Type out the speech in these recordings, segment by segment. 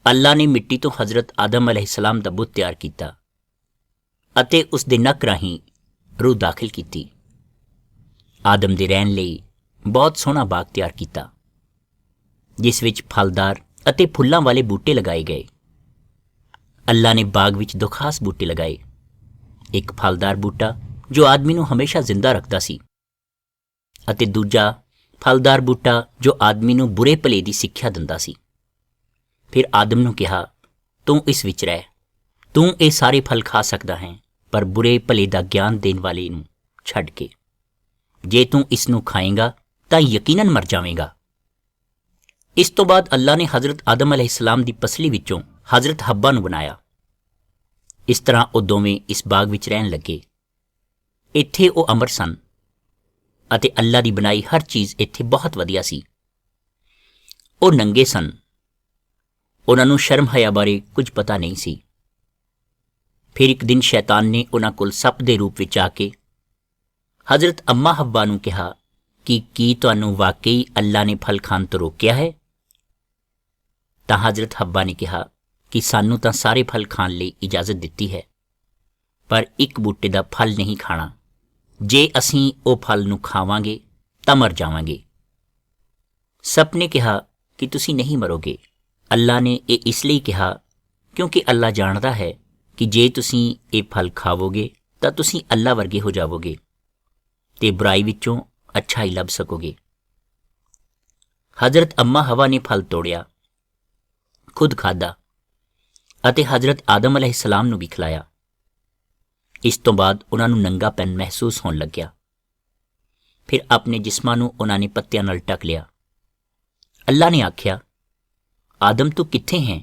ਅੱਲਾ ਨੇ ਮਿੱਟੀ ਤੋਂ ਹਜ਼ਰਤ ਆਦਮ ਅਲੈਹਿਸਲਾਮ ਦਾ ਬੁੱਤ ਤਿਆਰ ਕੀਤਾ ਅਤੇ ਉਸ ਦੇ ਨੱਕ ਰਾਹੀਂ ਰੂਹ ਦਾਖਲ ਕੀਤੀ। ਆਦਮ ਦੇ ਰਹਿਣ ਲਈ ਬਹੁਤ ਸੋਹਣਾ ਬਾਗ ਤਿਆਰ ਕੀਤਾ, ਜਿਸ ਵਿੱਚ ਫਲਦਾਰ ਅਤੇ ਫੁੱਲਾਂ ਵਾਲੇ ਬੂਟੇ ਲਗਾਏ ਗਏ। ਅੱਲਾ ਨੇ ਬਾਗ ਵਿੱਚ ਦੋ ਖਾਸ ਬੂਟੇ ਲਗਾਏ, ਇੱਕ ਫਲਦਾਰ ਬੂਟਾ ਜੋ ਆਦਮੀ ਨੂੰ ਹਮੇਸ਼ਾ ਜ਼ਿੰਦਾ ਰੱਖਦਾ ਸੀ, ਅਤੇ ਦੂਜਾ ਫਲਦਾਰ ਬੂਟਾ ਜੋ ਆਦਮੀ ਨੂੰ ਬੁਰੇ ਭਲੇ ਦੀ ਸਿੱਖਿਆ ਦਿੰਦਾ ਸੀ। ਫਿਰ ਆਦਮ ਨੂੰ ਕਿਹਾ, ਤੂੰ ਇਸ ਵਿੱਚ ਰਹਿ, ਤੂੰ ਇਹ ਸਾਰੇ ਫਲ ਖਾ ਸਕਦਾ ਹੈ, ਪਰ ਬੁਰੇ ਭਲੇ ਦਾ ਗਿਆਨ ਦੇਣ ਵਾਲੇ ਨੂੰ ਛੱਡ ਕੇ। ਜੇ ਤੂੰ ਇਸ ਨੂੰ ਖਾਏਂਗਾ ਤਾਂ ਯਕੀਨਨ ਮਰ ਜਾਵੇਂਗਾ। ਇਸ ਤੋਂ ਬਾਅਦ ਅੱਲਾ ਨੇ ਹਜ਼ਰਤ ਆਦਮ ਅਲੈਹਿਸਲਾਮ ਦੀ ਪਸਲੀ ਵਿੱਚੋਂ ਹਜ਼ਰਤ ਹੱਬਾ ਨੂੰ ਬਣਾਇਆ। ਇਸ ਤਰ੍ਹਾਂ ਉਹ ਦੋਵੇਂ ਇਸ ਬਾਗ ਵਿੱਚ ਰਹਿਣ ਲੱਗੇ। ਇੱਥੇ ਉਹ ਅਮਰ ਸਨ ਅਤੇ ਅੱਲਾ ਦੀ ਬਣਾਈ ਹਰ ਚੀਜ਼ ਇੱਥੇ ਬਹੁਤ ਵਧੀਆ ਸੀ। ਉਹ ਨੰਗੇ ਸਨ, ਉਹਨਾਂ ਨੂੰ ਸ਼ਰਮ ਹਯਾ ਬਾਰੇ ਕੁਝ ਪਤਾ ਨਹੀਂ ਸੀ। ਫਿਰ ਇੱਕ ਦਿਨ ਸ਼ੈਤਾਨ ਨੇ ਉਹਨਾਂ ਕੋਲ ਸੱਪ ਦੇ ਰੂਪ ਵਿੱਚ ਆ ਕੇ ਹਜ਼ਰਤ ਅੰਮਾ ਹੱਬਾ ਨੂੰ ਕਿਹਾ ਕਿ ਕੀ ਤੁਹਾਨੂੰ ਵਾਕਈ ਅੱਲਾ ਨੇ ਫਲ ਖਾਣ ਤੋਂ ਰੋਕਿਆ ਹੈ? ਤਾਂ ਹਜ਼ਰਤ ਹੱਬਾ ਨੇ ਕਿਹਾ ਕਿ ਸਾਨੂੰ ਤਾਂ ਸਾਰੇ ਫਲ ਖਾਣ ਲਈ ਇਜਾਜ਼ਤ ਦਿੱਤੀ ਹੈ, ਪਰ ਇੱਕ ਬੂਟੇ ਦਾ ਫਲ ਨਹੀਂ ਖਾਣਾ। ਜੇ ਅਸੀਂ ਉਹ ਫਲ ਨੂੰ ਖਾਵਾਂਗੇ ਤਾਂ ਮਰ ਜਾਵਾਂਗੇ। ਸੱਪ ਨੇ ਕਿਹਾ ਕਿ ਤੁਸੀਂ ਨਹੀਂ ਮਰੋਗੇ। ਅੱਲਾ ਨੇ ਇਹ ਇਸ ਲਈ ਕਿਹਾ ਕਿਉਂਕਿ ਅੱਲਾ ਜਾਣਦਾ ਹੈ ਕਿ ਜੇ ਤੁਸੀਂ ਇਹ ਫਲ ਖਾਵੋਗੇ ਤਾਂ ਤੁਸੀਂ ਅੱਲਾ ਵਰਗੇ ਹੋ ਜਾਵੋਗੇ ਤੇ ਬੁਰਾਈ ਵਿੱਚੋਂ ਅੱਛਾਈ ਲੱਭ ਸਕੋਗੇ। ਹਜ਼ਰਤ ਅੰਮਾ ਹਵਾ ਨੇ ਫਲ ਤੋੜਿਆ, ਖੁਦ ਖਾਧਾ ਅਤੇ ਹਜ਼ਰਤ ਆਦਮ ਅਲੈਹਿਸਲਾਮ ਨੂੰ ਵੀ ਖਿਲਾਇਆ। ਇਸ ਤੋਂ ਬਾਅਦ ਉਹਨਾਂ ਨੂੰ ਨੰਗਾਪਨ ਮਹਿਸੂਸ ਹੋਣ ਲੱਗਿਆ। ਫਿਰ ਆਪਣੇ ਜਿਸਮਾਂ ਨੂੰ ਉਹਨਾਂ ਨੇ ਪੱਤਿਆਂ ਨਾਲ ਢੱਕ ਲਿਆ। ਅੱਲਾ ਨੇ ਆਖਿਆ, ਆਦਮ ਤੂੰ ਕਿੱਥੇ ਹੈ?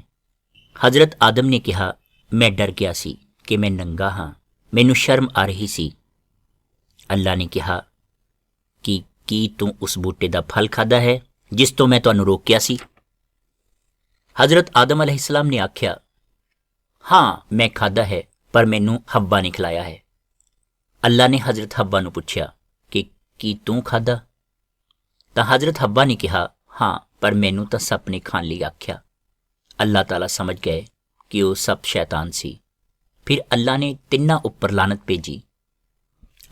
ਹਜ਼ਰਤ ਆਦਮ ਨੇ ਕਿਹਾ, ਮੈਂ ਡਰ ਗਿਆ ਸੀ ਕਿ ਮੈਂ ਨੰਗਾ ਹਾਂ, ਮੈਨੂੰ ਸ਼ਰਮ ਆ ਰਹੀ ਸੀ। ਅੱਲਾ ਨੇ ਕਿਹਾ ਕਿ ਕੀ ਤੂੰ ਉਸ ਬੂਟੇ ਦਾ ਫਲ ਖਾਧਾ ਹੈ ਜਿਸ ਤੋਂ ਮੈਂ ਤੁਹਾਨੂੰ ਰੋਕਿਆ ਸੀ? ਹਜ਼ਰਤ ਆਦਮ ਅਲੈਹਿਸਲਾਮ ਨੇ ਆਖਿਆ, ਹਾਂ ਮੈਂ ਖਾਧਾ ਹੈ, ਪਰ ਮੈਨੂੰ ਹੱਬਾ ਨੇ ਖਿਲਾਇਆ ਹੈ। ਅੱਲਾ ਨੇ ਹਜ਼ਰਤ ਹੱਬਾ ਨੂੰ ਪੁੱਛਿਆ ਕਿ ਕੀ ਤੂੰ ਖਾਧਾ? ਤਾਂ ਹਜ਼ਰਤ ਹੱਬਾ ਨੇ ਕਿਹਾ, ਹਾਂ, ਪਰ ਮੈਨੂੰ ਤਾਂ ਸੱਪ ਨੇ ਖਾਣ ਲਈ ਆਖਿਆ। ਅੱਲਾ ਤਾਲਾ ਸਮਝ ਗਏ ਕਿ ਉਹ ਸੱਪ ਸ਼ੈਤਾਨ ਸੀ। ਫਿਰ ਅੱਲਾ ਨੇ ਤਿੰਨਾਂ ਉੱਪਰ ਲਾਨਤ ਭੇਜੀ।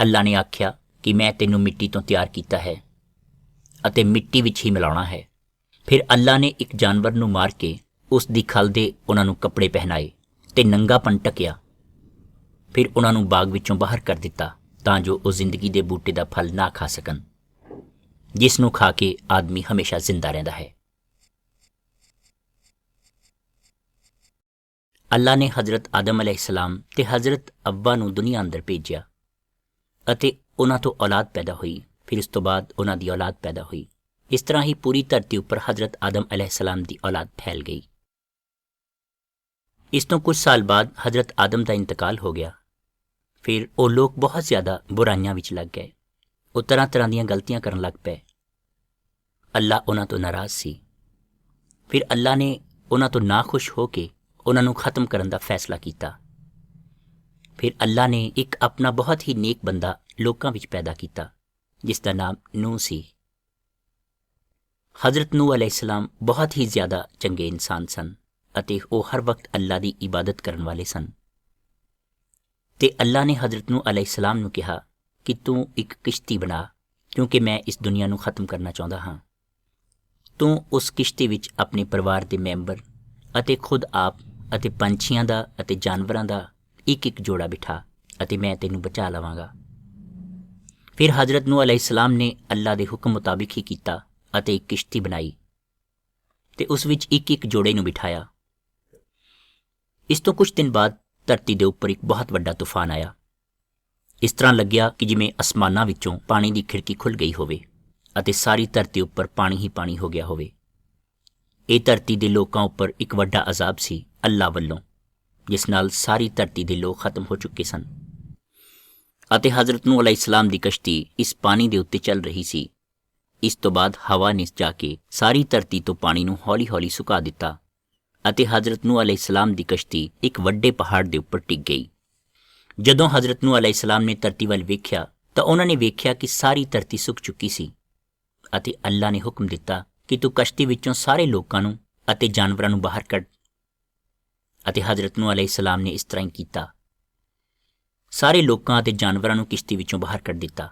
ਅੱਲਾ ਨੇ ਆਖਿਆ ਕਿ ਮੈਂ ਤੈਨੂੰ ਮਿੱਟੀ ਤੋਂ ਤਿਆਰ ਕੀਤਾ ਹੈ ਅਤੇ ਮਿੱਟੀ ਵਿੱਚ ਹੀ ਮਿਲਾਉਣਾ ਹੈ। ਫਿਰ ਅੱਲਾ ਨੇ ਇੱਕ ਜਾਨਵਰ ਨੂੰ ਮਾਰ ਕੇ ਉਸ ਦੀ ਖਲ ਦੇ ਉਹਨਾਂ ਨੂੰ ਕੱਪੜੇ ਪਹਿਨਾਏ ਤੇ ਨੰਗਾਪਣ ਢਕਿਆ। ਫਿਰ ਉਹਨਾਂ ਨੂੰ ਬਾਗ ਵਿੱਚੋਂ ਬਾਹਰ ਕਰ ਦਿੱਤਾ ਤਾਂ ਜੋ ਉਹ ਜ਼ਿੰਦਗੀ ਦੇ ਬੂਟੇ ਦਾ ਫਲ ਨਾ ਖਾ ਸਕਣ, ਜਿਸ ਨੂੰ ਖਾ ਕੇ ਆਦਮੀ ਹਮੇਸ਼ਾ ਜ਼ਿੰਦਾ ਰਹਿੰਦਾ ਹੈ। ਅੱਲਾ ਨੇ ਹਜ਼ਰਤ ਆਦਮ ਅਲੈਹਿਸਲਾਮ ਤੇ ਹਜ਼ਰਤ ਅੱਬਾ ਨੂੰ ਦੁਨੀਆ ਅੰਦਰ ਭੇਜਿਆ ਅਤੇ ਉਹਨਾਂ ਤੋਂ ਔਲਾਦ ਪੈਦਾ ਹੋਈ। ਫਿਰ ਇਸ ਤੋਂ ਬਾਅਦ ਉਹਨਾਂ ਦੀ ਔਲਾਦ ਪੈਦਾ ਹੋਈ। ਇਸ ਤਰ੍ਹਾਂ ਹੀ ਪੂਰੀ ਧਰਤੀ ਉੱਪਰ ਹਜ਼ਰਤ ਆਦਮ ਅਲੈਹਿਸਲਾਮ ਦੀ ਔਲਾਦ ਫੈਲ ਗਈ। ਇਸ ਤੋਂ ਕੁਝ ਸਾਲ ਬਾਅਦ ਹਜ਼ਰਤ ਆਦਮ ਦਾ ਇੰਤਕਾਲ ਹੋ ਗਿਆ। ਫਿਰ ਉਹ ਲੋਕ ਬਹੁਤ ਜ਼ਿਆਦਾ ਬੁਰਾਈਆਂ ਵਿੱਚ ਲੱਗ ਗਏ। ਉਹ ਤਰ੍ਹਾਂ ਤਰ੍ਹਾਂ ਦੀਆਂ ਗਲਤੀਆਂ ਕਰਨ ਲੱਗ ਪਏ। ਅੱਲਾ ਉਹਨਾਂ ਤੋਂ ਨਾਰਾਜ਼ ਸੀ। ਫਿਰ ਅੱਲਾ ਨੇ ਉਹਨਾਂ ਤੋਂ ਨਾਖੁਸ਼ ਹੋ ਕੇ ਉਹਨਾਂ ਨੂੰ ਖਤਮ ਕਰਨ ਦਾ ਫੈਸਲਾ ਕੀਤਾ। ਫਿਰ ਅੱਲਾ ਨੇ ਇੱਕ ਆਪਣਾ ਬਹੁਤ ਹੀ ਨੇਕ ਬੰਦਾ ਲੋਕਾਂ ਵਿੱਚ ਪੈਦਾ ਕੀਤਾ, ਜਿਸ ਦਾ ਨਾਮ ਨੂਹ ਸੀ। ਹਜ਼ਰਤ ਨੂਹ ਅਲੈਹਿਸਲਾਮ ਬਹੁਤ ਹੀ ਜ਼ਿਆਦਾ ਚੰਗੇ ਇਨਸਾਨ ਸਨ ਅਤੇ ਉਹ ਹਰ ਵਕਤ ਅੱਲਾ ਦੀ ਇਬਾਦਤ ਕਰਨ ਵਾਲੇ ਸਨ। ਤੇ ਅੱਲਾ ਨੇ ਹਜ਼ਰਤ ਨੂਹ ਅਲੈਹਿਸਲਾਮ ਨੂੰ ਕਿਹਾ ਕਿ ਤੂੰ ਇੱਕ ਕਿਸ਼ਤੀ ਬਣਾ, ਕਿਉਂਕਿ ਮੈਂ ਇਸ ਦੁਨੀਆ ਨੂੰ ਖਤਮ ਕਰਨਾ ਚਾਹੁੰਦਾ ਹਾਂ। ਤੂੰ ਉਸ ਕਿਸ਼ਤੀ ਵਿੱਚ ਆਪਣੇ ਪਰਿਵਾਰ ਦੇ ਮੈਂਬਰ ਅਤੇ ਖੁਦ ਆਪ ਅਤੇ ਪੰਛੀਆਂ ਦਾ ਅਤੇ ਜਾਨਵਰਾਂ ਦਾ ਇੱਕ ਇੱਕ ਜੋੜਾ ਬਿਠਾ ਅਤੇ ਮੈਂ ਤੈਨੂੰ ਬਚਾ ਲਵਾਂਗਾ। ਫਿਰ ਹਜ਼ਰਤ ਨੂਹ ਅਲੈਹਿਸਲਾਮ ਨੇ ਅੱਲਾ ਦੇ ਹੁਕਮ ਮੁਤਾਬਿਕ ਹੀ ਕੀਤਾ ਅਤੇ ਇੱਕ ਕਿਸ਼ਤੀ ਬਣਾਈ ਤੇ ਉਸ ਵਿੱਚ ਇੱਕ ਇੱਕ ਜੋੜੇ ਨੂੰ ਬਿਠਾਇਆ। ਇਸ ਤੋਂ ਕੁਝ ਦਿਨ ਬਾਅਦ ਧਰਤੀ ਦੇ ਉੱਪਰ ਇੱਕ ਬਹੁਤ ਵੱਡਾ ਤੂਫਾਨ ਆਇਆ। ਇਸ ਤਰ੍ਹਾਂ ਲੱਗਿਆ ਕਿ ਜਿਵੇਂ ਅਸਮਾਨਾਂ ਵਿੱਚੋਂ ਪਾਣੀ ਦੀ ਖਿੜਕੀ ਖੁੱਲ੍ਹ ਗਈ ਹੋਵੇ ਅਤੇ ਸਾਰੀ ਧਰਤੀ ਉੱਪਰ ਪਾਣੀ ਹੀ ਪਾਣੀ ਹੋ ਗਿਆ ਹੋਵੇ। ਇਹ ਧਰਤੀ ਦੇ ਲੋਕਾਂ ਉੱਪਰ ਇੱਕ ਵੱਡਾ ਅਜ਼ਾਬ ਸੀ ਅੱਲਾ ਵੱਲੋਂ, ਜਿਸ ਨਾਲ ਸਾਰੀ ਧਰਤੀ ਦੇ ਲੋਕ ਖਤਮ ਹੋ ਚੁੱਕੇ ਸਨ ਅਤੇ ਹਜ਼ਰਤ ਨੂਹ ਅਲੈਹਿਸਲਾਮ ਦੀ ਕਸ਼ਤੀ ਇਸ ਪਾਣੀ ਦੇ ਉੱਤੇ ਚੱਲ ਰਹੀ ਸੀ। ਇਸ ਤੋਂ ਬਾਅਦ ਹਵਾ ਨੇ ਜਾ ਕੇ ਸਾਰੀ ਧਰਤੀ ਤੋਂ ਪਾਣੀ ਨੂੰ ਹੌਲੀ ਹੌਲੀ ਸੁਕਾ ਦਿੱਤਾ ਅਤੇ ਹਜ਼ਰਤ ਨੂਹ ਅਲੈਹਿਸਲਾਮ ਦੀ ਕਸ਼ਤੀ ਇੱਕ ਵੱਡੇ ਪਹਾੜ ਦੇ ਉੱਪਰ ਟਿਕ ਗਈ। ਜਦੋਂ ਹਜ਼ਰਤ ਨੂਹ ਅਲੈਹਿਸਲਾਮ ਨੇ ਧਰਤੀ ਵੱਲ ਵੇਖਿਆ ਤਾਂ ਉਹਨਾਂ ਨੇ ਵੇਖਿਆ ਕਿ ਸਾਰੀ ਧਰਤੀ ਸੁੱਕ ਚੁੱਕੀ ਸੀ ਅਤੇ ਅੱਲਾ ਨੇ ਹੁਕਮ ਦਿੱਤਾ ਕਿ ਤੂੰ ਕਸ਼ਤੀ ਵਿੱਚੋਂ ਸਾਰੇ ਲੋਕਾਂ ਨੂੰ ਅਤੇ ਜਾਨਵਰਾਂ ਨੂੰ ਬਾਹਰ ਕੱਢ ਅਤੇ ਹਜ਼ਰਤ ਨੂਹ ਅਲੈਹਿਸਲਾਮ ਨੇ ਇਸ ਤਰ੍ਹਾਂ ਹੀ ਕੀਤਾ। ਸਾਰੇ ਲੋਕਾਂ ਅਤੇ ਜਾਨਵਰਾਂ ਨੂੰ ਕਿਸ਼ਤੀ ਵਿੱਚੋਂ ਬਾਹਰ ਕੱਢ ਦਿੱਤਾ।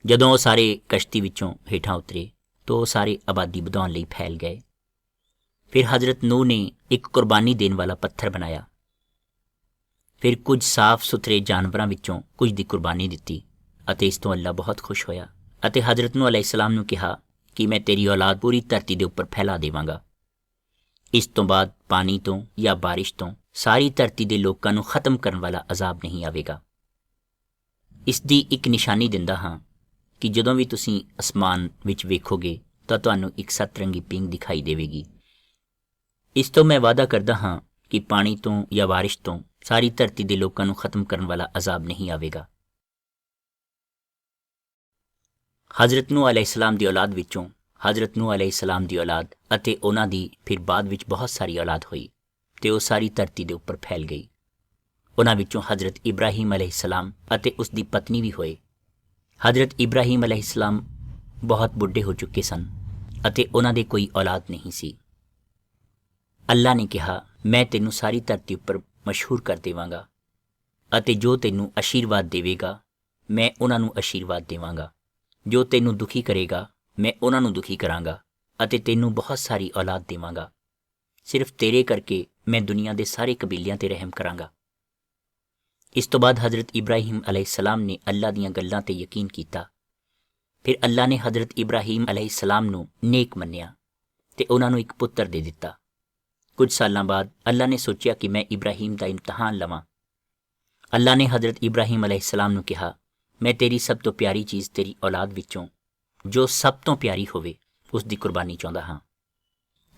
ਜਦੋਂ ਉਹ ਸਾਰੇ ਕਸ਼ਤੀ ਵਿੱਚੋਂ ਹੇਠਾਂ ਉਤਰੇ ਤਾਂ ਉਹ ਸਾਰੇ ਆਬਾਦੀ ਵਧਾਉਣ ਲਈ ਫੈਲ ਗਏ। ਫਿਰ ਹਜ਼ਰਤ ਨੂਹ ਨੇ ਇੱਕ ਕੁਰਬਾਨੀ ਦੇਣ ਵਾਲਾ ਪੱਥਰ ਬਣਾਇਆ। ਫਿਰ ਕੁਝ ਸਾਫ਼ ਸੁਥਰੇ ਜਾਨਵਰਾਂ ਵਿੱਚੋਂ ਕੁਝ ਦੀ ਕੁਰਬਾਨੀ ਦਿੱਤੀ ਅਤੇ ਇਸ ਤੋਂ ਅੱਲਾ ਬਹੁਤ ਖੁਸ਼ ਹੋਇਆ ਅਤੇ ਹਜ਼ਰਤ ਨੂਹ ਅਲੈਹਿਸਲਾਮ ਨੂੰ ਕਿਹਾ ਕਿ ਮੈਂ ਤੇਰੀ ਔਲਾਦ ਪੂਰੀ ਧਰਤੀ ਦੇ ਉੱਪਰ ਫੈਲਾ ਦੇਵਾਂਗਾ। ਇਸ ਤੋਂ ਬਾਅਦ ਪਾਣੀ ਤੋਂ ਜਾਂ ਬਾਰਿਸ਼ ਤੋਂ ਸਾਰੀ ਧਰਤੀ ਦੇ ਲੋਕਾਂ ਨੂੰ ਖਤਮ ਕਰਨ ਵਾਲਾ ਅਜ਼ਾਬ ਨਹੀਂ ਆਵੇਗਾ। ਇਸ ਦੀ ਇੱਕ ਨਿਸ਼ਾਨੀ ਦਿੰਦਾ ਹਾਂ ਕਿ ਜਦੋਂ ਵੀ ਤੁਸੀਂ ਅਸਮਾਨ ਵਿੱਚ ਵੇਖੋਗੇ ਤਾਂ ਤੁਹਾਨੂੰ ਇੱਕ ਸਤਰੰਗੀ ਪਿੰਗ ਦਿਖਾਈ ਦੇਵੇਗੀ। ਇਸ ਤੋਂ ਮੈਂ ਵਾਅਦਾ ਕਰਦਾ ਹਾਂ ਕਿ ਪਾਣੀ ਤੋਂ ਜਾਂ ਬਾਰਿਸ਼ ਤੋਂ ਸਾਰੀ ਧਰਤੀ ਦੇ ਲੋਕਾਂ ਨੂੰ ਖਤਮ ਕਰਨ ਵਾਲਾ ਅਜ਼ਾਬ ਨਹੀਂ ਆਵੇਗਾ। ਹਜ਼ਰਤ ਨੂਹ ਅਲੈਹਿਸਲਾਮ ਦੀ ਔਲਾਦ ਵਿੱਚੋਂ ਹਜ਼ਰਤ ਨੂਹ ਅਲੈਹਿਸਲਾਮ ਦੀ ਔਲਾਦ ਅਤੇ ਉਹਨਾਂ ਦੀ ਫਿਰ ਬਾਅਦ ਵਿੱਚ ਬਹੁਤ ਸਾਰੀ ਔਲਾਦ ਹੋਈ ਅਤੇ ਉਹ ਸਾਰੀ ਧਰਤੀ ਦੇ ਉੱਪਰ ਫੈਲ ਗਈ। ਉਹਨਾਂ ਵਿੱਚੋਂ ਹਜ਼ਰਤ ਇਬਰਾਹੀਮ ਅਲੈਹਿਸਲਾਮ ਅਤੇ ਉਸ ਦੀ ਪਤਨੀ ਵੀ ਹੋਏ। ਹਜ਼ਰਤ ਇਬਰਾਹੀਮ ਅਲੈਹਿਸਲਾਮ ਬਹੁਤ ਬੁੱਢੇ ਹੋ ਚੁੱਕੇ ਸਨ ਅਤੇ ਉਹਨਾਂ ਦੇ ਕੋਈ ਔਲਾਦ ਨਹੀਂ ਸੀ। ਅੱਲਾ ਨੇ ਕਿਹਾ, ਮੈਂ ਤੈਨੂੰ ਸਾਰੀ ਧਰਤੀ ਉੱਪਰ ਮਸ਼ਹੂਰ ਕਰ ਦੇਵਾਂਗਾ ਅਤੇ ਜੋ ਤੈਨੂੰ ਆਸ਼ੀਰਵਾਦ ਦੇਵੇਗਾ ਮੈਂ ਉਹਨਾਂ ਨੂੰ ਆਸ਼ੀਰਵਾਦ ਦੇਵਾਂਗਾ। ਜੋ ਤੈਨੂੰ ਦੁਖੀ ਕਰੇਗਾ ਮੈਂ ਉਹਨਾਂ ਨੂੰ ਦੁਖੀ ਕਰਾਂਗਾ ਅਤੇ ਤੈਨੂੰ ਬਹੁਤ ਸਾਰੀ ਔਲਾਦ ਦੇਵਾਂਗਾ। ਸਿਰਫ ਤੇਰੇ ਕਰਕੇ ਮੈਂ ਦੁਨੀਆ ਦੇ ਸਾਰੇ ਕਬੀਲਿਆਂ 'ਤੇ ਰਹਿਮ ਕਰਾਂਗਾ। ਇਸ ਤੋਂ ਬਾਅਦ ਹਜ਼ਰਤ ਇਬਰਾਹੀਮ ਅਲੈਹਿਸਲਾਮ ਨੇ ਅੱਲਾ ਦੀਆਂ ਗੱਲਾਂ 'ਤੇ ਯਕੀਨ ਕੀਤਾ। ਫਿਰ ਅੱਲਾ ਨੇ ਹਜ਼ਰਤ ਇਬਰਾਹੀਮ ਅਲੈਹਿਸਲਾਮ ਨੂੰ ਨੇਕ ਮੰਨਿਆ ਅਤੇ ਉਹਨਾਂ ਨੂੰ ਇੱਕ ਪੁੱਤਰ ਦੇ ਦਿੱਤਾ। ਕੁਝ ਸਾਲਾਂ ਬਾਅਦ ਅੱਲਾ ਨੇ ਸੋਚਿਆ ਕਿ ਮੈਂ ਇਬਰਾਹੀਮ ਦਾ ਇਮਤਿਹਾਨ ਲਵਾਂ। ਅੱਲਾ ਨੇ ਹਜ਼ਰਤ ਇਬਰਾਹੀਮ ਅਲੈਹਿਸਲਾਮ ਨੂੰ ਕਿਹਾ, ਮੈਂ ਤੇਰੀ ਸਭ ਤੋਂ ਪਿਆਰੀ ਚੀਜ਼ ਤੇਰੀ ਔਲਾਦ ਵਿੱਚੋਂ ਜੋ ਸਭ ਤੋਂ ਪਿਆਰੀ ਹੋਵੇ ਉਸ ਦੀ ਕੁਰਬਾਨੀ ਚਾਹੁੰਦਾ ਹਾਂ।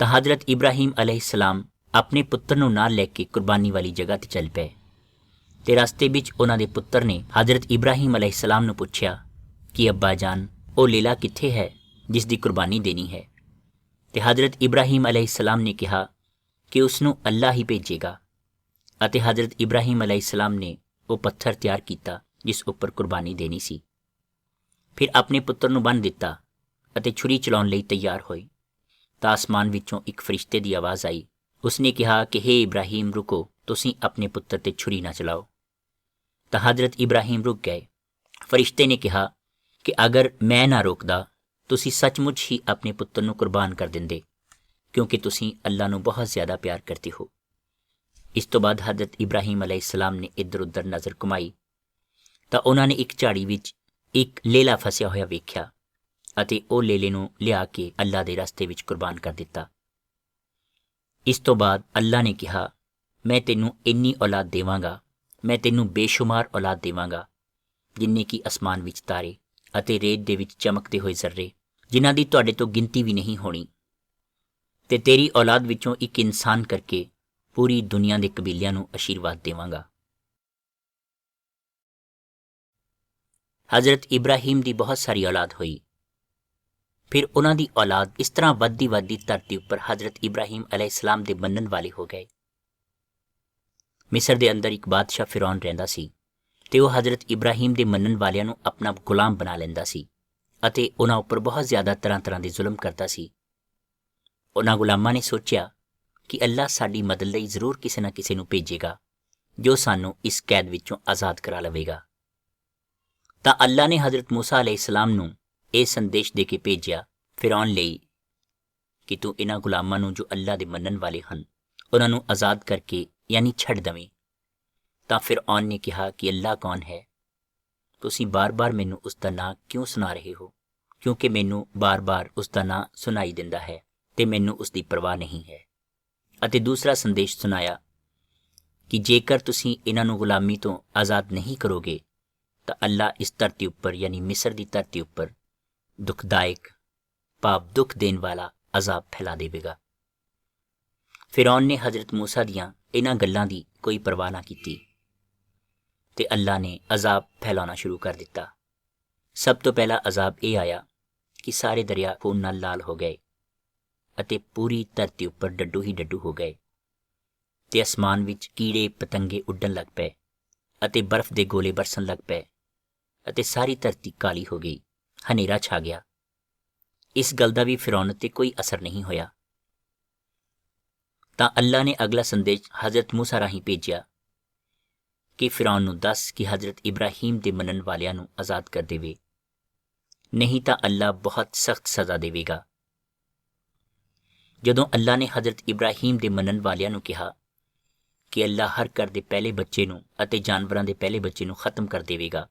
ਤਾਂ ਹਜ਼ਰਤ ਇਬਰਾਹੀਮ ਅਲੈਹਿਸਲਾਮ ਆਪਣੇ ਪੁੱਤਰ ਨੂੰ ਨਾਲ ਲੈ ਕੇ ਕੁਰਬਾਨੀ ਵਾਲੀ ਜਗ੍ਹਾ 'ਤੇ ਚੱਲ ਪਏ ਅਤੇ ਰਸਤੇ ਵਿੱਚ ਉਹਨਾਂ ਦੇ ਪੁੱਤਰ ਨੇ ਹਜ਼ਰਤ ਇਬਰਾਹੀਮ ਅਲੈਹਿਸਲਾਮ ਨੂੰ ਪੁੱਛਿਆ ਕਿ ਅੱਬਾ ਜਾਨ, ਉਹ ਲੇਲਾ ਕਿੱਥੇ ਹੈ ਜਿਸ ਦੀ ਕੁਰਬਾਨੀ ਦੇਣੀ ਹੈ? ਅਤੇ ਹਜ਼ਰਤ ਇਬਰਾਹੀਮ ਅਲੈਹਿਸਲਾਮ ਨੇ ਕਿਹਾ ਕਿ ਉਸ ਨੂੰ ਅੱਲਾ ਹੀ ਭੇਜੇਗਾ ਅਤੇ ਹਜ਼ਰਤ ਇਬਰਾਹੀਮ ਅਲੈਹਿਸਲਾਮ ਨੇ ਉਹ ਪੱਥਰ ਤਿਆਰ ਕੀਤਾ ਜਿਸ ਉੱਪਰ ਕੁਰਬਾਨੀ ਦੇਣੀ ਸੀ। ਫਿਰ ਆਪਣੇ ਪੁੱਤਰ ਨੂੰ ਬੰਨ੍ਹ ਦਿੱਤਾ ਅਤੇ ਛੁਰੀ ਚਲਾਉਣ ਲਈ ਤਿਆਰ ਹੋਏ ਤਾਂ ਆਸਮਾਨ ਵਿੱਚੋਂ ਇੱਕ ਫਰਿਸ਼ਤੇ ਦੀ ਆਵਾਜ਼ ਆਈ। ਉਸਨੇ ਕਿਹਾ ਕਿ ਹੇ ਇਬਰਾਹੀਮ, ਰੁਕੋ, ਤੁਸੀਂ ਆਪਣੇ ਪੁੱਤਰ 'ਤੇ ਛੁਰੀ ਨਾ ਚਲਾਓ। ਤਾਂ ਹਜ਼ਰਤ ਇਬਰਾਹੀਮ ਰੁਕ ਗਏ। ਫਰਿਸ਼ਤੇ ਨੇ ਕਿਹਾ ਕਿ ਅਗਰ ਮੈਂ ਨਾ ਰੋਕਦਾ ਤੁਸੀਂ ਸੱਚਮੁੱਚ ਹੀ ਆਪਣੇ ਪੁੱਤਰ ਨੂੰ ਕੁਰਬਾਨ ਕਰ ਦਿੰਦੇ, ਕਿਉਂਕਿ ਤੁਸੀਂ ਅੱਲਾ ਨੂੰ ਬਹੁਤ ਜ਼ਿਆਦਾ ਪਿਆਰ ਕਰਦੇ ਹੋ। ਇਸ ਤੋਂ ਬਾਅਦ ਹਜ਼ਰਤ ਇਬਰਾਹੀਮ ਅਲੈਹਿਸਲਾਮ ਨੇ ਇੱਧਰ ਉੱਧਰ ਨਜ਼ਰ ਘੁਮਾਈ ਤਾਂ ਉਹਨਾਂ ਨੇ ਇੱਕ ਝਾੜੀ ਵਿੱਚ ਇੱਕ ਲੇਲਾ ਫਸਿਆ ਹੋਇਆ ਵੇਖਿਆ ਅਤੇ ਉਹ ਲੇਲੇ ਨੂੰ ਲਿਆ ਕੇ ਅੱਲਾ ਦੇ ਰਸਤੇ ਵਿੱਚ ਕੁਰਬਾਨ ਕਰ ਦਿੱਤਾ। ਇਸ ਤੋਂ ਬਾਅਦ ਅੱਲਾ ਨੇ ਕਿਹਾ, ਮੈਂ ਤੈਨੂੰ ਇੰਨੀ ਔਲਾਦ ਦੇਵਾਂਗਾ, ਮੈਂ ਤੈਨੂੰ ਬੇਸ਼ੁਮਾਰ ਔਲਾਦ ਦੇਵਾਂਗਾ ਜਿੰਨੇ ਕਿ ਅਸਮਾਨ ਵਿੱਚ ਤਾਰੇ ਅਤੇ ਰੇਤ ਦੇ ਵਿੱਚ ਚਮਕਦੇ ਹੋਏ ਜ਼ਰਰੇ, ਜਿਨ੍ਹਾਂ ਦੀ ਤੁਹਾਡੇ ਤੋਂ ਗਿਣਤੀ ਵੀ ਨਹੀਂ ਹੋਣੀ। ਤੇ ਤੇਰੀ ਔਲਾਦ ਵਿੱਚੋਂ ਇੱਕ ਇਨਸਾਨ ਕਰਕੇ ਪੂਰੀ ਦੁਨੀਆ ਦੇ ਕਬੀਲਿਆਂ ਨੂੰ ਆਸ਼ੀਰਵਾਦ ਦੇਵਾਂਗਾ। ਹਜ਼ਰਤ ਇਬਰਾਹੀਮ ਦੀ ਬਹੁਤ ਸਾਰੀ ਔਲਾਦ ਹੋਈ। ਫਿਰ ਉਹਨਾਂ ਦੀ ਔਲਾਦ ਇਸ ਤਰ੍ਹਾਂ ਵੱਧਦੀ ਧਰਤੀ ਉੱਪਰ ਹਜ਼ਰਤ ਇਬਰਾਹੀਮ ਅਲੈਹਿਸਲਾਮ ਦੇ ਮੰਨਣ ਵਾਲੇ ਹੋ ਗਏ। ਮਿਸਰ ਦੇ ਅੰਦਰ ਇੱਕ ਬਾਦਸ਼ਾਹ ਫਿਰੌਨ ਰਹਿੰਦਾ ਸੀ ਅਤੇ ਉਹ ਹਜ਼ਰਤ ਇਬਰਾਹੀਮ ਦੇ ਮੰਨਣ ਵਾਲਿਆਂ ਨੂੰ ਆਪਣਾ ਗੁਲਾਮ ਬਣਾ ਲੈਂਦਾ ਸੀ ਅਤੇ ਉਹਨਾਂ ਉੱਪਰ ਬਹੁਤ ਜ਼ਿਆਦਾ ਤਰ੍ਹਾਂ ਦੇ ਜ਼ੁਲਮ ਕਰਦਾ ਸੀ। ਉਹਨਾਂ ਗੁਲਾਮਾਂ ਨੇ ਸੋਚਿਆ ਕਿ ਅੱਲਾ ਸਾਡੀ ਮਦਦ ਲਈ ਜ਼ਰੂਰ ਕਿਸੇ ਨਾ ਕਿਸੇ ਨੂੰ ਭੇਜੇਗਾ ਜੋ ਸਾਨੂੰ ਇਸ ਕੈਦ ਵਿੱਚੋਂ ਆਜ਼ਾਦ ਕਰਾ ਲਵੇਗਾ। ਤਾਂ ਅੱਲਾ ਨੇ ਹਜ਼ਰਤ ਮੂਸਾ ਅਲੈਹਿਸਲਾਮ ਨੂੰ ਇਹ ਸੰਦੇਸ਼ ਦੇ ਕੇ ਭੇਜਿਆ ਫਿਰੌਨ ਲਈ ਕਿ ਤੂੰ ਇਹਨਾਂ ਗੁਲਾਮਾਂ ਨੂੰ ਜੋ ਅੱਲਾ ਦੇ ਮੰਨਣ ਵਾਲੇ ਹਨ ਉਹਨਾਂ ਨੂੰ ਆਜ਼ਾਦ ਕਰਕੇ ਯਾਨੀ ਛੱਡ ਦੇਵੇਂ। ਤਾਂ ਫਿਰੌਨ ਨੇ ਕਿਹਾ ਕਿ ਅੱਲਾ ਕੌਣ ਹੈ? ਤੁਸੀਂ ਬਾਰ-ਬਾਰ ਮੈਨੂੰ ਉਸ ਦਾ ਨਾਂ ਕਿਉਂ ਸੁਣਾ ਰਹੇ ਹੋ? ਕਿਉਂਕਿ ਮੈਨੂੰ ਬਾਰ-ਬਾਰ ਉਸ ਦਾ ਨਾਂ ਸੁਣਾਈ ਦਿੰਦਾ ਹੈ ਅਤੇ ਮੈਨੂੰ ਉਸ ਦੀ ਪਰਵਾਹ ਨਹੀਂ ਹੈ। ਅਤੇ ਦੂਸਰਾ ਸੰਦੇਸ਼ ਸੁਣਾਇਆ ਕਿ ਜੇਕਰ ਤੁਸੀਂ ਇਹਨਾਂ ਨੂੰ ਗੁਲਾਮੀ ਤੋਂ ਆਜ਼ਾਦ ਨਹੀਂ ਕਰੋਗੇ ਤਾਂ ਅੱਲਾ ਇਸ ਧਰਤੀ ਉੱਪਰ ਯਾਨੀ ਮਿਸਰ ਦੀ ਧਰਤੀ ਉੱਪਰ ਦੁਖਦਾਇਕ ਭਾਵ ਦੁੱਖ ਦੇਣ ਵਾਲਾ ਅਜ਼ਾਬ ਫੈਲਾ ਦੇਵੇਗਾ। ਫਿਰੌਨ ਨੇ ਹਜ਼ਰਤ ਮੂਸਾ ਦੀਆਂ ਇਹਨਾਂ ਗੱਲਾਂ ਦੀ ਕੋਈ ਪਰਵਾਹ ਨਾ ਕੀਤੀ ਅਤੇ ਅੱਲਾ ਨੇ ਅਜ਼ਾਬ ਫੈਲਾਉਣਾ ਸ਼ੁਰੂ ਕਰ ਦਿੱਤਾ। ਸਭ ਤੋਂ ਪਹਿਲਾ ਅਜ਼ਾਬ ਇਹ ਆਇਆ ਕਿ ਸਾਰੇ ਦਰਿਆ ਖੂਨ ਨਾਲ ਲਾਲ ਹੋ ਗਏ ਅਤੇ ਪੂਰੀ ਧਰਤੀ ਉੱਪਰ ਡੱਡੂ ਹੀ ਡੱਡੂ ਹੋ ਗਏ ਅਤੇ ਅਸਮਾਨ ਵਿੱਚ ਕੀੜੇ ਪਤੰਗੇ ਉੱਡਣ ਲੱਗ ਪਏ ਅਤੇ ਬਰਫ਼ ਦੇ ਗੋਲੇ ਬਰਸਣ ਲੱਗ ਪਏ ਅਤੇ ਸਾਰੀ ਧਰਤੀ ਕਾਲੀ ਹੋ ਗਈ, ਹਨੇਰਾ ਛਾ ਗਿਆ। ਇਸ ਗੱਲ ਦਾ ਵੀ ਫਿਰੌਨ 'ਤੇ ਕੋਈ ਅਸਰ ਨਹੀਂ ਹੋਇਆ। ਤਾਂ ਅੱਲਾ ਨੇ ਅਗਲਾ ਸੰਦੇਸ਼ ਹਜ਼ਰਤ ਮੂਸਾ ਰਾਹੀਂ ਭੇਜਿਆ ਕਿ ਫਿਰੌਨ ਨੂੰ ਦੱਸ ਕਿ ਹਜ਼ਰਤ ਇਬਰਾਹੀਮ ਦੇ ਮੰਨਣ ਵਾਲਿਆਂ ਨੂੰ ਆਜ਼ਾਦ ਕਰ ਦੇਵੇ, ਨਹੀਂ ਤਾਂ ਅੱਲਾ ਬਹੁਤ ਸਖਤ ਸਜ਼ਾ ਦੇਵੇਗਾ। ਜਦੋਂ ਅੱਲਾ ਨੇ ਹਜ਼ਰਤ ਇਬਰਾਹੀਮ ਦੇ ਮੰਨਣ ਵਾਲਿਆਂ ਨੂੰ ਕਿਹਾ ਕਿ ਅੱਲਾ ਹਰ ਘਰ ਦੇ ਪਹਿਲੇ ਬੱਚੇ ਨੂੰ ਅਤੇ ਜਾਨਵਰਾਂ ਦੇ ਪਹਿਲੇ ਬੱਚੇ ਨੂੰ ਖਤਮ ਕਰ ਦੇਵੇਗਾ,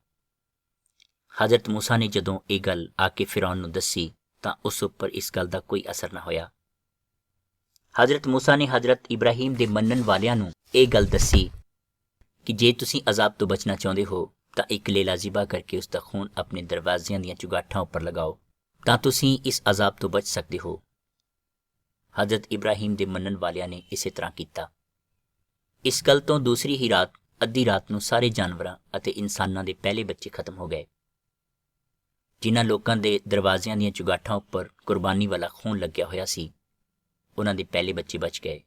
ਹਜ਼ਰਤ ਮੂਸਾ ਨੇ ਜਦੋਂ ਇਹ ਗੱਲ ਆ ਕੇ ਫਿਰੌਨ ਨੂੰ ਦੱਸੀ ਤਾਂ ਉਸ ਉੱਪਰ ਇਸ ਗੱਲ ਦਾ ਕੋਈ ਅਸਰ ਨਾ ਹੋਇਆ। ਹਜ਼ਰਤ ਮੂਸਾ ਨੇ ਹਜ਼ਰਤ ਇਬਰਾਹੀਮ ਦੇ ਮੰਨਣ ਵਾਲਿਆਂ ਨੂੰ ਇਹ ਗੱਲ ਦੱਸੀ ਕਿ ਜੇ ਤੁਸੀਂ ਅਜ਼ਾਬ ਤੋਂ ਬਚਣਾ ਚਾਹੁੰਦੇ ਹੋ ਤਾਂ ਇੱਕ ਲੇਲਾ ਜ਼ਿਬਾ ਕਰਕੇ ਉਸ ਦਾ ਖੂਨ ਆਪਣੇ ਦਰਵਾਜ਼ਿਆਂ ਦੀਆਂ ਚੁਗਾਠਾਂ ਉੱਪਰ ਲਗਾਓ, ਤਾਂ ਤੁਸੀਂ ਇਸ ਅਜ਼ਾਬ ਤੋਂ ਬਚ ਸਕਦੇ ਹੋ। ਹਜ਼ਰਤ ਇਬਰਾਹੀਮ ਦੇ ਮੰਨਣ ਵਾਲਿਆਂ ਨੇ ਇਸੇ ਤਰ੍ਹਾਂ ਕੀਤਾ। ਇਸ ਗੱਲ ਤੋਂ ਦੂਸਰੀ ਹੀ ਰਾਤ ਅੱਧੀ ਰਾਤ ਨੂੰ ਸਾਰੇ ਜਾਨਵਰਾਂ ਅਤੇ ਇਨਸਾਨਾਂ ਦੇ ਪਹਿਲੇ ਬੱਚੇ ਖਤਮ ਹੋ ਗਏ। ਜਿਨ੍ਹਾਂ ਲੋਕਾਂ ਦੇ ਦਰਵਾਜ਼ਿਆਂ ਦੀਆਂ ਚੁਗਾਠਾਂ ਉੱਪਰ ਕੁਰਬਾਨੀ ਵਾਲਾ ਖੂਨ ਲੱਗਿਆ ਹੋਇਆ ਸੀ, ਉਹਨਾਂ ਦੇ ਪਹਿਲੇ ਬੱਚੇ ਬਚ ਗਏ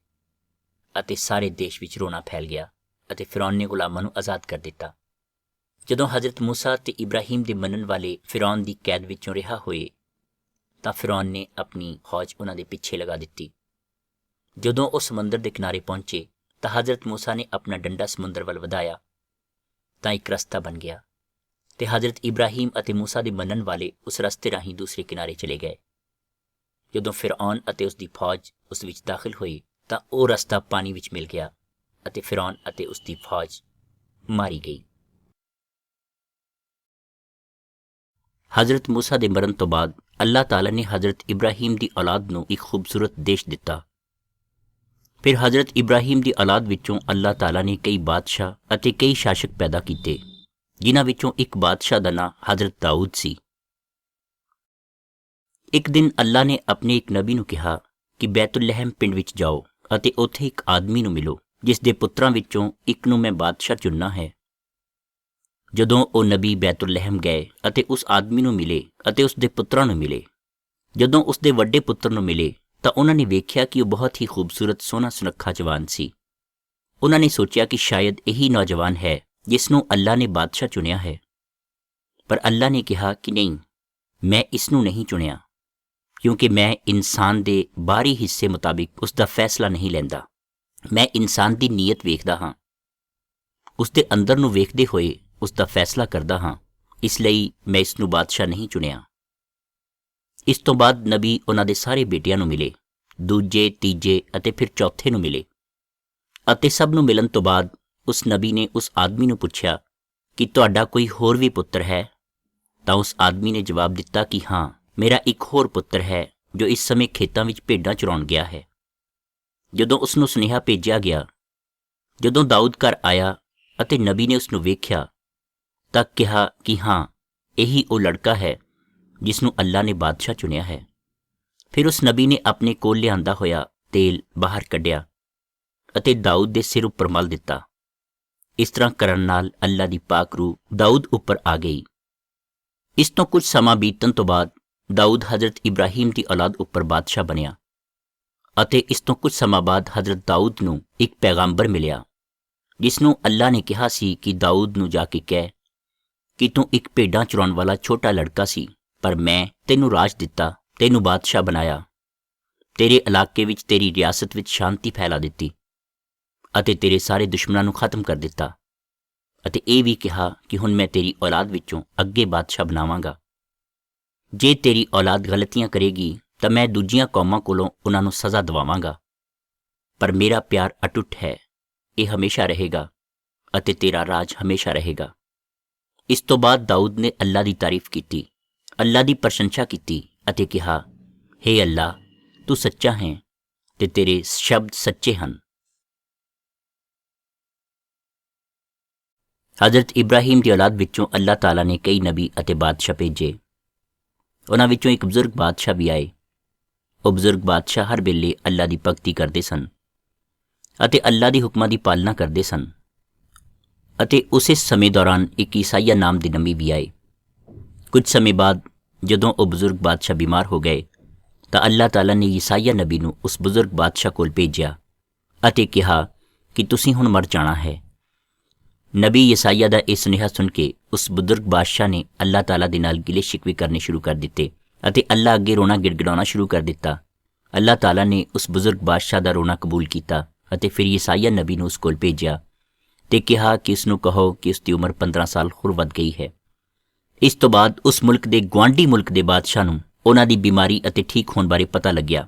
ਅਤੇ ਸਾਰੇ ਦੇਸ਼ ਵਿੱਚ ਰੋਣਾ ਫੈਲ ਗਿਆ ਅਤੇ ਫਿਰੌਨ ਨੇ ਗੁਲਾਮਾਂ ਨੂੰ ਆਜ਼ਾਦ ਕਰ ਦਿੱਤਾ। ਜਦੋਂ ਹਜ਼ਰਤ ਮੂਸਾ ਅਤੇ ਇਬਰਾਹੀਮ ਦੇ ਮੰਨਣ ਵਾਲੇ ਫਿਰੌਨ ਦੀ ਕੈਦ ਵਿੱਚੋਂ ਰਿਹਾ ਹੋਏ ਤਾਂ ਫਿਰੌਨ ਨੇ ਆਪਣੀ ਫੌਜ ਉਹਨਾਂ ਦੇ ਪਿੱਛੇ ਲਗਾ ਦਿੱਤੀ। ਜਦੋਂ ਉਹ ਸਮੁੰਦਰ ਦੇ ਕਿਨਾਰੇ ਪਹੁੰਚੇ ਤਾਂ ਹਜ਼ਰਤ ਮੂਸਾ ਨੇ ਆਪਣਾ ਡੰਡਾ ਸਮੁੰਦਰ ਵੱਲ ਵਧਾਇਆ ਤਾਂ ਇੱਕ ਰਸਤਾ ਬਣ ਗਿਆ ਤੇ ਹਜ਼ਰਤ ਇਬਰਾਹੀਮ ਅਤੇ ਮੂਸਾ ਦੇ ਮੰਨਣ ਵਾਲੇ ਉਸ ਰਸਤੇ ਰਾਹੀਂ ਦੂਸਰੇ ਕਿਨਾਰੇ ਚਲੇ ਗਏ। ਜਦੋਂ ਫਿਰੌਨ ਅਤੇ ਉਸ ਦੀ ਫੌਜ ਉਸ ਵਿੱਚ ਦਾਖਲ ਹੋਈ ਤਾਂ ਉਹ ਰਸਤਾ ਪਾਣੀ ਵਿੱਚ ਮਿਲ ਗਿਆ ਅਤੇ ਫਿਰੌਨ ਅਤੇ ਉਸ ਦੀ ਫੌਜ ਮਾਰੀ ਗਈ। ਹਜ਼ਰਤ ਮੂਸਾ ਦੇ ਮਰਨ ਤੋਂ ਬਾਅਦ ਅੱਲਾਹ ਤਾਲਾ ਨੇ ਹਜ਼ਰਤ ਇਬਰਾਹੀਮ ਦੀ ਔਲਾਦ ਨੂੰ ਇੱਕ ਖੂਬਸੂਰਤ ਦੇਸ਼ ਦਿੱਤਾ। ਫਿਰ ਹਜ਼ਰਤ ਇਬਰਾਹੀਮ ਦੀ ਔਲਾਦ ਵਿੱਚੋਂ ਅੱਲਾਹ ਤਾਲਾ ਨੇ ਕਈ ਬਾਦਸ਼ਾਹ ਅਤੇ ਕਈ ਸ਼ਾਸਕ ਪੈਦਾ ਕੀਤੇ, ਜਿਨ੍ਹਾਂ ਵਿੱਚੋਂ ਇੱਕ ਬਾਦਸ਼ਾਹ ਦਾ ਨਾਂ ਹਜ਼ਰਤ ਦਾਊਦ ਸੀ। ਇੱਕ ਦਿਨ ਅੱਲਾਹ ਨੇ ਆਪਣੇ ਇੱਕ ਨਬੀ ਨੂੰ ਕਿਹਾ ਕਿ ਬੈਤੁਲਹਿਮ ਪਿੰਡ ਵਿੱਚ ਜਾਓ ਅਤੇ ਉੱਥੇ ਇੱਕ ਆਦਮੀ ਨੂੰ ਮਿਲੋ ਜਿਸ ਦੇ ਪੁੱਤਰਾਂ ਵਿੱਚੋਂ ਇੱਕ ਨੂੰ ਮੈਂ ਬਾਦਸ਼ਾਹ ਚੁਣਨਾ ਹੈ। ਜਦੋਂ ਉਹ ਨਬੀ ਬੈਤੁਲਹਿਮ ਗਏ ਅਤੇ ਉਸ ਆਦਮੀ ਨੂੰ ਮਿਲੇ ਅਤੇ ਉਸ ਦੇ ਪੁੱਤਰਾਂ ਨੂੰ ਮਿਲੇ, ਜਦੋਂ ਉਸ ਦੇ ਵੱਡੇ ਪੁੱਤਰ ਨੂੰ ਮਿਲੇ ਤਾਂ ਉਹਨਾਂ ਨੇ ਵੇਖਿਆ ਕਿ ਉਹ ਬਹੁਤ ਹੀ ਖੂਬਸੂਰਤ ਸੋਹਣਾ ਸੁਨੱਖਾ ਜਵਾਨ ਸੀ। ਉਹਨਾਂ ਨੇ ਸੋਚਿਆ ਕਿ ਸ਼ਾਇਦ ਇਹੀ ਨੌਜਵਾਨ ਹੈ ਜਿਸ ਨੂੰ ਅੱਲਾਹ ਨੇ ਬਾਦਸ਼ਾਹ ਚੁਣਿਆ ਹੈ, ਪਰ ਅੱਲਾਹ ਨੇ ਕਿਹਾ ਕਿ ਨਹੀਂ, ਮੈਂ ਇਸ ਨੂੰ ਨਹੀਂ ਚੁਣਿਆ, ਕਿਉਂਕਿ ਮੈਂ ਇਨਸਾਨ ਦੇ ਬਾਹਰੀ ਹਿੱਸੇ ਮੁਤਾਬਿਕ ਉਸ ਦਾ ਫੈਸਲਾ ਨਹੀਂ ਲੈਂਦਾ। ਮੈਂ ਇਨਸਾਨ ਦੀ ਨੀਅਤ ਵੇਖਦਾ ਹਾਂ, ਉਸ ਦੇ ਅੰਦਰ ਨੂੰ ਵੇਖਦੇ ਹੋਏ ਉਸ ਦਾ ਫੈਸਲਾ ਕਰਦਾ ਹਾਂ, ਇਸ ਲਈ ਮੈਂ ਇਸ ਨੂੰ ਬਾਦਸ਼ਾਹ ਨਹੀਂ ਚੁਣਿਆ। ਇਸ ਤੋਂ ਬਾਅਦ ਨਬੀ ਉਹਨਾਂ ਦੇ ਸਾਰੇ ਬੇਟਿਆਂ ਨੂੰ ਮਿਲੇ, ਦੂਜੇ, ਤੀਜੇ ਅਤੇ ਫਿਰ ਚੌਥੇ ਨੂੰ ਮਿਲੇ, ਅਤੇ ਸਭ ਨੂੰ ਮਿਲਣ ਤੋਂ ਬਾਅਦ ਉਸ ਨਬੀ ਨੇ ਉਸ ਆਦਮੀ ਨੂੰ ਪੁੱਛਿਆ ਕਿ ਤੁਹਾਡਾ ਕੋਈ ਹੋਰ ਵੀ ਪੁੱਤਰ ਹੈ? ਤਾਂ ਉਸ ਆਦਮੀ ਨੇ ਜਵਾਬ ਦਿੱਤਾ ਕਿ ਹਾਂ, ਮੇਰਾ ਇੱਕ ਹੋਰ ਪੁੱਤਰ ਹੈ ਜੋ ਇਸ ਸਮੇਂ ਖੇਤਾਂ ਵਿੱਚ ਭੇਡਾਂ ਚਰਾਉਣ ਗਿਆ ਹੈ। ਜਦੋਂ ਉਸ ਨੂੰ ਸੁਨੇਹਾ ਭੇਜਿਆ ਗਿਆ, ਜਦੋਂ ਦਾਊਦ ਘਰ ਆਇਆ ਅਤੇ ਨਬੀ ਨੇ ਉਸ ਨੂੰ ਵੇਖਿਆ ਤਾਂ ਕਿਹਾ ਕਿ ਹਾਂ, ਇਹੀ ਉਹ ਲੜਕਾ ਹੈ ਜਿਸ ਨੂੰ ਅੱਲਾਹ ਨੇ ਬਾਦਸ਼ਾਹ ਚੁਣਿਆ ਹੈ। ਫਿਰ ਉਸ ਨਬੀ ਨੇ ਆਪਣੇ ਕੋਲ ਲਿਆਂਦਾ ਹੋਇਆ ਤੇਲ ਬਾਹਰ ਕੱਢਿਆ ਅਤੇ ਦਾਊਦ ਦੇ ਸਿਰ ਉੱਪਰ ਮਲ ਦਿੱਤਾ। ਇਸ ਤਰ੍ਹਾਂ ਕਰਨ ਨਾਲ ਅੱਲਾਹ ਦੀ ਪਾਕ ਰੂਹ ਦਾਊਦ ਉੱਪਰ ਆ ਗਈ। ਇਸ ਤੋਂ ਕੁਝ ਸਮਾਂ ਬੀਤਣ ਤੋਂ ਬਾਅਦ ਦਾਊਦ ਹਜ਼ਰਤ ਇਬਰਾਹੀਮ ਦੀ ਔਲਾਦ ਉੱਪਰ ਬਾਦਸ਼ਾਹ ਬਣਿਆ ਅਤੇ ਇਸ ਤੋਂ ਕੁਝ ਸਮਾਂ ਬਾਅਦ ਹਜ਼ਰਤ ਦਾਊਦ ਨੂੰ ਇੱਕ ਪੈਗੰਬਰ ਮਿਲਿਆ ਜਿਸ ਨੂੰ ਅੱਲਾਹ ਨੇ ਕਿਹਾ ਸੀ ਕਿ ਦਾਊਦ ਨੂੰ ਜਾ ਕੇ ਕਹਿ ਕਿ ਤੂੰ ਇੱਕ ਭੇਡਾਂ ਚਰਾਉਣ ਵਾਲਾ ਛੋਟਾ ਲੜਕਾ ਸੀ, ਪਰ ਮੈਂ ਤੈਨੂੰ ਰਾਜ ਦਿੱਤਾ, ਤੈਨੂੰ ਬਾਦਸ਼ਾਹ ਬਣਾਇਆ, ਤੇਰੇ ਇਲਾਕੇ ਵਿੱਚ, ਤੇਰੀ ਰਿਆਸਤ ਵਿੱਚ ਸ਼ਾਂਤੀ ਫੈਲਾ ਦਿੱਤੀ ਅਤੇ ਤੇਰੇ ਸਾਰੇ ਦੁਸ਼ਮਣਾਂ ਨੂੰ ਖਤਮ ਕਰ ਦਿੱਤਾ, ਅਤੇ ਇਹ ਵੀ ਕਿਹਾ ਕਿ ਹੁਣ ਮੈਂ ਤੇਰੀ ਔਲਾਦ ਵਿੱਚੋਂ ਅੱਗੇ ਬਾਦਸ਼ਾਹ ਬਣਾਵਾਂਗਾ। ਜੇ ਤੇਰੀ ਔਲਾਦ ਗਲਤੀਆਂ ਕਰੇਗੀ ਤਾਂ ਮੈਂ ਦੂਜੀਆਂ ਕੌਮਾਂ ਕੋਲੋਂ ਉਹਨਾਂ ਨੂੰ ਸਜ਼ਾ ਦਿਵਾਵਾਂਗਾ, ਪਰ ਮੇਰਾ ਪਿਆਰ ਅਟੁੱਟ ਹੈ, ਇਹ ਹਮੇਸ਼ਾ ਰਹੇਗਾ ਅਤੇ ਤੇਰਾ ਰਾਜ ਹਮੇਸ਼ਾ ਰਹੇਗਾ। ਇਸ ਤੋਂ ਬਾਅਦ ਦਾਊਦ ਨੇ ਅੱਲਾਹ ਦੀ ਤਾਰੀਫ ਕੀਤੀ, ਅੱਲਾਹ ਦੀ ਪ੍ਰਸ਼ੰਸਾ ਕੀਤੀ ਅਤੇ ਕਿਹਾ, ਹੇ ਅੱਲਾਹ, ਤੂੰ ਸੱਚਾ ਹੈ ਤੇ ਤੇਰੇ ਸ਼ਬਦ ਸੱਚੇ ਹਨ। ਹਜ਼ਰਤ ਇਬਰਾਹੀਮ ਦੀ ਔਲਾਦ ਵਿੱਚੋਂ ਅੱਲਾਹ ਤਾਲਾ ਨੇ ਕਈ ਨਬੀ ਅਤੇ ਬਾਦਸ਼ਾਹ ਭੇਜੇ। ਉਹਨਾਂ ਵਿੱਚੋਂ ਇੱਕ ਬਜ਼ੁਰਗ ਬਾਦਸ਼ਾਹ ਵੀ ਆਏ। ਉਹ ਬਜ਼ੁਰਗ ਬਾਦਸ਼ਾਹ ਹਰ ਵੇਲੇ ਅੱਲਾਹ ਦੀ ਭਗਤੀ ਕਰਦੇ ਸਨ ਅਤੇ ਅੱਲਾਹ ਦੀ ਹੁਕਮਾਂ ਦੀ ਪਾਲਣਾ ਕਰਦੇ ਸਨ। ਅਤੇ ਉਸੇ ਸਮੇਂ ਦੌਰਾਨ ਇੱਕ ਈਸਾਈਆ ਨਾਮ ਦੇ ਨਬੀ ਵੀ ਆਏ। ਕੁਝ ਸਮੇਂ ਬਾਅਦ ਜਦੋਂ ਉਹ ਬਜ਼ੁਰਗ ਬਾਦਸ਼ਾਹ ਬਿਮਾਰ ਹੋ ਗਏ ਤਾਂ ਅੱਲਾਹ ਤਾਲਾ ਨੇ ਈਸਾਈਆ ਨਬੀ ਨੂੰ ਉਸ ਬਜ਼ੁਰਗ ਬਾਦਸ਼ਾਹ ਕੋਲ ਭੇਜਿਆ ਅਤੇ ਕਿਹਾ ਕਿ ਤੁਸੀਂ ਹੁਣ ਮਰ ਜਾਣਾ ਹੈ। ਨਬੀ ਈਸਾਈਆ ਦਾ ਇਹ ਸੁਨੇਹਾ ਸੁਣ ਕੇ ਉਸ ਬਜ਼ੁਰਗ ਬਾਦਸ਼ਾਹ ਨੇ ਅੱਲਾਹ ਤਾਲਾ ਦੇ ਨਾਲ ਗਿਲੇ ਸ਼ਿਕਵੇ ਕਰਨੇ ਸ਼ੁਰੂ ਕਰ ਦਿੱਤੇ ਅਤੇ ਅੱਲਾਹ ਅੱਗੇ ਰੋਣਾ ਗਿੜਗਿੜਾਉਣਾ ਸ਼ੁਰੂ ਕਰ ਦਿੱਤਾ ਅੱਲਾਹ ਤਾਲਾ ਨੇ ਉਸ ਬਜ਼ੁਰਗ ਬਾਦਸ਼ਾਹ ਦਾ ਰੋਣਾ ਕਬੂਲ ਕੀਤਾ ਅਤੇ ਫਿਰ ਯਸਾਇਆ ਨਬੀ ਨੂੰ ਉਸ ਕੋਲ ਭੇਜਿਆ ਤੇ ਕਿਹਾ ਕਿ ਉਸ ਨੂੰ ਕਹੋ ਕਿ ਉਸ ਦੀ ਉਮਰ 15 ਸਾਲ ਹੋਰ ਵੱਧ ਗਈ ਹੈ। ਇਸ ਤੋਂ ਬਾਅਦ ਉਸ ਮੁਲਕ ਦੇ ਗੁਆਂਢੀ ਮੁਲਕ ਦੇ ਬਾਦਸ਼ਾਹ ਨੂੰ ਉਹਨਾਂ ਦੀ ਬਿਮਾਰੀ ਅਤੇ ਠੀਕ ਹੋਣ ਬਾਰੇ ਪਤਾ ਲੱਗਿਆ।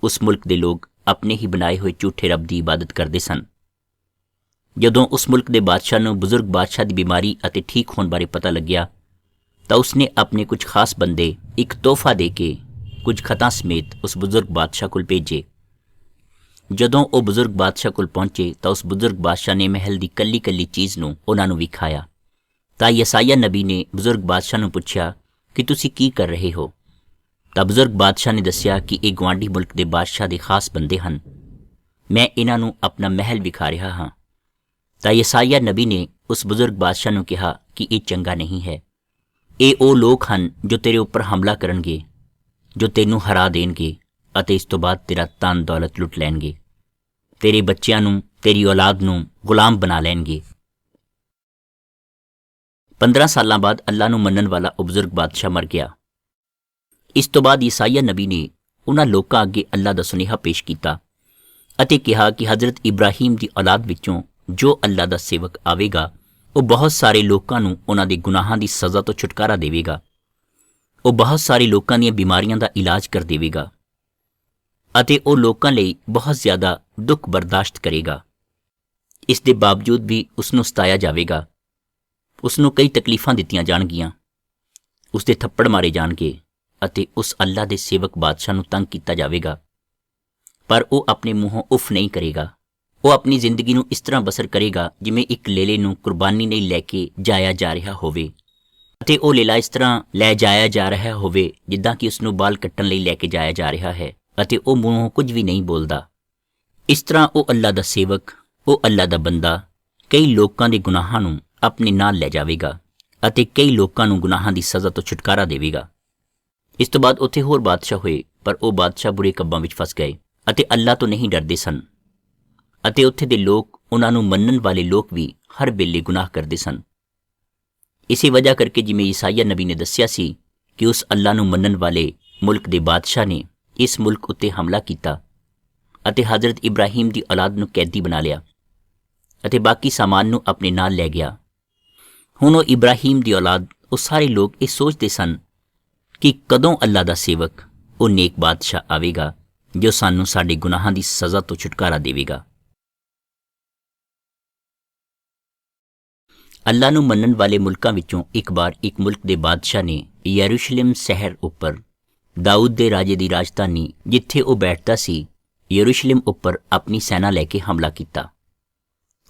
ਉਸ ਮੁਲਕ ਦੇ ਲੋਕ ਆਪਣੇ ਹੀ ਬਣਾਏ ਹੋਏ ਝੂਠੇ ਰੱਬ ਦੀ ਇਬਾਦਤ ਕਰਦੇ ਸਨ। ਜਦੋਂ ਉਸ ਮੁਲਕ ਦੇ ਬਾਦਸ਼ਾਹ ਨੂੰ ਬਜ਼ੁਰਗ ਬਾਦਸ਼ਾਹ ਦੀ ਬਿਮਾਰੀ ਅਤੇ ਠੀਕ ਹੋਣ ਬਾਰੇ ਪਤਾ ਲੱਗਿਆ ਤਾਂ ਉਸਨੇ ਆਪਣੇ ਕੁਝ ਖਾਸ ਬੰਦੇ ਇੱਕ ਤੋਹਫਾ ਦੇ ਕੇ ਕੁਝ ਖਤਾਂ ਸਮੇਤ ਉਸ ਬਜ਼ੁਰਗ ਬਾਦਸ਼ਾਹ ਕੋਲ ਭੇਜੇ। ਜਦੋਂ ਉਹ ਬਜ਼ੁਰਗ ਬਾਦਸ਼ਾਹ ਕੋਲ ਪਹੁੰਚੇ ਤਾਂ ਉਸ ਬਜ਼ੁਰਗ ਬਾਦਸ਼ਾਹ ਨੇ ਮਹਿਲ ਦੀ ਕੱਲੀ ਚੀਜ਼ ਨੂੰ ਉਹਨਾਂ ਨੂੰ ਵਿਖਾਇਆ। ਤਾਂ ਯਸਾਇਆ ਨਬੀ ਨੇ ਬਜ਼ੁਰਗ ਬਾਦਸ਼ਾਹ ਨੂੰ ਪੁੱਛਿਆ ਕਿ ਤੁਸੀਂ ਕੀ ਕਰ ਰਹੇ ਹੋ? ਤਾਂ ਬਜ਼ੁਰਗ ਬਾਦਸ਼ਾਹ ਨੇ ਦੱਸਿਆ ਕਿ ਇਹ ਗੁਆਂਢੀ ਮੁਲਕ ਦੇ ਬਾਦਸ਼ਾਹ ਦੇ ਖਾਸ ਬੰਦੇ ਹਨ, ਮੈਂ ਇਹਨਾਂ ਨੂੰ ਆਪਣਾ ਮਹਿਲ ਵਿਖਾ ਰਿਹਾ ਹਾਂ। ਤਾਂ ਯਸਾਇਆ ਨਬੀ ਨੇ ਉਸ ਬਜ਼ੁਰਗ ਬਾਦਸ਼ਾਹ ਨੂੰ ਕਿਹਾ ਕਿ ਇਹ ਚੰਗਾ ਨਹੀਂ ਹੈ। ਇਹ ਉਹ ਲੋਕ ਹਨ ਜੋ ਤੇਰੇ ਉੱਪਰ ਹਮਲਾ ਕਰਨਗੇ, ਜੋ ਤੈਨੂੰ ਹਰਾ ਦੇਣਗੇ ਅਤੇ ਇਸ ਤੋਂ ਬਾਅਦ ਤੇਰਾ ਧਨ ਦੌਲਤ ਲੁੱਟ ਲੈਣਗੇ, ਤੇਰੇ ਬੱਚਿਆਂ ਨੂੰ, ਤੇਰੀ ਔਲਾਦ ਨੂੰ ਗੁਲਾਮ ਬਣਾ ਲੈਣਗੇ। 15 ਸਾਲਾਂ ਬਾਅਦ ਅੱਲਾ ਨੂੰ ਮੰਨਣ ਵਾਲਾ ਉਹ ਬਜ਼ੁਰਗ ਬਾਦਸ਼ਾਹ ਮਰ ਗਿਆ। ਇਸ ਤੋਂ ਬਾਅਦ ਯਸਾਇਆ ਨਬੀ ਨੇ ਉਹਨਾਂ ਲੋਕਾਂ ਅੱਗੇ ਅੱਲਾ ਦਾ ਸੁਨੇਹਾ ਪੇਸ਼ ਕੀਤਾ ਅਤੇ ਕਿਹਾ ਕਿ ਹਜ਼ਰਤ ਇਬਰਾਹੀਮ ਦੀ ਔਲਾਦ ਵਿੱਚੋਂ ਜੋ ਅੱਲਾ ਦਾ ਸੇਵਕ ਆਵੇਗਾ ਉਹ ਬਹੁਤ ਸਾਰੇ ਲੋਕਾਂ ਨੂੰ ਉਹਨਾਂ ਦੇ ਗੁਨਾਹਾਂ ਦੀ ਸਜ਼ਾ ਤੋਂ ਛੁਟਕਾਰਾ ਦੇਵੇਗਾ। ਉਹ ਬਹੁਤ ਸਾਰੇ ਲੋਕਾਂ ਦੀਆਂ ਬਿਮਾਰੀਆਂ ਦਾ ਇਲਾਜ ਕਰ ਦੇਵੇਗਾ ਅਤੇ ਉਹ ਲੋਕਾਂ ਲਈ ਬਹੁਤ ਜ਼ਿਆਦਾ ਦੁੱਖ ਬਰਦਾਸ਼ਤ ਕਰੇਗਾ। ਇਸ ਦੇ ਬਾਵਜੂਦ ਵੀ ਉਸ ਨੂੰ ਸਤਾਇਆ ਜਾਵੇਗਾ, ਉਸ ਨੂੰ ਕਈ ਤਕਲੀਫਾਂ ਦਿੱਤੀਆਂ ਜਾਣਗੀਆਂ, ਉਸ ਦੇ ਥੱਪੜ ਮਾਰੇ ਜਾਣਗੇ ਅਤੇ ਉਸ ਅੱਲਾ ਦੇ ਸੇਵਕ ਬਾਦਸ਼ਾਹ ਨੂੰ ਤੰਗ ਕੀਤਾ ਜਾਵੇਗਾ। ਪਰ ਉਹ ਆਪਣੇ ਮੂੰਹੋਂ ਉਫ ਨਹੀਂ ਕਰੇਗਾ। ਉਹ ਆਪਣੀ ਜ਼ਿੰਦਗੀ ਨੂੰ ਇਸ ਤਰ੍ਹਾਂ ਬਸਰ ਕਰੇਗਾ ਜਿਵੇਂ ਇੱਕ ਲੇਲੇ ਨੂੰ ਕੁਰਬਾਨੀ ਲਈ ਲੈ ਕੇ ਜਾਇਆ ਜਾ ਰਿਹਾ ਹੋਵੇ ਅਤੇ ਉਹ ਲੇਲਾ ਇਸ ਤਰ੍ਹਾਂ ਲੈ ਜਾਇਆ ਜਾ ਰਿਹਾ ਹੋਵੇ ਜਿੱਦਾਂ ਕਿ ਉਸ ਨੂੰ ਬਾਲ ਕੱਟਣ ਲਈ ਲੈ ਕੇ ਜਾਇਆ ਜਾ ਰਿਹਾ ਹੈ ਅਤੇ ਉਹ ਮੂੰਹੋਂ ਕੁਝ ਵੀ ਨਹੀਂ ਬੋਲਦਾ। ਇਸ ਤਰ੍ਹਾਂ ਉਹ ਅੱਲਾ ਦਾ ਸੇਵਕ, ਉਹ ਅੱਲਾ ਦਾ ਬੰਦਾ ਕਈ ਲੋਕਾਂ ਦੇ ਗੁਨਾਹਾਂ ਨੂੰ ਆਪਣੇ ਨਾਲ ਲੈ ਜਾਵੇਗਾ ਅਤੇ ਕਈ ਲੋਕਾਂ ਨੂੰ ਗੁਨਾਹਾਂ ਦੀ ਸਜ਼ਾ ਤੋਂ ਛੁਟਕਾਰਾ ਦੇਵੇਗਾ। ਇਸ ਤੋਂ ਬਾਅਦ ਉੱਥੇ ਹੋਰ ਬਾਦਸ਼ਾਹ ਹੋਏ, ਪਰ ਉਹ ਬਾਦਸ਼ਾਹ ਬੁਰੇ ਕੰਮਾਂ ਵਿੱਚ ਫਸ ਗਏ ਅਤੇ ਅੱਲਾ ਤੋਂ ਨਹੀਂ ਡਰਦੇ ਸਨ ਅਤੇ ਉੱਥੇ ਦੇ ਲੋਕ, ਉਹਨਾਂ ਨੂੰ ਮੰਨਣ ਵਾਲੇ ਲੋਕ ਵੀ ਹਰ ਵੇਲੇ ਗੁਨਾਹ ਕਰਦੇ ਸਨ। ਇਸੇ ਵਜ੍ਹਾ ਕਰਕੇ ਜਿਵੇਂ ਯਸਾਇਆ ਨਬੀ ਨੇ ਦੱਸਿਆ ਸੀ ਕਿ ਉਸ ਅੱਲਾ ਨੂੰ ਮੰਨਣ ਵਾਲੇ ਮੁਲਕ ਦੇ ਬਾਦਸ਼ਾਹ ਨੇ ਇਸ ਮੁਲਕ ਉੱਤੇ ਹਮਲਾ ਕੀਤਾ ਅਤੇ ਹਜ਼ਰਤ ਇਬਰਾਹੀਮ ਦੀ ਔਲਾਦ ਨੂੰ ਕੈਦੀ ਬਣਾ ਲਿਆ ਅਤੇ ਬਾਕੀ ਸਾਮਾਨ ਨੂੰ ਆਪਣੇ ਨਾਲ ਲੈ ਗਿਆ। ਹੁਣ ਉਹ ਇਬਰਾਹੀਮ ਦੀ ਔਲਾਦ, ਉਹ ਸਾਰੇ ਲੋਕ ਇਹ ਸੋਚਦੇ ਸਨ ਕਿ ਕਦੋਂ ਅੱਲਾ ਦਾ ਸੇਵਕ, ਉਹ ਨੇਕ ਬਾਦਸ਼ਾਹ ਆਵੇਗਾ ਜੋ ਸਾਨੂੰ ਸਾਡੇ ਗੁਨਾਹਾਂ ਦੀ ਸਜ਼ਾ ਤੋਂ ਛੁਟਕਾਰਾ ਦੇਵੇਗਾ। ਅੱਲਾ ਨੂੰ ਮੰਨਣ ਵਾਲੇ ਮੁਲਕਾਂ ਵਿੱਚੋਂ ਇੱਕ ਵਾਰ ਇੱਕ ਮੁਲਕ ਦੇ ਬਾਦਸ਼ਾਹ ਨੇ ਯਰੂਸ਼ਲਮ ਸ਼ਹਿਰ ਉੱਪਰ ਦਾਊਦ ਦੇ ਰਾਜੇ ਦੀ ਰਾਜਧਾਨੀ ਜਿੱਥੇ ਉਹ ਬੈਠਦਾ ਸੀ, ਯਰੂਸ਼ਲਮ ਉੱਪਰ ਆਪਣੀ ਸੈਨਾ ਲੈ ਕੇ ਹਮਲਾ ਕੀਤਾ।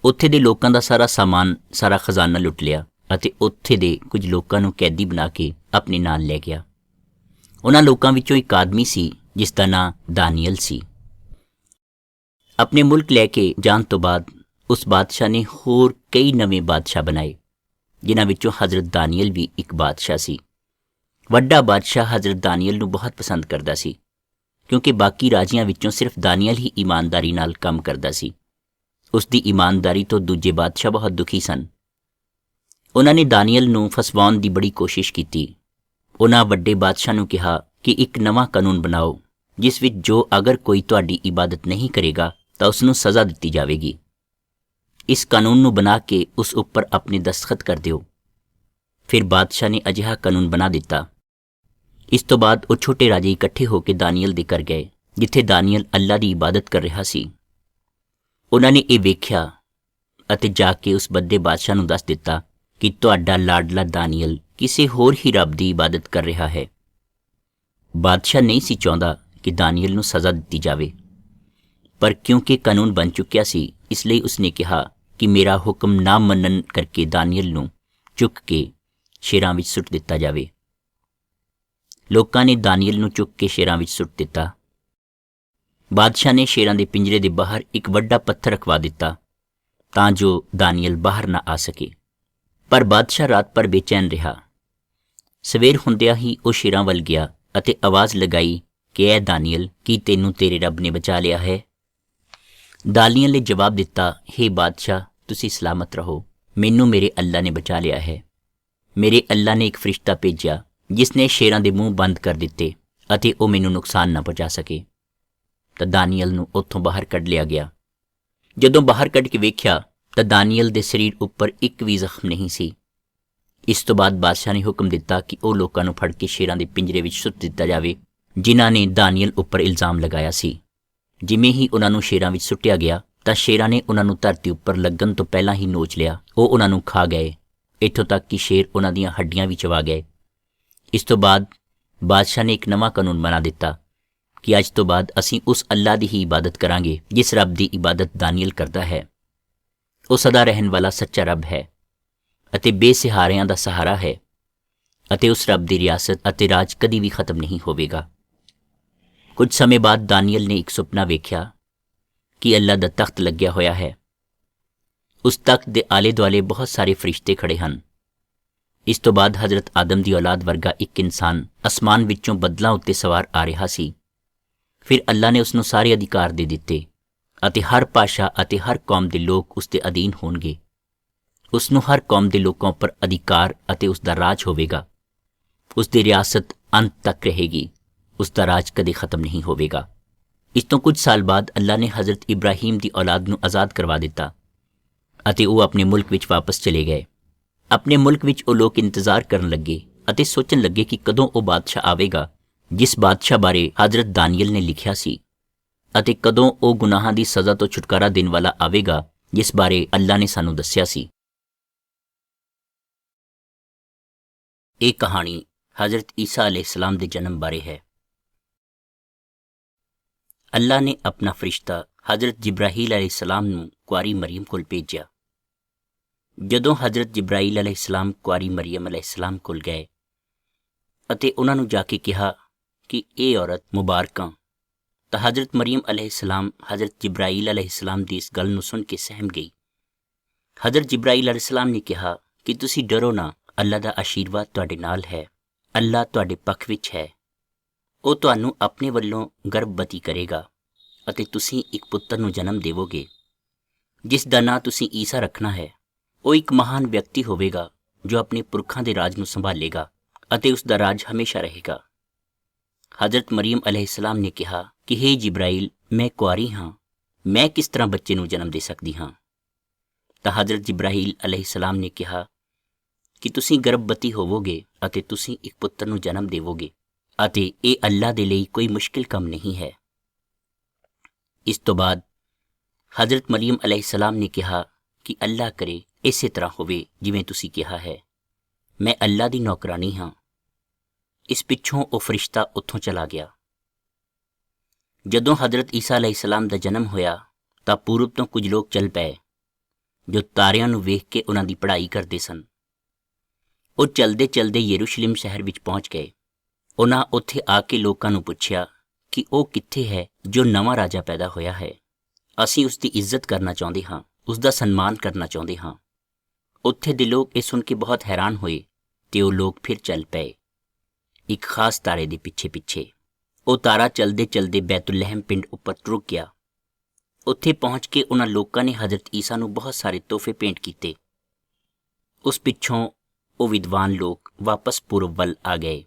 ਉੱਥੇ ਦੇ ਲੋਕਾਂ ਦਾ ਸਾਰਾ ਸਾਮਾਨ, ਸਾਰਾ ਖਜ਼ਾਨਾ ਲੁੱਟ ਲਿਆ ਅਤੇ ਉੱਥੇ ਦੇ ਕੁਝ ਲੋਕਾਂ ਨੂੰ ਕੈਦੀ ਬਣਾ ਕੇ ਆਪਣੇ ਨਾਲ ਲੈ ਗਿਆ। ਉਹਨਾਂ ਲੋਕਾਂ ਵਿੱਚੋਂ ਇੱਕ ਆਦਮੀ ਸੀ ਜਿਸ ਦਾ ਨਾਂ ਦਾਨੀਅਲ ਸੀ। ਆਪਣੇ ਮੁਲਕ ਲੈ ਕੇ ਜਾਣ ਤੋਂ ਬਾਅਦ ਉਸ ਬਾਦਸ਼ਾਹ ਨੇ ਹੋਰ ਕਈ ਨਵੇਂ ਬਾਦਸ਼ਾਹ ਬਣਾਏ, ਜਿਨ੍ਹਾਂ ਵਿੱਚੋਂ ਹਜ਼ਰਤ ਦਾਨੀਅਲ ਵੀ ਇੱਕ ਬਾਦਸ਼ਾਹ ਸੀ। ਵੱਡਾ ਬਾਦਸ਼ਾਹ ਹਜ਼ਰਤ ਦਾਨੀਅਲ ਨੂੰ ਬਹੁਤ ਪਸੰਦ ਕਰਦਾ ਸੀ ਕਿਉਂਕਿ ਬਾਕੀ ਰਾਜਿਆਂ ਵਿੱਚੋਂ ਸਿਰਫ ਦਾਨੀਅਲ ਹੀ ਇਮਾਨਦਾਰੀ ਨਾਲ ਕੰਮ ਕਰਦਾ ਸੀ। ਉਸ ਦੀ ਇਮਾਨਦਾਰੀ ਤੋਂ ਦੂਜੇ ਬਾਦਸ਼ਾਹ ਬਹੁਤ ਦੁਖੀ ਸਨ। ਉਹਨਾਂ ਨੇ ਦਾਨੀਅਲ ਨੂੰ ਫਸਵਾਉਣ ਦੀ ਬੜੀ ਕੋਸ਼ਿਸ਼ ਕੀਤੀ। ਉਹਨਾਂ ਵੱਡੇ ਬਾਦਸ਼ਾਹ ਨੂੰ ਕਿਹਾ ਕਿ ਇੱਕ ਨਵਾਂ ਕਾਨੂੰਨ ਬਣਾਓ ਜਿਸ ਵਿੱਚ ਜੋ ਅਗਰ ਕੋਈ ਤੁਹਾਡੀ ਇਬਾਦਤ ਨਹੀਂ ਕਰੇਗਾ ਤਾਂ ਉਸ ਨੂੰ ਸਜ਼ਾ ਦਿੱਤੀ ਜਾਵੇਗੀ। ਇਸ ਕਾਨੂੰਨ ਨੂੰ ਬਣਾ ਕੇ ਉਸ ਉੱਪਰ ਆਪਣੇ ਦਸਤਖਤ ਕਰ ਦਿਓ। ਫਿਰ ਬਾਦਸ਼ਾਹ ਨੇ ਅਜਿਹਾ ਕਾਨੂੰਨ ਬਣਾ ਦਿੱਤਾ। ਇਸ ਤੋਂ ਬਾਅਦ ਉਹ ਛੋਟੇ ਰਾਜੇ ਇਕੱਠੇ ਹੋ ਕੇ ਦਾਨੀਅਲ ਦੇ ਘਰ ਗਏ ਜਿੱਥੇ ਦਾਨੀਅਲ ਅੱਲਾ ਦੀ ਇਬਾਦਤ ਕਰ ਰਿਹਾ ਸੀ। ਉਹਨਾਂ ਨੇ ਇਹ ਵੇਖਿਆ ਅਤੇ ਜਾ ਕੇ ਉਸ ਵੱਡੇ ਬਾਦਸ਼ਾਹ ਨੂੰ ਦੱਸ ਦਿੱਤਾ ਕਿ ਤੁਹਾਡਾ ਲਾਡਲਾ ਦਾਨੀਅਲ ਕਿਸੇ ਹੋਰ ਹੀ ਰੱਬ ਦੀ ਇਬਾਦਤ ਕਰ ਰਿਹਾ ਹੈ। ਬਾਦਸ਼ਾਹ ਨਹੀਂ ਸੀ ਚਾਹੁੰਦਾ ਕਿ ਦਾਨੀਅਲ ਨੂੰ ਸਜ਼ਾ ਦਿੱਤੀ ਜਾਵੇ, ਪਰ ਕਿਉਂਕਿ ਕਾਨੂੰਨ ਬਣ ਚੁੱਕਿਆ ਸੀ ਇਸ ਲਈ ਉਸਨੇ ਕਿਹਾ ਕਿ ਮੇਰਾ ਹੁਕਮ ਨਾ ਮੰਨਣ ਕਰਕੇ ਦਾਨੀਅਲ ਨੂੰ ਚੁੱਕ ਕੇ ਸ਼ੇਰਾਂ ਵਿੱਚ ਸੁੱਟ ਦਿੱਤਾ ਜਾਵੇ। ਲੋਕਾਂ ਨੇ ਦਾਨੀਅਲ ਨੂੰ ਚੁੱਕ ਕੇ ਸ਼ੇਰਾਂ ਵਿੱਚ ਸੁੱਟ ਦਿੱਤਾ। ਬਾਦਸ਼ਾਹ ਨੇ ਸ਼ੇਰਾਂ ਦੇ ਪਿੰਜਰੇ ਦੇ ਬਾਹਰ ਇੱਕ ਵੱਡਾ ਪੱਥਰ ਰਖਵਾ ਦਿੱਤਾ ਤਾਂ ਜੋ ਦਾਨੀਅਲ ਬਾਹਰ ਨਾ ਆ ਸਕੇ। ਪਰ ਬਾਦਸ਼ਾਹ ਰਾਤ ਭਰ ਬੇਚੈਨ ਰਿਹਾ। ਸਵੇਰ ਹੁੰਦਿਆਂ ਹੀ ਉਹ ਸ਼ੇਰਾਂ ਵੱਲ ਗਿਆ ਅਤੇ ਆਵਾਜ਼ ਲਗਾਈ ਕਿ ਐ ਦਾਨੀਅਲ, ਕੀ ਤੈਨੂੰ ਤੇਰੇ ਰੱਬ ਨੇ ਬਚਾ ਲਿਆ ਹੈ? ਦਾਨੀਅਲ ਨੇ ਜਵਾਬ ਦਿੱਤਾ, ਹੇ ਬਾਦਸ਼ਾਹ, ਤੁਸੀਂ ਸਲਾਮਤ ਰਹੋ, ਮੈਨੂੰ ਮੇਰੇ ਅੱਲਾ ਨੇ ਬਚਾ ਲਿਆ ਹੈ। ਮੇਰੇ ਅੱਲਾ ਨੇ ਇੱਕ ਫਰਿਸ਼ਤਾ ਭੇਜਿਆ ਜਿਸ ਨੇ ਸ਼ੇਰਾਂ ਦੇ ਮੂੰਹ ਬੰਦ ਕਰ ਦਿੱਤੇ ਅਤੇ ਉਹ ਮੈਨੂੰ ਨੁਕਸਾਨ ਨਾ ਪਹੁੰਚਾ ਸਕੇ। ਤਾਂ ਦਾਨੀਅਲ ਨੂੰ ਉੱਥੋਂ ਬਾਹਰ ਕੱਢ ਲਿਆ ਗਿਆ। ਜਦੋਂ ਬਾਹਰ ਕੱਢ ਕੇ ਵੇਖਿਆ ਤਾਂ ਦਾਨੀਅਲ ਦੇ ਸਰੀਰ ਉੱਪਰ ਇੱਕ ਵੀ ਜ਼ਖਮ ਨਹੀਂ ਸੀ। ਇਸ ਤੋਂ ਬਾਅਦ ਬਾਦਸ਼ਾਹ ਨੇ ਹੁਕਮ ਦਿੱਤਾ ਕਿ ਉਹ ਲੋਕਾਂ ਨੂੰ ਫੜ ਕੇ ਸ਼ੇਰਾਂ ਦੇ ਪਿੰਜਰੇ ਵਿੱਚ ਸੁੱਟ ਦਿੱਤਾ ਜਾਵੇ ਜਿਨ੍ਹਾਂ ਨੇ ਦਾਨੀਅਲ ਉੱਪਰ ਇਲਜ਼ਾਮ ਲਗਾਇਆ ਸੀ। ਜਿਵੇਂ ਹੀ ਉਹਨਾਂ ਨੂੰ ਸ਼ੇਰਾਂ ਵਿੱਚ ਸੁੱਟਿਆ ਗਿਆ ਤਾਂ ਸ਼ੇਰਾਂ ਨੇ ਉਹਨਾਂ ਨੂੰ ਧਰਤੀ ਉੱਪਰ ਲੱਗਣ ਤੋਂ ਪਹਿਲਾਂ ਹੀ ਨੋਚ ਲਿਆ। ਉਹ ਉਹਨਾਂ ਨੂੰ ਖਾ ਗਏ, ਇੱਥੋਂ ਤੱਕ ਕਿ ਸ਼ੇਰ ਉਹਨਾਂ ਦੀਆਂ ਹੱਡੀਆਂ ਵੀ ਚਬਾ ਗਏ। ਇਸ ਤੋਂ ਬਾਅਦ ਬਾਦਸ਼ਾਹ ਨੇ ਇੱਕ ਨਵਾਂ ਕਾਨੂੰਨ ਬਣਾ ਦਿੱਤਾ ਕਿ ਅੱਜ ਤੋਂ ਬਾਅਦ ਅਸੀਂ ਉਸ ਅੱਲਾ ਦੀ ਹੀ ਇਬਾਦਤ ਕਰਾਂਗੇ ਜਿਸ ਰੱਬ ਦੀ ਇਬਾਦਤ ਦਾਨੀਅਲ ਕਰਦਾ ਹੈ। ਉਹ ਸਦਾ ਰਹਿਣ ਵਾਲਾ ਸੱਚਾ ਰੱਬ ਹੈ ਅਤੇ ਬੇਸਹਾਰਿਆਂ ਦਾ ਸਹਾਰਾ ਹੈ ਅਤੇ ਉਸ ਰੱਬ ਦੀ ਰਿਆਸਤ ਅਤੇ ਰਾਜ ਕਦੀ ਵੀ ਖਤਮ ਨਹੀਂ ਹੋਵੇਗਾ। ਕੁਝ ਸਮੇਂ ਬਾਅਦ ਦਾਨੀਅਲ ਨੇ ਇੱਕ ਸੁਪਨਾ ਵੇਖਿਆ ਕਿ ਅੱਲਾ ਦਾ ਤਖਤ ਲੱਗਿਆ ਹੋਇਆ ਹੈ। ਉਸ ਤਖਤ ਦੇ ਆਲੇ ਦੁਆਲੇ ਬਹੁਤ ਸਾਰੇ ਫਰਿਸ਼ਤੇ ਖੜੇ ਹਨ। ਇਸ ਤੋਂ ਬਾਅਦ ਹਜ਼ਰਤ ਆਦਮ ਦੀ ਔਲਾਦ ਵਰਗਾ ਇੱਕ ਇਨਸਾਨ ਅਸਮਾਨ ਵਿੱਚੋਂ ਬੱਦਲਾਂ ਉੱਤੇ ਸਵਾਰ ਆ ਰਿਹਾ ਸੀ। ਫਿਰ ਅੱਲਾ ਨੇ ਉਸ ਨੂੰ ਸਾਰੇ ਅਧਿਕਾਰ ਦੇ ਦਿੱਤੇ ਅਤੇ ਹਰ ਭਾਸ਼ਾ ਅਤੇ ਹਰ ਕੌਮ ਦੇ ਲੋਕ ਉਸ ਦੇ ਅਧੀਨ ਹੋਣਗੇ। ਉਸ ਨੂੰ ਹਰ ਕੌਮ ਦੇ ਲੋਕਾਂ ਉੱਪਰ ਅਧਿਕਾਰ ਅਤੇ ਉਸ ਦਾ ਰਾਜ ਹੋਵੇਗਾ। ਉਸ ਦੀ ਰਿਆਸਤ ਅੰਤ ਤੱਕ ਰਹੇਗੀ। ਉਸ ਦਾ ਰਾਜ ਕਦੇ ਖਤਮ ਨਹੀਂ ਹੋਵੇਗਾ। ਇਸ ਤੋਂ ਕੁਝ ਸਾਲ ਬਾਅਦ ਅੱਲਾ ਨੇ ਹਜ਼ਰਤ ਇਬਰਾਹੀਮ ਦੀ ਔਲਾਦ ਨੂੰ ਆਜ਼ਾਦ ਕਰਵਾ ਦਿੱਤਾ ਅਤੇ ਉਹ ਆਪਣੇ ਮੁਲਕ ਵਿੱਚ ਵਾਪਸ ਚਲੇ ਗਏ। ਆਪਣੇ ਮੁਲਕ ਵਿੱਚ ਉਹ ਲੋਕ ਇੰਤਜ਼ਾਰ ਕਰਨ ਲੱਗੇ ਅਤੇ ਸੋਚਣ ਲੱਗੇ ਕਿ ਕਦੋਂ ਉਹ ਬਾਦਸ਼ਾਹ ਆਵੇਗਾ ਜਿਸ ਬਾਦਸ਼ਾਹ ਬਾਰੇ ਹਜ਼ਰਤ ਦਾਨੀਅਲ ਨੇ ਲਿਖਿਆ ਸੀ ਅਤੇ ਕਦੋਂ ਉਹ ਗੁਨਾਹਾਂ ਦੀ ਸਜ਼ਾ ਤੋਂ ਛੁਟਕਾਰਾ ਦੇਣ ਵਾਲਾ ਆਵੇਗਾ ਜਿਸ ਬਾਰੇ ਅੱਲਾ ਨੇ ਸਾਨੂੰ ਦੱਸਿਆ ਸੀ। ਇਹ ਕਹਾਣੀ ਹਜ਼ਰਤ ਈਸਾ अलैहिस्सलाम ਦੇ ਜਨਮ ਬਾਰੇ ਹੈ। ਅੱਲਾ ਨੇ ਆਪਣਾ ਫਰਿਸ਼ਤਾ ਹਜ਼ਰਤ ਜਿਬਰਾਹੀਲ अलैहिस्सलाम ਨੂੰ ਕੁਆਰੀ ਮਰੀਮ ਕੋਲ ਭੇਜਿਆ। ਜਦੋਂ ਹਜ਼ਰਤ ਜਿਬਰਾਹੀਲ अलैहिस्सलाम ਕੁਆਰੀ ਮਰੀਮ अलैहिस्सलाम ਕੋਲ ਗਏ ਅਤੇ ਉਹਨਾਂ ਨੂੰ ਜਾ ਕੇ ਕਿਹਾ ਕਿ ਇਹ ਔਰਤ ਮੁਬਾਰਕਾਂ, ਤਾਂ ਹਜ਼ਰਤ ਮਰੀਮ अलैहिस्सलाम ਹਜ਼ਰਤ ਜਿਬਰਾਹੀਲ अलैहिस्सलाम ਦੀ ਇਸ ਗੱਲ ਨੂੰ ਸੁਣ ਕੇ ਸਹਿਮ ਗਈ। ਹਜ਼ਰਤ ਜਿਬਰਾਹੀਲ अलैहिस्सलाम ਨੇ ਕਿਹਾ ਕਿ ਤੁਸੀਂ ਡਰੋ ਨਾ, ਅੱਲਾ ਦਾ ਆਸ਼ੀਰਵਾਦ ਤੁਹਾਡੇ ਨਾਲ ਹੈ। ਅੱਲਾ ਤੁਹਾਡੇ ਪੱਖ ਵਿੱਚ ਹੈ। ਉਹ ਤੁਹਾਨੂੰ ਆਪਣੇ ਵੱਲੋਂ ਗਰਭਵਤੀ ਕਰੇਗਾ ਅਤੇ ਤੁਸੀਂ ਇੱਕ ਪੁੱਤਰ ਨੂੰ ਜਨਮ ਦੇਵੋਗੇ ਜਿਸ ਦਾ ਨਾਂ ਤੁਸੀਂ ਈਸਾ ਰੱਖਣਾ ਹੈ। ਉਹ ਇੱਕ ਮਹਾਨ ਵਿਅਕਤੀ ਹੋਵੇਗਾ ਜੋ ਆਪਣੇ ਪੁਰਖਾਂ ਦੇ ਰਾਜ ਨੂੰ ਸੰਭਾਲੇਗਾ ਅਤੇ ਉਸ ਦਾ ਰਾਜ ਹਮੇਸ਼ਾ ਰਹੇਗਾ। ਹਜ਼ਰਤ ਮਰੀਮ अलैहिस्सलाम ਨੇ ਕਿਹਾ ਕਿ ਹੇ ਜਿਬਰਾਈਲ, ਮੈਂ ਕੁਆਰੀ ਹਾਂ, ਮੈਂ ਕਿਸ ਤਰ੍ਹਾਂ ਬੱਚੇ ਨੂੰ ਜਨਮ ਦੇ ਸਕਦੀ ਹਾਂ? ਤਾਂ ਹਜ਼ਰਤ ਜਿਬਰਾਹੀਲ अलैहिस्सलाम ਨੇ ਕਿਹਾ ਕਿ ਤੁਸੀਂ ਗਰਭਵਤੀ ਹੋਵੋਗੇ ਅਤੇ ਤੁਸੀਂ ਇੱਕ ਪੁੱਤਰ ਨੂੰ ਜਨਮ ਦੇਵੋਗੇ ਅਤੇ ਇਹ ਅੱਲਾ ਦੇ ਲਈ ਕੋਈ ਮੁਸ਼ਕਿਲ ਕੰਮ ਨਹੀਂ ਹੈ। ਇਸ ਤੋਂ ਬਾਅਦ ਹਜ਼ਰਤ ਮਰੀਮ अलैहिस्सलाम ਨੇ ਕਿਹਾ ਕਿ ਅੱਲਾ ਕਰੇ ਇਸੇ ਤਰ੍ਹਾਂ ਹੋਵੇ ਜਿਵੇਂ ਤੁਸੀਂ ਕਿਹਾ ਹੈ। ਮੈਂ ਅੱਲਾ ਦੀ ਨੌਕਰਾਨੀ ਹਾਂ। ਇਸ ਪਿੱਛੋਂ ਉਹ ਫਰਿਸ਼ਤਾ ਉੱਥੋਂ ਚਲਾ ਗਿਆ। ਜਦੋਂ ਹਜ਼ਰਤ ਈਸਾ अलैहिस्सलाम ਦਾ ਜਨਮ ਹੋਇਆ ਤਾਂ ਪੂਰਬ ਤੋਂ ਕੁਝ ਲੋਕ ਚੱਲ ਪਏ ਜੋ ਤਾਰਿਆਂ ਨੂੰ ਵੇਖ ਕੇ ਉਹਨਾਂ ਦੀ ਪੜ੍ਹਾਈ ਕਰਦੇ ਸਨ। ਉਹ ਚਲਦੇ ਚਲਦੇ ਯਰੂਸ਼ਲਮ ਸ਼ਹਿਰ ਵਿੱਚ ਪਹੁੰਚ ਗਏ। ਉਹਨਾਂ ਉੱਥੇ ਆ ਕੇ ਲੋਕਾਂ ਨੂੰ ਪੁੱਛਿਆ ਕਿ ਉਹ ਕਿੱਥੇ ਹੈ ਜੋ ਨਵਾਂ ਰਾਜਾ ਪੈਦਾ ਹੋਇਆ ਹੈ। ਅਸੀਂ ਉਸ ਦੀ ਇੱਜ਼ਤ ਕਰਨਾ ਚਾਹੁੰਦੇ ਹਾਂ, ਉਸ ਦਾ ਸਨਮਾਨ ਕਰਨਾ ਚਾਹੁੰਦੇ ਹਾਂ। ਉੱਥੇ ਦੇ ਲੋਕ ਇਹ ਸੁਣ ਕੇ ਬਹੁਤ ਹੈਰਾਨ ਹੋਏ ਤੇ ਉਹ ਲੋਕ ਫਿਰ ਚੱਲ ਪਏ ਇੱਕ ਖਾਸ ਤਾਰੇ ਦੇ ਪਿੱਛੇ ਪਿੱਛੇ। ਉਹ ਤਾਰਾ ਚਲਦੇ ਚਲਦੇ ਬੈਤੁਲਹਿਮ ਪਿੰਡ ਉੱਪਰ ਰੁਕ ਗਿਆ। ਉੱਥੇ ਪਹੁੰਚ ਕੇ ਉਹਨਾਂ ਲੋਕਾਂ ਨੇ ਹਜ਼ਰਤ ਈਸਾ ਨੂੰ ਬਹੁਤ ਸਾਰੇ ਤੋਹਫੇ ਭੇਂਟ ਕੀਤੇ। ਉਸ ਪਿੱਛੋਂ ਉਹ ਵਿਦਵਾਨ ਲੋਕ ਵਾਪਸ ਪੂਰਬ ਵੱਲ ਆ ਗਏ।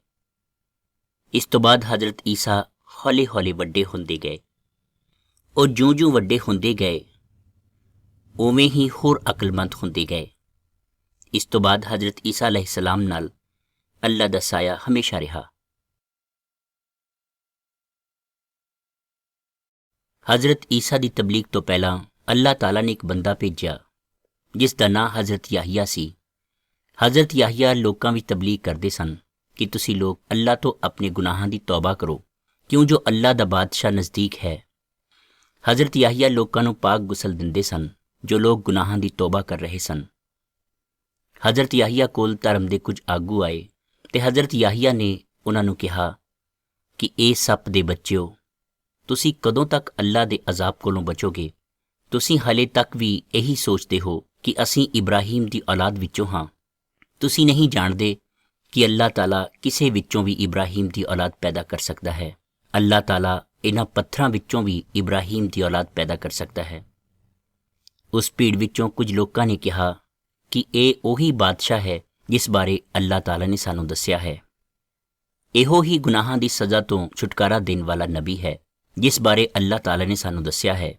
ਇਸ ਤੋਂ ਬਾਅਦ ਹਜ਼ਰਤ ਈਸਾ ਹੌਲੀ ਹੌਲੀ ਵੱਡੇ ਹੁੰਦੇ ਗਏ। ਉਹ ਜਿਉਂ-ਜਿਉਂ ਵੱਡੇ ਹੁੰਦੇ ਗਏ ਉਵੇਂ ਹੀ ਹੋਰ ਅਕਲਮੰਦ ਹੁੰਦੇ ਗਏ। ਇਸ ਤੋਂ ਬਾਅਦ ਹਜ਼ਰਤ ਈਸਾ अलैहिस्सलाम ਨਾਲ ਅੱਲਾ ਦਾ ਸਾਇਆ ਹਮੇਸ਼ਾ ਰਿਹਾ। ਹਜ਼ਰਤ ਈਸਾ ਦੀ ਤਬਲੀਗ ਤੋਂ ਪਹਿਲਾਂ ਅੱਲਾਹ ਤਾਲਾ ਨੇ ਇੱਕ ਬੰਦਾ ਭੇਜਿਆ ਜਿਸ ਦਾ ਨਾਂ ਹਜ਼ਰਤ ਯਾਹਿਆ ਸੀ। ਹਜ਼ਰਤ ਯਾਹਿਆ ਲੋਕਾਂ ਵਿੱਚ ਤਬਲੀਗ ਕਰਦੇ ਸਨ ਕਿ ਤੁਸੀਂ ਲੋਕ ਅੱਲਾ ਤੋਂ ਆਪਣੇ ਗੁਨਾਹਾਂ ਦੀ ਤੌਬਾ ਕਰੋ ਕਿਉਂ ਜੋ ਅੱਲਾ ਦਾ ਬਾਦਸ਼ਾਹ ਨਜ਼ਦੀਕ ਹੈ। ਹਜ਼ਰਤ ਯਾਹਿਆ ਲੋਕਾਂ ਨੂੰ ਪਾਕ ਗੁਸਲ ਦਿੰਦੇ ਸਨ ਜੋ ਲੋਕ ਗੁਨਾਹਾਂ ਦੀ ਤੌਬਾ ਕਰ ਰਹੇ ਸਨ। ਹਜ਼ਰਤ ਯਾਹਿਆ ਕੋਲ ਧਰਮ ਦੇ ਕੁਝ ਆਗੂ ਆਏ ਤੇ ਹਜ਼ਰਤ ਯਾਹਿਆ ਨੇ ਉਹਨਾਂ ਨੂੰ ਕਿਹਾ ਕਿ ਇਹ ਸੱਪ ਦੇ ਬੱਚਿਓ, ਤੁਸੀਂ ਕਦੋਂ ਤੱਕ ਅੱਲਾ ਦੇ ਅਜ਼ਾਬ ਕੋਲੋਂ ਬਚੋਗੇ? ਤੁਸੀਂ ਹਲੇ ਤੱਕ ਵੀ ਇਹੀ ਸੋਚਦੇ ਹੋ ਕਿ ਅਸੀਂ ਇਬਰਾਹੀਮ ਦੀ ਔਲਾਦ ਵਿੱਚੋਂ ਹਾਂ। ਤੁਸੀਂ ਨਹੀਂ ਜਾਣਦੇ ਕਿ ਅੱਲਾਹ ਤਾਲਾ ਕਿਸੇ ਵਿੱਚੋਂ ਵੀ ਇਬਰਾਹੀਮ ਦੀ ਔਲਾਦ ਪੈਦਾ ਕਰ ਸਕਦਾ ਹੈ। ਅੱਲਾਹ ਤਾਲਾ ਇਹਨਾਂ ਪੱਥਰਾਂ ਵਿੱਚੋਂ ਵੀ ਇਬਰਾਹੀਮ ਦੀ ਔਲਾਦ ਪੈਦਾ ਕਰ ਸਕਦਾ ਹੈ। ਉਸ ਭੀੜ ਵਿੱਚੋਂ ਕੁਝ ਲੋਕਾਂ ਨੇ ਕਿਹਾ ਕਿ ਇਹ ਉਹੀ ਬਾਦਸ਼ਾਹ ਹੈ ਜਿਸ ਬਾਰੇ ਅੱਲਾਹ ਤਾਲਾ ਨੇ ਸਾਨੂੰ ਦੱਸਿਆ ਹੈ। ਇਹੋ ਹੀ ਗੁਨਾਹਾਂ ਦੀ ਸਜ਼ਾ ਤੋਂ ਛੁਟਕਾਰਾ ਦੇਣ ਵਾਲਾ ਨਬੀ ਹੈ ਜਿਸ ਬਾਰੇ ਅੱਲਾਹ ਤਾਲਾ ਨੇ ਸਾਨੂੰ ਦੱਸਿਆ ਹੈ।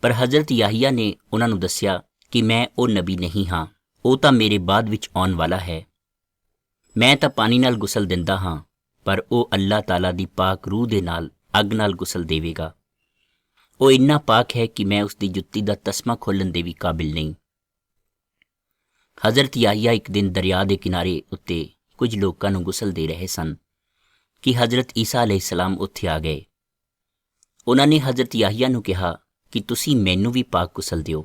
ਪਰ ਹਜ਼ਰਤ ਯਾਹੀਆ ਨੇ ਉਹਨਾਂ ਨੂੰ ਦੱਸਿਆ ਕਿ ਮੈਂ ਉਹ ਨਬੀ ਨਹੀਂ ਹਾਂ, ਉਹ ਤਾਂ ਮੇਰੇ ਬਾਅਦ ਵਿੱਚ ਆਉਣ ਵਾਲਾ ਹੈ। ਮੈਂ ਤਾਂ ਪਾਣੀ ਨਾਲ ਗੁਸਲ ਦਿੰਦਾ ਹਾਂ, ਪਰ ਉਹ ਅੱਲਾਹ ਤਾਲਾ ਦੀ ਪਾਕ ਰੂਹ ਦੇ ਨਾਲ ਅੱਗ ਨਾਲ ਗੁਸਲ ਦੇਵੇਗਾ। ਉਹ ਇੰਨਾ ਪਾਕ ਹੈ ਕਿ ਮੈਂ ਉਸ ਦੀ ਜੁੱਤੀ ਦਾ ਤਸਮਾ ਖੋਲ੍ਹਣ ਦੇ ਵੀ ਕਾਬਿਲ ਨਹੀਂ। ਹਜ਼ਰਤ ਯਾਹੀਆ ਇੱਕ ਦਿਨ ਦਰਿਆ ਦੇ ਕਿਨਾਰੇ ਉੱਤੇ ਕੁਝ ਲੋਕਾਂ ਨੂੰ ਗੁਸਲ ਦੇ ਰਹੇ ਸਨ ਕਿ ਹਜ਼ਰਤ ਈਸਾ ਅਲੈਹਿਸਲਾਮ ਉੱਥੇ ਆ ਗਏ। ਉਹਨਾਂ ਨੇ ਹਜ਼ਰਤ ਯਾਹੀਆ ਨੂੰ ਕਿਹਾ ਕਿ ਤੁਸੀਂ ਮੈਨੂੰ ਵੀ ਪਾਕ ਗੁਸਲ ਦਿਓ।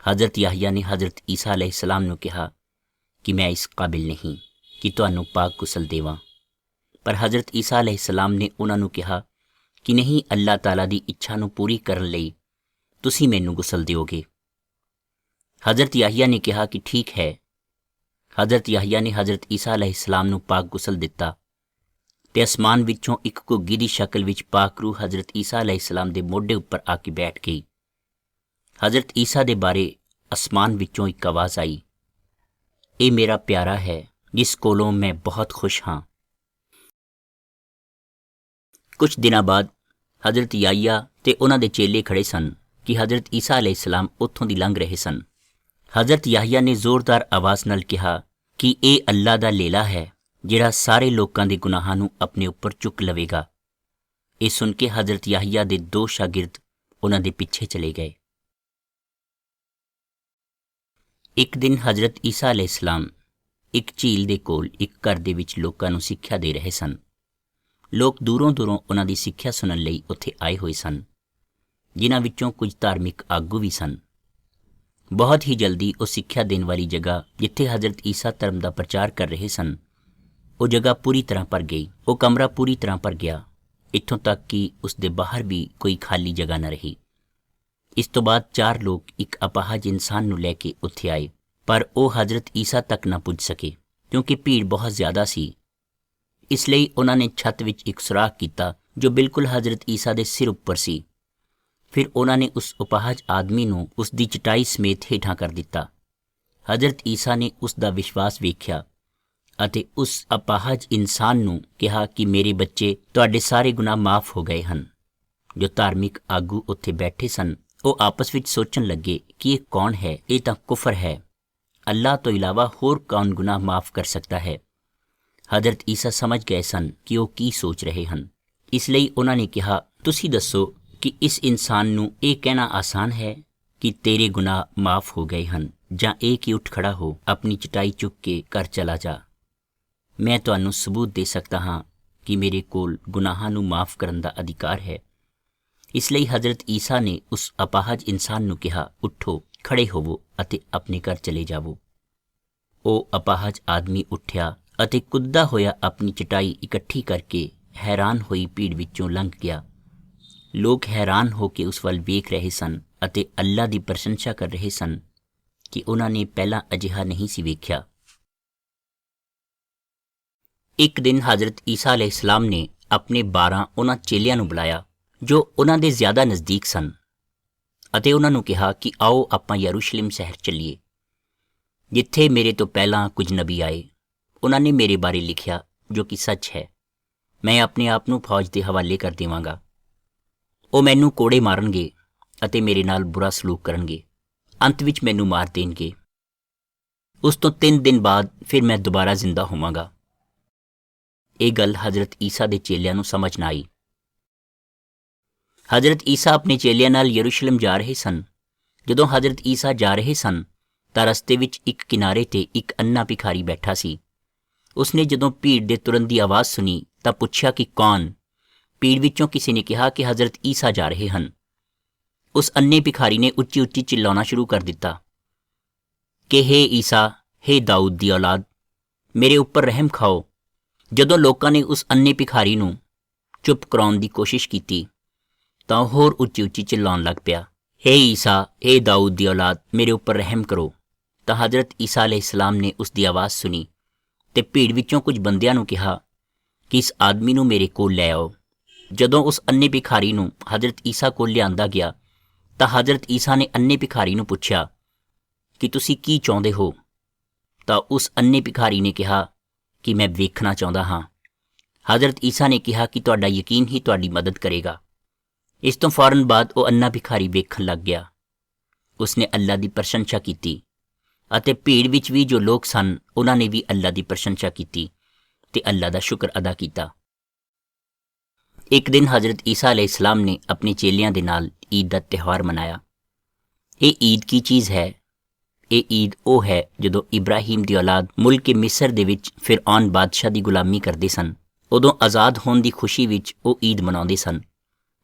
ਹਜ਼ਰਤ ਯਾਹੀਆ ਨੇ ਹਜ਼ਰਤ ਈਸਾ ਅਲੈਹਿਸਲਾਮ ਨੂੰ ਕਿਹਾ ਕਿ ਮੈਂ ਇਸ ਕਾਬਿਲ ਨਹੀਂ ਕਿ ਤੁਹਾਨੂੰ ਪਾਕ ਗੁਸਲ ਦੇਵਾਂ। ਪਰ ਹਜ਼ਰਤ ਈਸਾ ਅਲੈਹਿਸਲਾਮ ਨੇ ਉਹਨਾਂ ਨੂੰ ਕਿਹਾ ਕਿ ਨਹੀਂ, ਅੱਲਾਹ ਤਾਲਾ ਦੀ ਇੱਛਾ ਨੂੰ ਪੂਰੀ ਕਰਨ ਲਈ ਤੁਸੀਂ ਮੈਨੂੰ ਗੁਸਲ ਦਿਓਗੇ। ਹਜ਼ਰਤ ਯਾਹੀਆ ਨੇ ਕਿਹਾ ਕਿ ਠੀਕ ਹੈ। ਹਜ਼ਰਤ ਯਾਹੀਆ ਨੇ ਹਜ਼ਰਤ ਈਸਾ ਅਲੈਹਿਸਲਾਮ ਨੂੰ ਪਾਕ ਗੁਸਲ ਦਿੱਤਾ ਤੇ ਅਸਮਾਨ ਵਿੱਚੋਂ ਇੱਕ ਘੁੱਗੀ ਦੀ ਸ਼ਕਲ ਵਿੱਚ ਪਾਕ ਰੂਹ ਹਜ਼ਰਤ ਈਸਾ ਅਲੈਹਿਸਲਾਮ ਦੇ ਮੋਢੇ ਉੱਪਰ ਆ ਕੇ ਬੈਠ ਗਈ। ਹਜ਼ਰਤ ਈਸਾ ਦੇ ਬਾਰੇ ਅਸਮਾਨ ਵਿੱਚੋਂ ਇੱਕ ਆਵਾਜ਼ ਆਈ, ਇਹ ਮੇਰਾ ਪਿਆਰਾ ਹੈ ਜਿਸ ਕੋਲੋਂ ਮੈਂ ਬਹੁਤ ਖੁਸ਼ ਹਾਂ। ਕੁਝ ਦਿਨਾਂ ਬਾਅਦ ਹਜ਼ਰਤ ਯਾਹੀਆ ਤੇ ਉਹਨਾਂ ਦੇ ਚੇਲੇ ਖੜੇ ਸਨ ਕਿ ਹਜ਼ਰਤ ਈਸਾ ਅਲੈਹਿਸਲਾਮ ਉੱਥੋਂ ਦੀ ਲੰਘ ਰਹੇ ਸਨ। ਹਜ਼ਰਤ ਯਾਹੀਆ ਨੇ ਜ਼ੋਰਦਾਰ ਆਵਾਜ਼ ਨਾਲ ਕਿਹਾ ਕਿ ਇਹ ਅੱਲਾਹ ਦਾ ਲੇਲਾ ਹੈ ਜਿਹੜਾ ਸਾਰੇ ਲੋਕਾਂ ਦੇ ਗੁਨਾਹਾਂ ਨੂੰ ਆਪਣੇ ਉੱਪਰ ਚੁੱਕ ਲਵੇਗਾ। ਇਹ ਸੁਣ ਕੇ ਹਜ਼ਰਤ ਯਾਹੀਆ ਦੇ 2 ਸ਼ਾਗਿਰਦ ਉਹਨਾਂ ਦੇ ਪਿੱਛੇ ਚਲੇ ਗਏ। ਇੱਕ ਦਿਨ ਹਜ਼ਰਤ ਈਸਾ ਅਲੈਹਿਸਲਾਮ ਇੱਕ ਝੀਲ ਦੇ ਕੋਲ ਇੱਕ ਘਰ ਦੇ ਵਿੱਚ ਲੋਕਾਂ ਨੂੰ ਸਿੱਖਿਆ ਦੇ ਰਹੇ ਸਨ। ਲੋਕ ਦੂਰੋਂ ਦੂਰੋਂ ਉਹਨਾਂ ਦੀ ਸਿੱਖਿਆ ਸੁਣਨ ਲਈ ਉੱਥੇ ਆਏ ਹੋਏ ਸਨ, ਜਿਨ੍ਹਾਂ ਵਿੱਚੋਂ ਕੁਝ ਧਾਰਮਿਕ ਆਗੂ ਵੀ ਸਨ। ਬਹੁਤ ਹੀ ਜਲਦੀ ਉਹ ਸਿੱਖਿਆ ਦੇਣ ਵਾਲੀ ਜਗ੍ਹਾ ਜਿੱਥੇ ਹਜ਼ਰਤ ਈਸਾ ਧਰਮ ਦਾ ਪ੍ਰਚਾਰ ਕਰ ਰਹੇ ਸਨ, ਉਹ ਜਗ੍ਹਾ ਪੂਰੀ ਤਰ੍ਹਾਂ ਭਰ ਗਈ। ਉਹ ਕਮਰਾ ਪੂਰੀ ਤਰ੍ਹਾਂ ਭਰ ਗਿਆ, ਇੱਥੋਂ ਤੱਕ ਕਿ ਉਸ ਦੇ ਬਾਹਰ ਵੀ ਕੋਈ ਖਾਲੀ ਜਗ੍ਹਾ ਨਾ ਰਹੀ। ਇਸ ਤੋਂ ਬਾਅਦ 4 ਲੋਕ ਇੱਕ ਅਪਾਹਜ ਇਨਸਾਨ ਨੂੰ ਲੈ ਕੇ ਉੱਥੇ ਆਏ, ਪਰ ਉਹ ਹਜ਼ਰਤ ਈਸਾ ਤੱਕ ਨਾ ਪੁੱਜ ਸਕੇ ਕਿਉਂਕਿ ਭੀੜ ਬਹੁਤ ਜ਼ਿਆਦਾ ਸੀ। ਇਸ ਲਈ ਉਹਨਾਂ ਨੇ ਛੱਤ ਵਿੱਚ ਇੱਕ ਸੁਰਾਖ ਕੀਤਾ ਜੋ ਬਿਲਕੁਲ ਹਜ਼ਰਤ ਈਸਾ ਦੇ ਸਿਰ ਉੱਪਰ ਸੀ। ਫਿਰ ਉਹਨਾਂ ਨੇ ਉਸ ਅਪਾਹਜ ਆਦਮੀ ਨੂੰ ਉਸ ਦੀ ਚਟਾਈ ਸਮੇਤ ਹੇਠਾਂ ਕਰ ਦਿੱਤਾ। ਹਜ਼ਰਤ ਈਸਾ ਨੇ ਉਸ ਦਾ ਵਿਸ਼ਵਾਸ ਵੇਖਿਆ ਅਤੇ ਉਸ ਅਪਾਹਜ ਇਨਸਾਨ ਨੂੰ ਕਿਹਾ ਕਿ ਮੇਰੇ ਬੱਚੇ, ਤੁਹਾਡੇ ਸਾਰੇ ਗੁਨਾਹ ਮਾਫ ਹੋ ਗਏ ਹਨ। ਜੋ ਧਾਰਮਿਕ ਆਗੂ ਉੱਥੇ ਬੈਠੇ ਸਨ ਉਹ ਆਪਸ ਵਿੱਚ ਸੋਚਣ ਲੱਗੇ ਕਿ ਇਹ ਕੌਣ ਹੈ, ਇਹ ਤਾਂ ਕੁਫਰ ਹੈ। ਅੱਲਾਹ ਤੋਂ ਇਲਾਵਾ ਹੋਰ ਕੌਣ ਗੁਨਾਹ ਮਾਫ ਕਰ ਸਕਦਾ ਹੈ। ਹਜ਼ਰਤ ਈਸਾ ਸਮਝ ਗਏ ਸਨ ਕਿ ਉਹ ਕੀ ਸੋਚ ਰਹੇ ਹਨ। ਇਸ ਲਈ ਉਹਨਾਂ ਨੇ ਕਿਹਾ, ਤੁਸੀਂ ਦੱਸੋ ਕਿ ਇਸ ਇਨਸਾਨ ਨੂੰ ਇਹ ਕਹਿਣਾ ਆਸਾਨ ਹੈ ਕਿ ਤੇਰੇ ਗੁਨਾਹ ਮਾਫ ਹੋ ਗਏ ਹਨ, ਜਾਂ ਇਹ ਕਿ ਉੱਠ ਖੜਾ ਹੋ, ਆਪਣੀ ਚਟਾਈ ਚੁੱਕ ਕੇ ਘਰ ਚਲਾ ਜਾ। ਮੈਂ ਤੁਹਾਨੂੰ ਸਬੂਤ ਦੇ ਸਕਦਾ ਹਾਂ ਕਿ ਮੇਰੇ ਕੋਲ ਗੁਨਾਹਾਂ ਨੂੰ ਮਾਫ ਕਰਨ ਦਾ ਅਧਿਕਾਰ ਹੈ। ਇਸ ਲਈ ਹਜ਼ਰਤ ਈਸਾ ਨੇ ਉਸ ਅਪਾਹਜ ਇਨਸਾਨ ਨੂੰ ਕਿਹਾ, ਉੱਠੋ, ਖੜੇ ਹੋਵੋ ਅਤੇ ਆਪਣੇ ਘਰ ਚਲੇ ਜਾਵੋ। ਉਹ ਅਪਾਹਜ ਆਦਮੀ ਉੱਠਿਆ ਅਤੇ ਕੁੱਦਦਾ ਹੋਇਆ ਆਪਣੀ ਚਟਾਈ ਇਕੱਠੀ ਕਰਕੇ ਹੈਰਾਨ ਹੋਈ ਭੀੜ ਵਿੱਚੋਂ ਲੰਘ ਗਿਆ। ਲੋਕ ਹੈਰਾਨ ਹੋ ਕੇ ਉਸ ਵੱਲ ਵੇਖ ਰਹੇ ਸਨ ਅਤੇ ਅੱਲਾਹ ਦੀ ਪ੍ਰਸ਼ੰਸਾ ਕਰ ਰਹੇ ਸਨ ਕਿ ਉਹਨਾਂ ਨੇ ਪਹਿਲਾਂ ਅਜਿਹਾ ਨਹੀਂ ਸੀ ਵੇਖਿਆ। ਇੱਕ ਦਿਨ ਹਜ਼ਰਤ ਈਸਾ ਅਲੈਹਿਸਲਾਮ ਨੇ ਆਪਣੇ 12 ਉਹਨਾਂ ਚੇਲਿਆਂ ਨੂੰ ਬੁਲਾਇਆ ਜੋ ਉਹਨਾਂ ਦੇ ਜ਼ਿਆਦਾ ਨਜ਼ਦੀਕ ਸਨ ਅਤੇ ਉਹਨਾਂ ਨੂੰ ਕਿਹਾ ਕਿ ਆਓ ਆਪਾਂ ਯਰੂਸ਼ਲਮ ਸ਼ਹਿਰ ਚੱਲੀਏ, ਜਿੱਥੇ ਮੇਰੇ ਤੋਂ ਪਹਿਲਾਂ ਕੁਝ ਨਬੀ ਆਏ। ਉਹਨਾਂ ਨੇ ਮੇਰੇ ਬਾਰੇ ਲਿਖਿਆ ਜੋ ਕਿ ਸੱਚ ਹੈ। ਮੈਂ ਆਪਣੇ ਆਪ ਨੂੰ ਫੌਜ ਦੇ ਹਵਾਲੇ ਕਰ ਦੇਵਾਂਗਾ। ਉਹ ਮੈਨੂੰ ਕੋੜੇ ਮਾਰਨਗੇ ਅਤੇ ਮੇਰੇ ਨਾਲ ਬੁਰਾ ਸਲੂਕ ਕਰਨਗੇ, ਅੰਤ ਵਿੱਚ ਮੈਨੂੰ ਮਾਰ ਦੇਣਗੇ। ਉਸ ਤੋਂ 3 ਦਿਨ ਬਾਅਦ ਫਿਰ ਮੈਂ ਦੁਬਾਰਾ ਜ਼ਿੰਦਾ ਹੋਵਾਂਗਾ। ਇਹ ਗੱਲ ਹਜ਼ਰਤ ਈਸਾ ਦੇ ਚੇਲਿਆਂ ਨੂੰ ਸਮਝ ਨਾ ਆਈ। ਹਜ਼ਰਤ ਈਸਾ ਆਪਣੇ ਚੇਲਿਆਂ ਨਾਲ ਯਰੂਸ਼ਲਮ ਜਾ ਰਹੇ ਸਨ। ਜਦੋਂ ਹਜ਼ਰਤ ਈਸਾ ਜਾ ਰਹੇ ਸਨ ਤਾਂ ਰਸਤੇ ਵਿੱਚ ਇੱਕ ਕਿਨਾਰੇ 'ਤੇ ਇੱਕ ਅੰਨਾ ਭਿਖਾਰੀ ਬੈਠਾ ਸੀ। ਉਸਨੇ ਜਦੋਂ ਭੀੜ ਦੇ ਤੁਰਨ ਦੀ ਆਵਾਜ਼ ਸੁਣੀ ਤਾਂ ਪੁੱਛਿਆ ਕਿ ਕੌਣ? ਭੀੜ ਵਿੱਚੋਂ ਕਿਸੇ ਨੇ ਕਿਹਾ ਕਿ ਹਜ਼ਰਤ ਈਸਾ ਜਾ ਰਹੇ ਹਨ। ਉਸ ਅੰਨੇ ਭਿਖਾਰੀ ਨੇ ਉੱਚੀ ਉੱਚੀ ਚਿল্ਲਾਉਣਾ ਸ਼ੁਰੂ ਕਰ ਦਿੱਤਾ ਕਿ ਹੇ ਈਸਾ, ਹੇ ਦਾਊਦ ਦੀ ਔਲਾਦ, ਮੇਰੇ ਉੱਪਰ ਰਹਿਮ ਖਾਓ। ਜਦੋਂ ਲੋਕਾਂ ਨੇ ਉਸ ਅੰਨੇ ਭਿਖਾਰੀ ਨੂੰ ਚੁੱਪ ਕਰਾਉਣ ਦੀ ਕੋਸ਼ਿਸ਼ ਕੀਤੀ ਤਾਂ ਉਹ ਹੋਰ ਉੱਚੀ ਉੱਚੀ ਚਿল্ਲਾਉਣ ਲੱਗ ਪਿਆ, ਹੇ ਈਸਾ, ਹੇ ਦਾਊਦ ਦੀ ਔਲਾਦ, ਮੇਰੇ ਉੱਪਰ ਰਹਿਮ ਕਰੋ। ਤਾਂ ਹਜ਼ਰਤ ਈਸਾ ਅਲੈਹਿਸਲਾਮ ਨੇ ਉਸ ਦੀ ਆਵਾਜ਼ ਸੁਣੀ ਤੇ ਭੀੜ ਵਿੱਚੋਂ ਕੁਝ ਬੰਦਿਆਂ ਨੂੰ ਕਿਹਾ ਕਿ ਇਸ ਆਦਮੀ ਨੂੰ ਮੇਰੇ ਕੋਲ ਲੈ ਆਓ। ਜਦੋਂ ਉਸ ਅੰਨੇ ਭਿਖਾਰੀ ਨੂੰ ਹਜ਼ਰਤ ਈਸਾ ਕੋਲ ਲਿਆਂਦਾ ਗਿਆ ਤਾਂ ਹਜ਼ਰਤ ਈਸਾ ਨੇ ਅੰਨੇ ਭਿਖਾਰੀ ਨੂੰ ਪੁੱਛਿਆ ਕਿ ਤੁਸੀਂ ਕੀ ਚਾਹੁੰਦੇ ਹੋ? ਤਾਂ ਉਸ ਅੰਨੇ ਭਿਖਾਰੀ ਨੇ ਕਿਹਾ ਕਿ ਮੈਂ ਵੇਖਣਾ ਚਾਹੁੰਦਾ ਹਾਂ। ਹਜ਼ਰਤ ਈਸਾ ਨੇ ਕਿਹਾ ਕਿ ਤੁਹਾਡਾ ਯਕੀਨ ਹੀ ਤੁਹਾਡੀ ਮਦਦ ਕਰੇਗਾ। ਇਸ ਤੋਂ ਫੌਰਨ ਬਾਅਦ ਉਹ ਅੰਨਾ ਭਿਖਾਰੀ ਵੇਖਣ ਲੱਗ ਗਿਆ। ਉਸਨੇ ਅੱਲਾ ਦੀ ਪ੍ਰਸ਼ੰਸਾ ਕੀਤੀ ਅਤੇ ਭੀੜ ਵਿੱਚ ਵੀ ਜੋ ਲੋਕ ਸਨ ਉਹਨਾਂ ਨੇ ਵੀ ਅੱਲਾ ਦੀ ਪ੍ਰਸ਼ੰਸਾ ਕੀਤੀ ਤੇ ਅੱਲਾ ਦਾ ਸ਼ੁਕਰ ਅਦਾ ਕੀਤਾ। ਇੱਕ ਦਿਨ ਹਜ਼ਰਤ ਈਸਾ ਅਲੈਹਿਸਲਾਮ ਨੇ ਆਪਣੇ ਚੇਲਿਆਂ ਦੇ ਨਾਲ ਈਦ ਦਾ ਤਿਉਹਾਰ ਮਨਾਇਆ। ਇਹ ਈਦ ਕੀ ਚੀਜ਼ ਹੈ? ਇਹ ਈਦ ਉਹ ਹੈ ਜਦੋਂ ਇਬਰਾਹੀਮ ਦੀ ਔਲਾਦ ਮੁਲਕ ਮਿਸਰ ਦੇ ਵਿੱਚ ਫਿਰੌਨ ਬਾਦਸ਼ਾਹ ਦੀ ਗੁਲਾਮੀ ਕਰਦੇ ਸਨ। ਉਦੋਂ ਆਜ਼ਾਦ ਹੋਣ ਦੀ ਖੁਸ਼ੀ ਵਿੱਚ ਉਹ ਈਦ ਮਨਾਉਂਦੇ ਸਨ।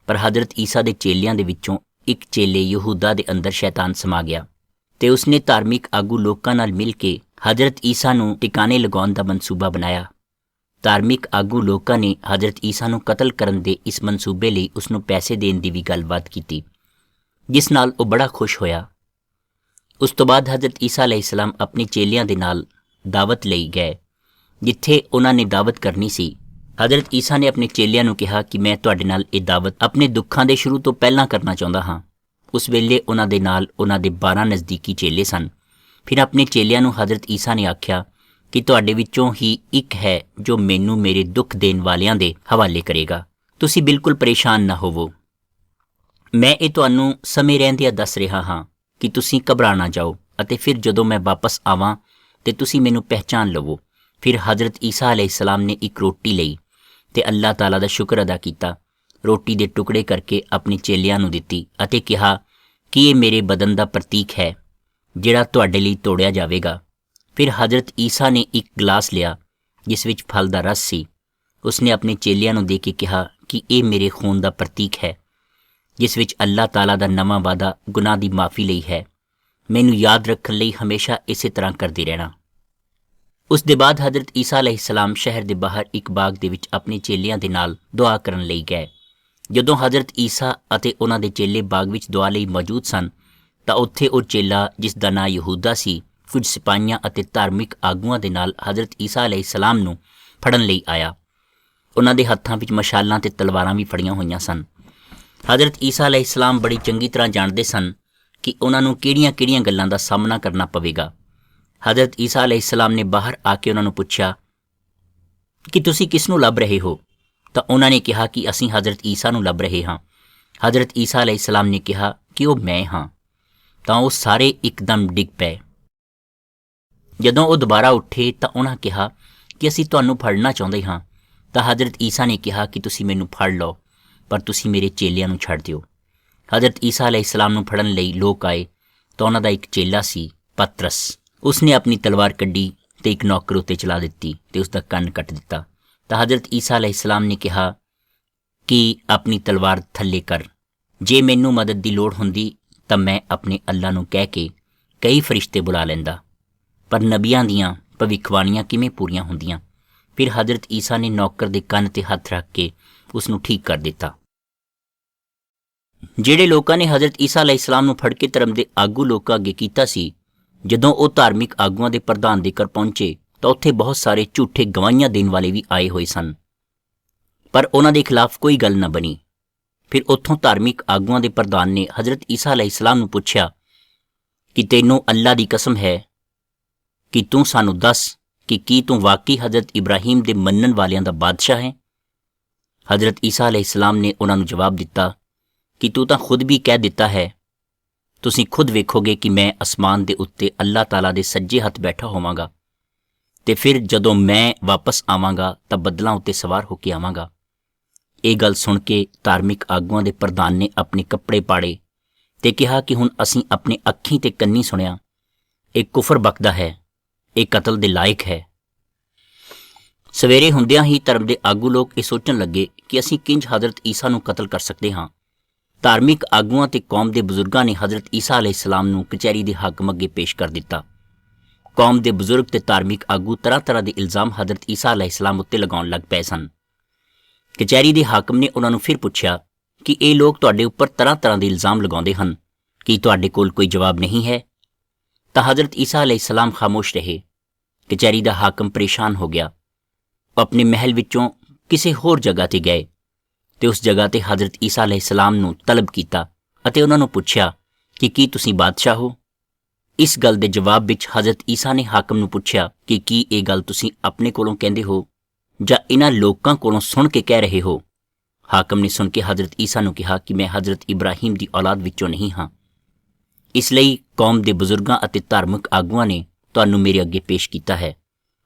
ਪਰ ਹਜ਼ਰਤ ਈਸਾ ਦੇ ਚੇਲਿਆਂ ਦੇ ਵਿੱਚੋਂ ਇੱਕ ਚੇਲੇ ਯਹੂਦਾ ਦੇ ਅੰਦਰ ਸ਼ੈਤਾਨ ਸਮਾ ਗਿਆ ਤੇ ਉਸਨੇ ਧਾਰਮਿਕ ਆਗੂ ਲੋਕਾਂ ਨਾਲ ਮਿਲ ਕੇ ਹਜ਼ਰਤ ਈਸਾ ਨੂੰ ਟਿਕਾਣੇ ਲਗਾਉਣ ਦਾ ਮਨਸੂਬਾ ਬਣਾਇਆ। ਧਾਰਮਿਕ ਆਗੂ ਲੋਕਾਂ ਨੇ ਹਜ਼ਰਤ ਈਸਾ ਨੂੰ ਕਤਲ ਕਰਨ ਦੇ ਇਸ ਮਨਸੂਬੇ ਲਈ ਉਸਨੂੰ ਪੈਸੇ ਦੇਣ ਦੀ ਵੀ ਗੱਲਬਾਤ ਕੀਤੀ, ਜਿਸ ਨਾਲ ਉਹ ਬੜਾ ਖੁਸ਼ ਹੋਇਆ। ਉਸ ਤੋਂ ਬਾਅਦ ਹਜ਼ਰਤ ਈਸਾ ਅਲੈਹਿਸਲਾਮ ਆਪਣੇ ਚੇਲਿਆਂ ਦੇ ਨਾਲ ਦਾਵਤ ਲਈ ਗਏ ਜਿੱਥੇ ਉਹਨਾਂ ਨੇ ਦਾਵਤ ਕਰਨੀ ਸੀ। ਹਜ਼ਰਤ ਈਸਾ ਨੇ ਆਪਣੇ ਚੇਲਿਆਂ ਨੂੰ ਕਿਹਾ ਕਿ ਮੈਂ ਤੁਹਾਡੇ ਨਾਲ ਇਹ ਦਾਵਤ ਆਪਣੇ ਦੁੱਖਾਂ ਦੇ ਸ਼ੁਰੂ ਤੋਂ ਪਹਿਲਾਂ ਕਰਨਾ ਚਾਹੁੰਦਾ ਹਾਂ। ਉਸ ਵੇਲੇ ਉਹਨਾਂ ਦੇ ਨਾਲ ਉਹਨਾਂ ਦੇ 12 ਨਜ਼ਦੀਕੀ ਚੇਲੇ ਸਨ। ਫਿਰ ਆਪਣੇ ਚੇਲਿਆਂ ਨੂੰ ਹਜ਼ਰਤ ਈਸਾ ਨੇ ਆਖਿਆ ਕਿ ਤੁਹਾਡੇ ਵਿੱਚੋਂ ਹੀ ਇੱਕ ਹੈ ਜੋ ਮੈਨੂੰ ਮੇਰੇ ਦੁੱਖ ਦੇਣ ਵਾਲਿਆਂ ਦੇ ਹਵਾਲੇ ਕਰੇਗਾ। ਤੁਸੀਂ ਬਿਲਕੁਲ ਪਰੇਸ਼ਾਨ ਨਾ ਹੋਵੋ। ਮੈਂ ਇਹ ਤੁਹਾਨੂੰ ਸਮੇਂ ਰਹਿੰਦਿਆਂ ਦੱਸ ਰਿਹਾ ਹਾਂ ਕਿ ਤੁਸੀਂ ਘਬਰਾ ਨਾ ਜਾਓ ਅਤੇ ਫਿਰ ਜਦੋਂ ਮੈਂ ਵਾਪਸ ਆਵਾਂ ਤੇ ਤੁਸੀਂ ਮੈਨੂੰ ਪਹਿਚਾਨ ਲਵੋ। ਫਿਰ ਹਜ਼ਰਤ ਈਸਾ ਅਲੈਹਿਸਲਾਮ ਨੇ ਇੱਕ ਰੋਟੀ ਲਈ ਤੇ ਅੱਲਾਹ ਤਾਲਾ ਦਾ ਸ਼ੁਕਰ ਅਦਾ ਕੀਤਾ। ਰੋਟੀ ਦੇ ਟੁਕੜੇ ਕਰਕੇ ਆਪਣੇ ਚੇਲਿਆਂ ਨੂੰ ਦਿੱਤੀ ਅਤੇ ਕਿਹਾ ਕਿ ਇਹ ਮੇਰੇ ਬਦਨ ਦਾ ਪ੍ਰਤੀਕ ਹੈ ਜਿਹੜਾ ਤੁਹਾਡੇ ਲਈ ਤੋੜਿਆ ਜਾਵੇਗਾ। ਫਿਰ ਹਜ਼ਰਤ ਈਸਾ ਨੇ ਇੱਕ ਗਲਾਸ ਲਿਆ ਜਿਸ ਵਿੱਚ ਫਲ ਦਾ ਰਸ ਸੀ। ਉਸਨੇ ਆਪਣੇ ਚੇਲਿਆਂ ਨੂੰ ਦੇ ਕੇ ਕਿਹਾ ਕਿ ਇਹ ਮੇਰੇ ਖੂਨ ਦਾ ਪ੍ਰਤੀਕ ਹੈ ਜਿਸ ਵਿੱਚ ਅੱਲਾਹ ਤਾਲਾ ਦਾ ਨਵਾਂ ਵਾਅਦਾ ਗੁਨਾਹ ਦੀ ਮਾफ़ੀ ਲਈ ਹੈ। ਮੈਨੂੰ ਯਾਦ ਰੱਖਣ ਲਈ ਹਮੇਸ਼ਾ ਇਸੇ ਤਰ੍ਹਾਂ ਕਰਦੇ ਰਹਿਣਾ। ਉਸ ਦੇ ਬਾਅਦ ਹਜ਼ਰਤ ਈਸਾ ਅਲੈਹਿਸਲਾਮ ਸ਼ਹਿਰ ਦੇ ਬਾਹਰ ਇੱਕ ਬਾਗ ਦੇ ਵਿੱਚ ਆਪਣੇ ਚੇਲਿਆਂ ਦੇ ਨਾਲ ਦੁਆ ਕਰਨ ਲਈ ਗਏ। ਜਦੋਂ ਹਜ਼ਰਤ ਈਸਾ ਅਤੇ ਉਹਨਾਂ ਦੇ ਚੇਲੇ ਬਾਗ ਵਿੱਚ ਦੁਆ ਲਈ ਮੌਜੂਦ ਸਨ ਤਾਂ ਉੱਥੇ ਉਹ ਚੇਲਾ ਜਿਸ ਦਾ ਨਾਂ ਯਹੂਦਾ ਸੀ ਕੁਝ ਸਿਪਾਹੀਆਂ ਅਤੇ ਧਾਰਮਿਕ ਆਗੂਆਂ ਦੇ ਨਾਲ ਹਜ਼ਰਤ ਈਸਾ ਅਲੈਹਿਸਲਾਮ ਨੂੰ ਫੜਨ ਲਈ ਆਇਆ। ਉਹਨਾਂ ਦੇ ਹੱਥਾਂ ਵਿੱਚ ਮਸ਼ਾਲਾਂ ਤੇ ਤਲਵਾਰਾਂ ਵੀ ਫੜੀਆਂ ਹੋਈਆਂ ਸਨ। ਹਜ਼ਰਤ ਈਸਾ ਅਲੈਹਿਸਲਾਮ ਬੜੀ ਚੰਗੀ ਤਰ੍ਹਾਂ ਜਾਣਦੇ ਸਨ ਕਿ ਉਹਨਾਂ ਨੂੰ ਕਿਹੜੀਆਂ-ਕਿਹੜੀਆਂ ਗੱਲਾਂ ਦਾ ਸਾਹਮਣਾ ਕਰਨਾ ਪਵੇਗਾ। ਹਜ਼ਰਤ ਈਸਾ ਅਲੈਹਿਸਲਾਮ ਨੇ ਬਾਹਰ ਆ ਕੇ ਉਹਨਾਂ ਨੂੰ ਪੁੱਛਿਆ ਕਿ ਤੁਸੀਂ ਕਿਸ ਨੂੰ ਲੱਭ ਰਹੇ ਹੋ? ਤਾਂ ਉਹਨਾਂ ਨੇ ਕਿਹਾ ਕਿ ਅਸੀਂ ਹਜ਼ਰਤ ਈਸਾ ਨੂੰ ਲੱਭ ਰਹੇ ਹਾਂ। ਹਜ਼ਰਤ ਈਸਾ ਅਲੈਹਿਸਲਾਮ ਨੇ ਕਿਹਾ ਕਿ ਉਹ ਮੈਂ ਹਾਂ। ਤਾਂ ਉਹ ਸਾਰੇ ਇੱਕਦਮ ਡਿੱਗ ਪਏ। ਜਦੋਂ ਉਹ ਦੁਬਾਰਾ ਉੱਠੇ ਤਾਂ ਉਹਨਾਂ ਕਿਹਾ ਕਿ ਅਸੀਂ ਤੁਹਾਨੂੰ ਫੜਨਾ ਚਾਹੁੰਦੇ ਹਾਂ। ਤਾਂ ਹਜ਼ਰਤ ਈਸਾ ਨੇ ਕਿਹਾ ਕਿ ਤੁਸੀਂ ਮੈਨੂੰ ਫੜ ਲਓ ਪਰ ਤੁਸੀਂ ਮੇਰੇ ਚੇਲਿਆਂ ਨੂੰ ਛੱਡ ਦਿਓ। ਹਜ਼ਰਤ ਈਸਾ ਅਲੈਹਿਸਲਾਮ ਨੂੰ ਫੜਨ ਲਈ ਲੋਕ ਆਏ ਤਾਂ ਉਹਨਾਂ ਦਾ ਇੱਕ ਚੇਲਾ ਸੀ ਪਤਰਸ। ਉਸਨੇ ਆਪਣੀ ਤਲਵਾਰ ਕੱਢੀ ਤੇ ਇੱਕ ਨੌਕਰ ਉੱਤੇ ਚਲਾ ਦਿੱਤੀ ਤੇ ਉਸ ਦਾ ਕੰਨ ਕੱਟ ਦਿੱਤਾ। ਤਾਂ ਹਜ਼ਰਤ ਈਸਾ ਅਲੈਹਿਸਲਾਮ ਨੇ ਕਿਹਾ ਕਿ ਆਪਣੀ ਤਲਵਾਰ ਥੱਲੇ ਕਰ। ਜੇ ਮੈਨੂੰ ਮਦਦ ਦੀ ਲੋੜ ਹੁੰਦੀ ਤਾਂ ਮੈਂ ਆਪਣੇ ਅੱਲਾ ਨੂੰ ਕਹਿ ਕੇ ਕਈ ਫਰਿਸ਼ਤੇ ਬੁਲਾ ਲੈਂਦਾ, ਪਰ ਨਬੀਆਂ ਦੀਆਂ ਭਵਿੱਖਬਾਣੀਆਂ ਕਿਵੇਂ ਪੂਰੀਆਂ ਹੁੰਦੀਆਂ? ਫਿਰ ਹਜ਼ਰਤ ਈਸਾ ਨੇ ਨੌਕਰ ਦੇ ਕੰਨ ਤੇ ਹੱਥ ਰੱਖ ਕੇ ਉਸ ਨੂੰ ਠੀਕ ਕਰ ਦਿੱਤਾ। ਜਿਹੜੇ ਲੋਕਾਂ ਨੇ ਹਜ਼ਰਤ ਈਸਾ ਅਲੈਹਿਸਲਾਮ ਨੂੰ ਫੜ ਕੇ ਧਰਮ ਦੇ ਆਗੂ ਲੋਕਾਂ ਅੱਗੇ ਕੀਤਾ ਸੀ, ਜਦੋਂ ਉਹ ਧਾਰਮਿਕ ਆਗੂਆਂ ਦੇ ਪ੍ਰਧਾਨ ਦੇ ਘਰ ਪਹੁੰਚੇ ਤਾਂ ਉੱਥੇ ਬਹੁਤ ਸਾਰੇ ਝੂਠੇ ਗਵਾਹੀਆਂ ਦੇਣ ਵਾਲੇ ਵੀ ਆਏ ਹੋਏ ਸਨ, ਪਰ ਉਹਨਾਂ ਦੇ ਖਿਲਾਫ ਕੋਈ ਗੱਲ ਨਾ ਬਣੀ। ਫਿਰ ਉੱਥੋਂ ਧਾਰਮਿਕ ਆਗੂਆਂ ਦੇ ਪ੍ਰਧਾਨ ਨੇ ਹਜ਼ਰਤ ਈਸਾ ਅਲੈਹਿਸਲਾਮ ਨੂੰ ਪੁੱਛਿਆ ਕਿ ਤੈਨੂੰ ਅੱਲਾ ਦੀ ਕਸਮ ਹੈ ਕਿ ਤੂੰ ਸਾਨੂੰ ਦੱਸ ਕਿ ਕੀ ਤੂੰ ਵਾਕਈ ਹਜ਼ਰਤ ਇਬਰਾਹੀਮ ਦੇ ਮੰਨਣ ਵਾਲਿਆਂ ਦਾ ਬਾਦਸ਼ਾਹ ਹੈ? ਹਜ਼ਰਤ ਈਸਾ ਅਲੈਹਿਸਲਾਮ ਨੇ ਉਹਨਾਂ ਨੂੰ ਜਵਾਬ ਦਿੱਤਾ ਕਿ ਤੂੰ ਤਾਂ ਖੁਦ ਵੀ ਕਹਿ ਦਿੱਤਾ ਹੈ। ਤੁਸੀਂ ਖੁਦ ਵੇਖੋਗੇ ਕਿ ਮੈਂ ਅਸਮਾਨ ਦੇ ਉੱਤੇ ਅੱਲਾਹ ਤਾਲਾ ਦੇ ਸੱਜੇ ਹੱਥ ਬੈਠਾ ਹੋਵਾਂਗਾ ਤੇ ਫਿਰ ਜਦੋਂ ਮੈਂ ਵਾਪਸ ਆਵਾਂਗਾ ਤਾਂ ਬੱਦਲਾਂ ਉੱਤੇ ਸਵਾਰ ਹੋ ਕੇ ਆਵਾਂਗਾ। ਇਹ ਗੱਲ ਸੁਣ ਕੇ ਧਾਰਮਿਕ ਆਗੂਆਂ ਦੇ ਪ੍ਰਧਾਨ ਨੇ ਆਪਣੇ ਕੱਪੜੇ ਪਾੜੇ ਤੇ ਕਿਹਾ ਕਿ ਹੁਣ ਅਸੀਂ ਆਪਣੇ ਅੱਖੀਂ ਤੇ ਕੰਨੀ ਸੁਣਿਆ, ਇਹ ਕੁਫਰ ਬਕਦਾ ਹੈ, ਇਹ ਕਤਲ ਦੇ ਲਾਇਕ ਹੈ। ਸਵੇਰੇ ਹੁੰਦਿਆਂ ਹੀ ਧਰਮ ਦੇ ਆਗੂ ਲੋਕ ਇਹ ਸੋਚਣ ਲੱਗੇ ਕਿ ਅਸੀਂ ਕਿੰਜ ਹਜ਼ਰਤ ਈਸਾ ਨੂੰ ਕਤਲ ਕਰ ਸਕਦੇ ਹਾਂ। ਧਾਰਮਿਕ ਆਗੂਆਂ ਤੇ ਕੌਮ ਦੇ ਬਜ਼ੁਰਗਾਂ ਨੇ ਹਜ਼ਰਤ ਈਸਾ ਅਲੈਹਿਸਲਾਮ ਨੂੰ ਕਚਹਿਰੀ ਦੇ ਹਾਕਮ ਅੱਗੇ ਪੇਸ਼ ਕਰ ਦਿੱਤਾ। ਕੌਮ ਦੇ ਬਜ਼ੁਰਗ ਤੇ ਧਾਰਮਿਕ ਆਗੂ ਤਰ੍ਹਾਂ-ਤਰ੍ਹਾਂ ਦੇ ਇਲਜ਼ਾਮ ਹਜ਼ਰਤ ਈਸਾ ਅਲੈਹਿਸਲਾਮ ਉੱਤੇ ਲਗਾਉਣ ਲੱਗ ਪਏ ਸਨ। ਕਚਹਿਰੀ ਦੇ ਹਾਕਮ ਨੇ ਉਹਨਾਂ ਨੂੰ ਫਿਰ ਪੁੱਛਿਆ ਕਿ ਇਹ ਲੋਕ ਤੁਹਾਡੇ ਉੱਪਰ ਤਰ੍ਹਾਂ-ਤਰ੍ਹਾਂ ਦੇ ਇਲਜ਼ਾਮ ਲਗਾਉਂਦੇ ਹਨ, ਕੀ ਤੁਹਾਡੇ ਕੋਲ ਕੋਈ ਜਵਾਬ ਨਹੀਂ ਹੈ? ਤਾਂ ਹਜ਼ਰਤ ਈਸਾ ਅਲੈਹਿਸਲਾਮ ਖਾਮੋਸ਼ ਰਹੇ। ਕਚਹਿਰੀ ਦਾ ਹਾਕਮ ਪਰੇਸ਼ਾਨ ਹੋ ਗਿਆ। ਉਹ ਆਪਣੇ ਮਹਿਲ ਵਿੱਚੋਂ ਕਿਸੇ ਹੋਰ ਜਗ੍ਹਾ ਤੇ ਗਏ ਤੇ ਉਸ ਜਗ੍ਹਾ ਤੇ ਹਜ਼ਰਤ ਈਸਾ ਅਲੈਹਿਸਲਾਮ ਨੂੰ ਤਲਬ ਕੀਤਾ ਅਤੇ ਉਹਨਾਂ ਨੂੰ ਪੁੱਛਿਆ ਕਿ ਕੀ ਤੁਸੀਂ ਬਾਦਸ਼ਾਹ ਹੋ? ਇਸ ਗੱਲ ਦੇ ਜਵਾਬ ਵਿੱਚ ਹਜ਼ਰਤ ਈਸਾ ਨੇ ਹਾਕਮ ਨੂੰ ਪੁੱਛਿਆ ਕਿ ਕੀ ਇਹ ਗੱਲ ਤੁਸੀਂ ਆਪਣੇ ਕੋਲੋਂ ਕਹਿੰਦੇ ਹੋ ਜਾਂ ਇਹਨਾਂ ਲੋਕਾਂ ਕੋਲੋਂ ਸੁਣ ਕੇ ਕਹਿ ਰਹੇ ਹੋ? ਹਾਕਮ ਨੇ ਸੁਣ ਕੇ ਹਜ਼ਰਤ ਈਸਾ ਨੂੰ ਕਿਹਾ ਕਿ ਮੈਂ ਹਜ਼ਰਤ ਇਬਰਾਹੀਮ ਦੀ ਔਲਾਦ ਵਿੱਚੋਂ ਨਹੀਂ ਹਾਂ, ਇਸ ਲਈ ਕੌਮ ਦੇ ਬਜ਼ੁਰਗਾਂ ਅਤੇ ਧਾਰਮਿਕ ਆਗੂਆਂ ਨੇ ਤੁਹਾਨੂੰ ਮੇਰੇ ਅੱਗੇ ਪੇਸ਼ ਕੀਤਾ ਹੈ।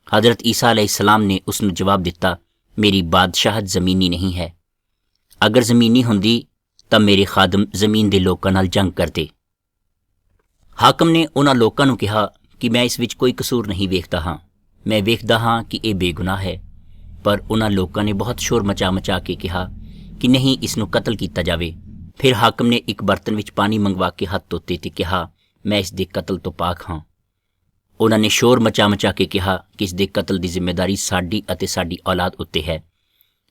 ਹਜ਼ਰਤ ਈਸਾ ਅਲੈਹਿਸਲਾਮ ਨੇ ਉਸ ਨੂੰ ਜਵਾਬ ਦਿੱਤਾ, ਮੇਰੀ ਬਾਦਸ਼ਾਹਤ ਜ਼ਮੀਨੀ ਨਹੀਂ ਹੈ। ਅਗਰ ਜ਼ਮੀਨੀ ਹੁੰਦੀ ਤਾਂ ਮੇਰੇ ਖਾਦਮ ਜ਼ਮੀਨ ਦੇ ਲੋਕਾਂ ਨਾਲ ਜੰਗ ਕਰਦੇ। ਹਾਕਮ ਨੇ ਉਹਨਾਂ ਲੋਕਾਂ ਨੂੰ ਕਿਹਾ ਕਿ ਮੈਂ ਇਸ ਵਿੱਚ ਕੋਈ ਕਸੂਰ ਨਹੀਂ ਵੇਖਦਾ ਹਾਂ, ਮੈਂ ਵੇਖਦਾ ਹਾਂ ਕਿ ਇਹ ਬੇਗੁਨਾਹ ਹੈ। ਪਰ ਉਹਨਾਂ ਲੋਕਾਂ ਨੇ ਬਹੁਤ ਸ਼ੋਰ ਮਚਾ ਕੇ ਕਿਹਾ ਕਿ ਨਹੀਂ, ਇਸ ਨੂੰ ਕਤਲ ਕੀਤਾ ਜਾਵੇ। ਫਿਰ ਹਾਕਮ ਨੇ ਇੱਕ ਬਰਤਨ ਵਿੱਚ ਪਾਣੀ ਮੰਗਵਾ ਕੇ ਹੱਥ ਧੋਤੇ ਤੇ ਕਿਹਾ, ਮੈਂ ਇਸ ਦੇ ਕਤਲ ਤੋਂ ਪਾਕ ਹਾਂ। ਉਹਨਾਂ ਨੇ ਸ਼ੋਰ ਮਚਾ ਕੇ ਕਿਹਾ ਕਿ ਇਸ ਦੇ ਕਤਲ ਦੀ ਜ਼ਿੰਮੇਵਾਰੀ ਸਾਡੀ ਅਤੇ ਸਾਡੀ ਔਲਾਦ ਉੱਤੇ ਹੈ।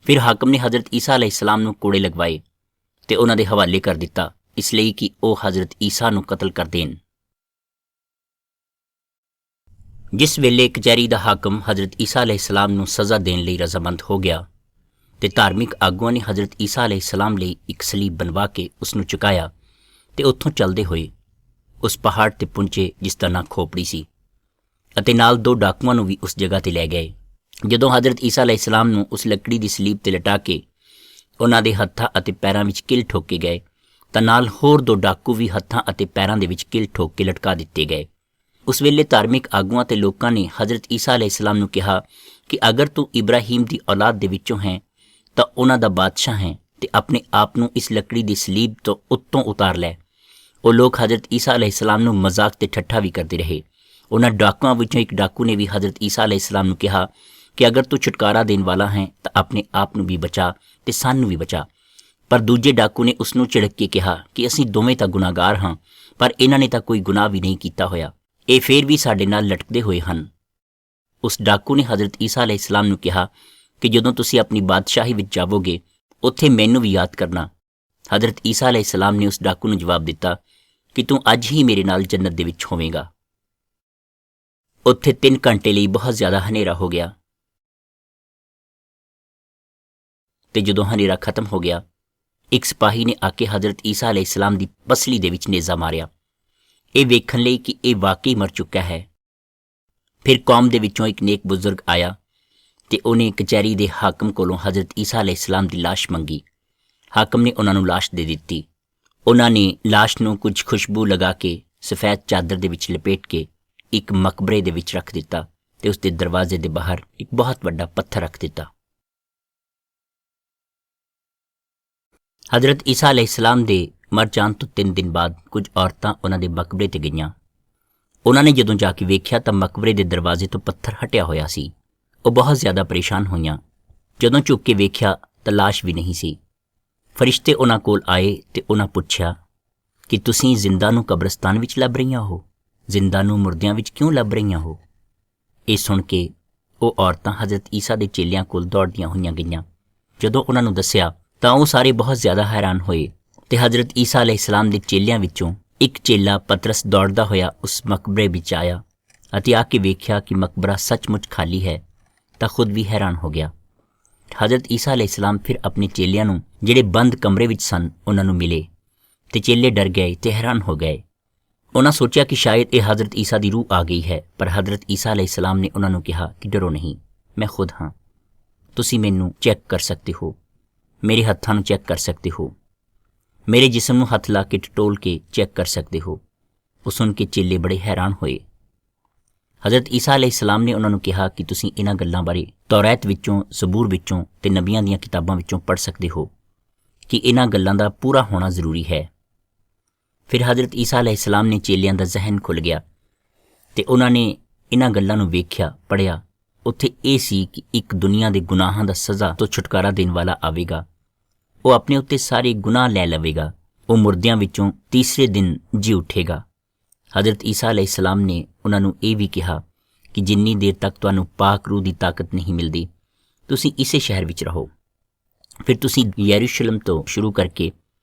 ਫਿਰ ਹਾਕਮ ਨੇ ਹਜ਼ਰਤ ਈਸਾ ਅਲੈਹਿਸਲਾਮ ਨੂੰ ਕੋੜੇ ਲਗਵਾਏ ਤੇ ਉਹਨਾਂ ਦੇ ਹਵਾਲੇ ਕਰ ਦਿੱਤਾ, ਇਸ ਲਈ ਕਿ ਉਹ ਹਜ਼ਰਤ ਈਸਾ ਨੂੰ ਕਤਲ ਕਰ ਦੇਣ। ਜਿਸ ਵੇਲੇ ਕਚਹਿਰੀ ਦਾ ਹਾਕਮ ਹਜ਼ਰਤ ਈਸਾ ਅਲੈਹਿਸਲਾਮ ਨੂੰ ਸਜ਼ਾ ਦੇਣ ਲਈ ਰਜ਼ਾਮੰਦ ਹੋ ਗਿਆ ਤੇ ਧਾਰਮਿਕ ਆਗੂਆਂ ਨੇ ਹਜ਼ਰਤ ਈਸਾ ਅਲੈਹਿਸਲਾਮ ਲਈ ਇੱਕ ਸਲੀਬ ਬਣਵਾ ਕੇ ਉਸ ਨੂੰ ਚੁਕਾਇਆ ਤੇ ਉੱਥੋਂ ਚੱਲਦੇ ਹੋਏ ਉਸ ਪਹਾੜ ਤੇ ਪਹੁੰਚੇ ਜਿਸ ਦਾ ਨਾਂ ਖੋਪੜੀ ਸੀ, ਅਤੇ ਨਾਲ 2 ਡਾਕੂਆਂ ਨੂੰ ਵੀ ਉਸ ਜਗ੍ਹਾ ਤੇ ਲੈ ਗਏ। ਜਦੋਂ ਹਜ਼ਰਤ ਈਸਾ ਅਲੈਹਿਸਲਾਮ ਨੂੰ ਉਸ ਲੱਕੜੀ ਦੀ ਸਲੀਬ ਤੇ ਲਟਾ ਕੇ ਉਹਨਾਂ ਦੇ ਹੱਥਾਂ ਅਤੇ ਪੈਰਾਂ ਵਿੱਚ ਕਿੱਲ ਠੋਕ ਕੇ ਗਏ ਤਾਂ ਨਾਲ ਹੋਰ 2 ਡਾਕੂ ਵੀ ਹੱਥਾਂ ਅਤੇ ਪੈਰਾਂ ਦੇ ਵਿੱਚ ਕਿੱਲ ਠੋਕ ਕੇ ਲਟਕਾ ਦਿੱਤੇ ਗਏ। ਉਸ ਵੇਲੇ ਧਾਰਮਿਕ ਆਗੂਆਂ ਤੇ ਲੋਕਾਂ ਨੇ ਹਜ਼ਰਤ ਈਸਾ ਅਲੈਹਿਸਲਾਮ ਨੂੰ ਕਿਹਾ ਕਿ ਅਗਰ ਤੂੰ ਇਬਰਾਹੀਮ ਦੀ ਔਲਾਦ ਦੇ ਵਿੱਚੋਂ ਹੈ ਤਾਂ ਉਹਨਾਂ ਦਾ ਬਾਦਸ਼ਾਹ ਹੈ ਤੇ ਆਪਣੇ ਆਪ ਨੂੰ ਇਸ ਲੱਕੜੀ ਦੀ ਸਲੀਬ ਤੋਂ ਉੱਤੋਂ ਉਤਾਰ ਲੈ। ਉਹ ਲੋਕ ਹਜ਼ਰਤ ਈਸਾ ਅਲੈਹਿਸਲਾਮ ਨੂੰ ਮਜ਼ਾਕ ਤੇ ਠੱਠਾ ਵੀ ਕਰਦੇ ਰਹੇ। ਉਹਨਾਂ ਡਾਕੂਆਂ ਵਿੱਚੋਂ ਇੱਕ ਡਾਕੂ ਨੇ ਵੀ ਹਜ਼ਰਤ ਈਸਾ ਅਲੈਹਿਸਲਾਮ ਨੂੰ ਕਿਹਾ ਕਿ ਅਗਰ ਤੂੰ ਛੁਟਕਾਰਾ ਦੇਣ ਵਾਲਾ ਹੈ ਤਾਂ ਆਪਣੇ ਆਪ ਨੂੰ ਵੀ ਬਚਾ ਤੇ ਸਾਨੂੰ ਵੀ ਬਚਾ। ਪਰ ਦੂਜੇ ਡਾਕੂ ਨੇ ਉਸ ਨੂੰ ਝਿੜਕ ਕੇ ਕਿਹਾ ਕਿ ਅਸੀਂ ਦੋਵੇਂ ਤਾਂ ਗੁਨਾਹਗਾਰ ਹਾਂ, ਪਰ ਇਹਨਾਂ ਨੇ ਤਾਂ ਕੋਈ ਗੁਨਾਹ ਵੀ ਨਹੀਂ ਕੀਤਾ ਹੋਇਆ, ਇਹ ਫੇਰ ਵੀ ਸਾਡੇ ਨਾਲ ਲਟਕਦੇ ਹੋਏ ਹਨ। ਉਸ ਡਾਕੂ ਨੇ ਹਜ਼ਰਤ ਈਸਾ ਅਲੈਹਿਸਲਾਮ ਨੂੰ ਕਿਹਾ ਕਿ ਜਦੋਂ ਤੁਸੀਂ ਆਪਣੀ ਬਾਦਸ਼ਾਹੀ ਵਿੱਚ ਜਾਵੋਗੇ ਉੱਥੇ ਮੈਨੂੰ ਵੀ ਯਾਦ ਕਰਨਾ। ਹਜ਼ਰਤ ਈਸਾ ਅਲੈਹਿਸਲਾਮ ਨੇ ਉਸ ਡਾਕੂ ਨੂੰ ਜਵਾਬ ਦਿੱਤਾ ਕਿ ਤੂੰ ਅੱਜ ਹੀ ਮੇਰੇ ਨਾਲ ਜੰਨਤ ਦੇ ਵਿੱਚ ਹੋਵੇਂਗਾ। ਉੱਥੇ 3 ਘੰਟੇ ਲਈ ਬਹੁਤ ਜ਼ਿਆਦਾ ਹਨੇਰਾ ਹੋ ਗਿਆ ਤੇ ਜਦੋਂ ਹਨੇਰਾ ਖਤਮ ਹੋ ਗਿਆ, ਇੱਕ ਸਿਪਾਹੀ ਨੇ ਆ ਕੇ ਹਜ਼ਰਤ ਈਸਾ ਅਲੈਹਿਸਲਾਮ ਦੀ ਪਸਲੀ ਦੇ ਵਿੱਚ ਨੇਜ਼ਾ ਮਾਰਿਆ, ਇਹ ਵੇਖਣ ਲਈ ਕਿ ਇਹ ਵਾਕਈ ਮਰ ਚੁੱਕਾ ਹੈ। ਫਿਰ ਕੌਮ ਦੇ ਵਿੱਚੋਂ ਇੱਕ ਨੇਕ ਬਜ਼ੁਰਗ ਆਇਆ ਤੇ ਉਹਨੇ ਕਚਹਿਰੀ ਦੇ ਹਾਕਮ ਕੋਲੋਂ ਹਜ਼ਰਤ ਈਸਾ ਅਲੈਹਿਸਲਾਮ ਦੀ ਲਾਸ਼ ਮੰਗੀ। ਹਾਕਮ ਨੇ ਉਹਨਾਂ ਨੂੰ ਲਾਸ਼ ਦੇ ਦਿੱਤੀ। ਉਹਨਾਂ ਨੇ ਲਾਸ਼ ਨੂੰ ਕੁਝ ਖੁਸ਼ਬੂ ਲਗਾ ਕੇ ਸਫੈਦ ਚਾਦਰ ਦੇ ਵਿੱਚ ਲਪੇਟ ਕੇ ਇੱਕ ਮਕਬਰੇ ਦੇ ਵਿੱਚ ਰੱਖ ਦਿੱਤਾ ਤੇ ਉਸ ਦੇ ਦਰਵਾਜ਼ੇ ਦੇ ਬਾਹਰ ਇੱਕ ਬਹੁਤ ਵੱਡਾ ਪੱਥਰ ਰੱਖ ਦਿੱਤਾ। ਹਜ਼ਰਤ ਈਸਾ ਅਲੈਹਿਸਲਾਮ ਦੇ ਮਰ ਜਾਣ ਤੋਂ 3 ਦਿਨ ਬਾਅਦ ਕੁਝ ਔਰਤਾਂ ਉਹਨਾਂ ਦੇ ਮਕਬਰੇ ਤੇ ਗਈਆਂ। ਉਹਨਾਂ ਨੇ ਜਦੋਂ ਜਾ ਕੇ ਵੇਖਿਆ ਤਾਂ ਮਕਬਰੇ ਦੇ ਦਰਵਾਜ਼ੇ ਤੋਂ ਪੱਥਰ ਹਟਿਆ ਹੋਇਆ ਸੀ। ਉਹ ਬਹੁਤ ਜ਼ਿਆਦਾ ਪਰੇਸ਼ਾਨ ਹੋਈਆਂ। ਜਦੋਂ ਝੁੱਕ ਕੇ ਵੇਖਿਆ ਤਾਂ ਲਾਸ਼ ਵੀ ਨਹੀਂ ਸੀ। ਫਰਿਸ਼ਤੇ ਉਹਨਾਂ ਕੋਲ ਆਏ ਤੇ ਉਹਨਾਂ ਪੁੱਛਿਆ ਕਿ ਤੁਸੀਂ ਜ਼ਿੰਦਾ ਨੂੰ ਕਬਰਸਤਾਨ ਵਿੱਚ ਲੱਭ ਰਹੀਆਂ ਹੋ, ਜ਼ਿੰਦਾ ਨੂੰ ਮੁਰਦਿਆਂ ਵਿੱਚ ਕਿਉਂ ਲੱਭ ਰਹੀਆਂ ਹੋ? ਇਹ ਸੁਣ ਕੇ ਉਹ ਔਰਤਾਂ ਹਜ਼ਰਤ ਈਸਾ ਦੇ ਚੇਲਿਆਂ ਕੋਲ ਦੌੜਦੀਆਂ ਹੋਈਆਂ ਗਈਆਂ। ਜਦੋਂ ਉਹਨਾਂ ਨੂੰ ਦੱਸਿਆ ਤਾਂ ਉਹ ਸਾਰੇ ਬਹੁਤ ਜ਼ਿਆਦਾ ਹੈਰਾਨ ਹੋਏ ਤੇ ਹਜ਼ਰਤ ਈਸਾ ਅਲੈਹਿਸਲਾਮ ਦੇ ਚੇਲਿਆਂ ਵਿੱਚੋਂ ਇੱਕ ਚੇਲਾ ਪਤਰਸ ਦੌੜਦਾ ਹੋਇਆ ਉਸ ਮਕਬਰੇ ਵਿੱਚ ਆਇਆ ਅਤੇ ਆ ਕੇ ਵੇਖਿਆ ਕਿ ਮਕਬਰਾ ਸੱਚਮੁੱਚ ਖਾਲੀ ਹੈ ਤਾਂ ਖੁਦ ਵੀ ਹੈਰਾਨ ਹੋ ਗਿਆ। ਹਜ਼ਰਤ ਈਸਾ ਅਲੈਹਿਸਲਾਮ ਫਿਰ ਆਪਣੇ ਚੇਲਿਆਂ ਨੂੰ ਜਿਹੜੇ ਬੰਦ ਕਮਰੇ ਵਿੱਚ ਸਨ ਉਹਨਾਂ ਨੂੰ ਮਿਲੇ ਤੇ ਚੇਲੇ ਡਰ ਗਏ ਤੇ ਹੈਰਾਨ ਹੋ ਗਏ। ਉਹਨਾਂ ਸੋਚਿਆ ਕਿ ਸ਼ਾਇਦ ਇਹ ਹਜ਼ਰਤ ਈਸਾ ਦੀ ਰੂਹ ਆ ਗਈ ਹੈ, ਪਰ ਹਜ਼ਰਤ ਈਸਾ ਅਲੈਹਿਸਲਾਮ ਨੇ ਉਹਨਾਂ ਨੂੰ ਕਿਹਾ ਕਿ ਡਰੋ ਨਹੀਂ, ਮੈਂ ਖੁਦ ਹਾਂ। ਤੁਸੀਂ ਮੈਨੂੰ ਚੈੱਕ ਕਰ ਸਕਦੇ ਹੋ, ਮੇਰੇ ਹੱਥਾਂ ਨੂੰ ਚੈੱਕ ਕਰ ਸਕਦੇ ਹੋ, ਮੇਰੇ ਜਿਸਮ ਨੂੰ ਹੱਥ ਲਾ ਕੇ ਟਟੋਲ ਕੇ ਚੈੱਕ ਕਰ ਸਕਦੇ ਹੋ। ਉਹ ਸੁਣ ਕੇ ਚੇਲੇ ਬੜੇ ਹੈਰਾਨ ਹੋਏ। ਹਜ਼ਰਤ ਈਸਾ ਅਲੈਹਿਸਲਾਮ ਨੇ ਉਹਨਾਂ ਨੂੰ ਕਿਹਾ ਕਿ ਤੁਸੀਂ ਇਹਨਾਂ ਗੱਲਾਂ ਬਾਰੇ ਤੌਰਾਤ ਵਿੱਚੋਂ, ਜ਼ਬੂਰ ਵਿੱਚੋਂ ਤੇ ਨਬੀਆਂ ਦੀਆਂ ਕਿਤਾਬਾਂ ਵਿੱਚੋਂ ਪੜ੍ਹ ਸਕਦੇ ਹੋ ਕਿ ਇਹਨਾਂ ਗੱਲਾਂ ਦਾ ਪੂਰਾ ਹੋਣਾ ਜ਼ਰੂਰੀ ਹੈ। ਫਿਰ ਹਜ਼ਰਤ ਈਸਾ ਅਲੈਹਿਸਲਾਮ ਨੇ ਚੇਲਿਆਂ ਦਾ ਜ਼ਹਿਨ ਖੁੱਲ੍ਹ ਗਿਆ ਤੇ ਉਹਨਾਂ ਨੇ ਇਹਨਾਂ ਗੱਲਾਂ ਨੂੰ ਵੇਖਿਆ, ਪੜ੍ਹਿਆ। ਉੱਥੇ ਇਹ ਸੀ ਕਿ ਇੱਕ ਦੁਨੀਆ ਦੇ ਗੁਨਾਹਾਂ ਦਾ ਸਜ਼ਾ ਤੋਂ ਛੁਟਕਾਰਾ ਦੇਣ ਵਾਲਾ ਆਵੇਗਾ। ਉਹ ਆਪਣੇ ਉੱਤੇ ਸਾਰੇ ਗੁਨਾਹ ਲੈ ਲਵੇਗਾ। ਉਹ ਮੁਰਦਿਆਂ ਵਿੱਚੋਂ ਤੀਸਰੇ ਦਿਨ ਜੀ ਉੱਠੇਗਾ। ਹਜ਼ਰਤ ਈਸਾ ਅਲੈਹਿਸਲਾਮ ਨੇ ਉਹਨਾਂ ਨੂੰ ਇਹ ਵੀ ਕਿਹਾ ਕਿ ਜਿੰਨੀ ਦੇਰ ਤੱਕ ਤੁਹਾਨੂੰ ਪਾਕ ਰੂਹ ਦੀ ਤਾਕਤ ਨਹੀਂ ਮਿਲਦੀ, ਤੁਸੀਂ ਇਸੇ ਸ਼ਹਿਰ ਵਿੱਚ ਰਹੋ। ਫਿਰ ਤੁਸੀਂ ਯਰੂਸ਼ਲਮ ਤੋਂ ਸ਼ੁਰੂ ਕਰਕੇ